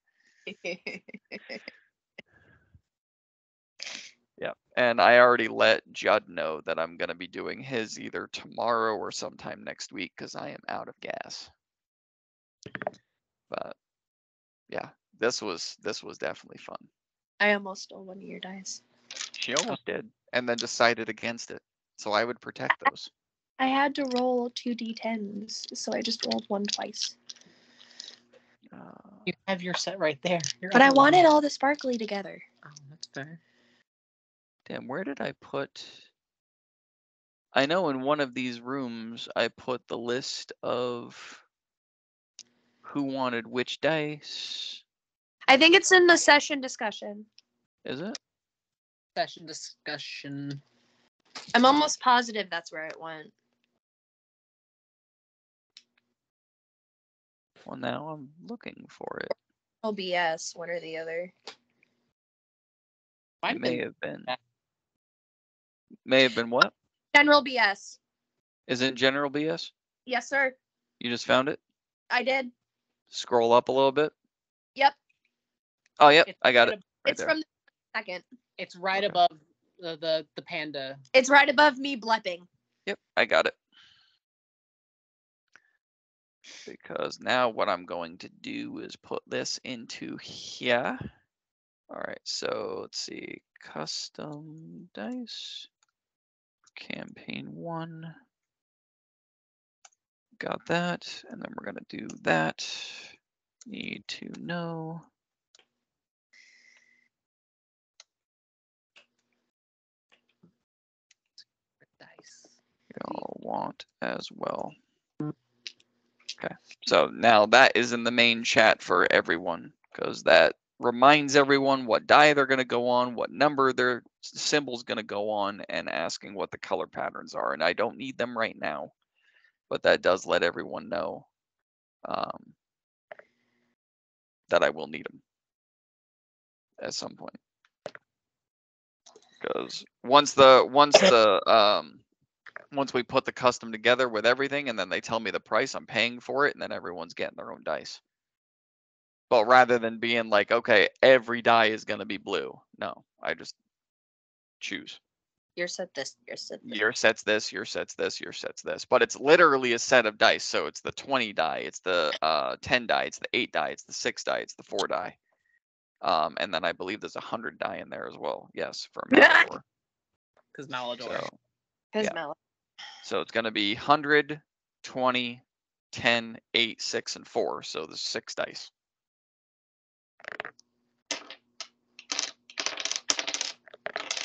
Yeah. And I already let Judd know that I'm going to be doing his either tomorrow or sometime next week because I am out of gas. But yeah, this was definitely fun. I almost stole one of your dice. She almost did, and then decided against it. So I would protect those. I had to roll 2 d10s, so I just rolled one twice. You have your set right there. But I wanted all the sparkly together. Oh, that's fair. Damn, where did I put? I know in one of these rooms I put the list of who wanted which dice. I think it's in the session discussion. Is it? Session discussion. I'm almost positive that's where it went. Well, now I'm looking for it. Oh, BS, one or the other. It may have been. May have been what? General BS. Is it general BS? Yes, sir. You just found it? I did. Scroll up a little bit. Yep. Oh, yep. I got it. Right It's there. from the second. It's right Okay. above the panda. It's right above me blepping. Yep, I got it. Because now what I'm going to do is put this into here. All right, so let's see. Custom dice. Campaign 1. Got that. And then we're going to do that. Need to know. Dice. Y'all want as well. Okay, so now that is in the main chat for everyone, because that reminds everyone what die they're going to go on, what number their symbol's going to go on, and asking what the color patterns are. And I don't need them right now, but that does let everyone know that I will need them at some point. Because once we put the custom together with everything, and then they tell me the price, I'm paying for it, and then everyone's getting their own dice. But rather than being like, okay, every die is going to be blue. No, I just choose. Your set this, your set this. Your set's this, your set's this, your set's this. But it's literally a set of dice. So it's the 20 die, it's the 10 die, it's the 8 die, it's the 6 die, it's the 4 die. And then I believe there's 100 die in there as well. Yes, for Malador. Because Malador. So, Because yeah. So it's going to be 100, 20, 10, 8, 6, and 4. So there's 6 dice.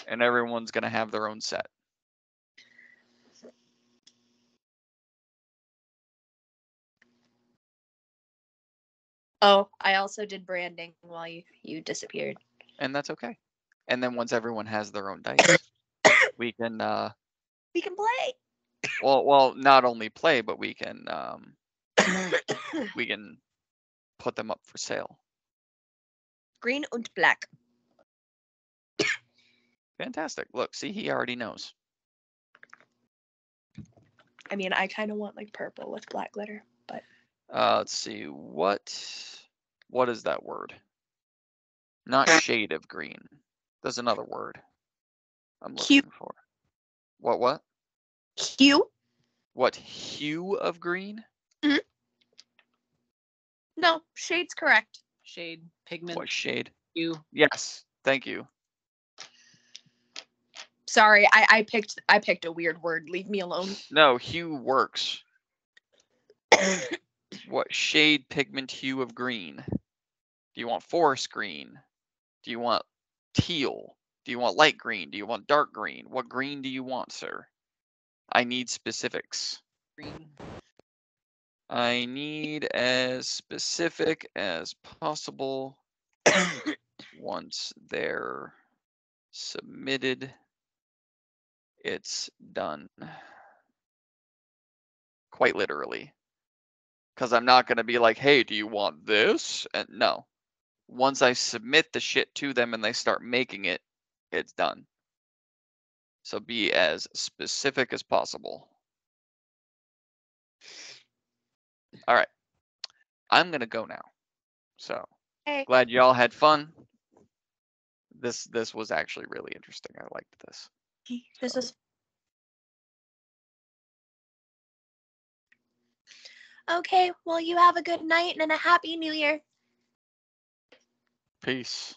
And everyone's going to have their own set. Oh, I also did branding while you disappeared. And that's okay. And then once everyone has their own dice, we can play. Well, not only play, but we can put them up for sale. Green and black. Fantastic. Look, see, he already knows. I mean, I kind of want like purple with black glitter, but Let's see. What is that word? Not shade of green. There's another word I'm looking for. What? Hue? What hue of green? Mm-hmm. No, shade's correct. Shade, pigment. What shade? Hue. Yes, thank you. Sorry, I picked a weird word. Leave me alone. No, hue works. What shade, pigment, hue of green? Do you want forest green? Do you want teal? Do you want light green? Do you want dark green? What green do you want, sir? I need specifics. Green. I need as specific as possible. Once they're submitted, it's done. Quite literally. Because I'm not going to be like, hey, do you want this? And no. Once I submit the shit to them and they start making it, it's done. So be as specific as possible. All right. I'm going to go now. So Hey. glad y'all had fun. This was actually really interesting. I liked this. This is Okay, well, you have a good night and a happy new year. Peace.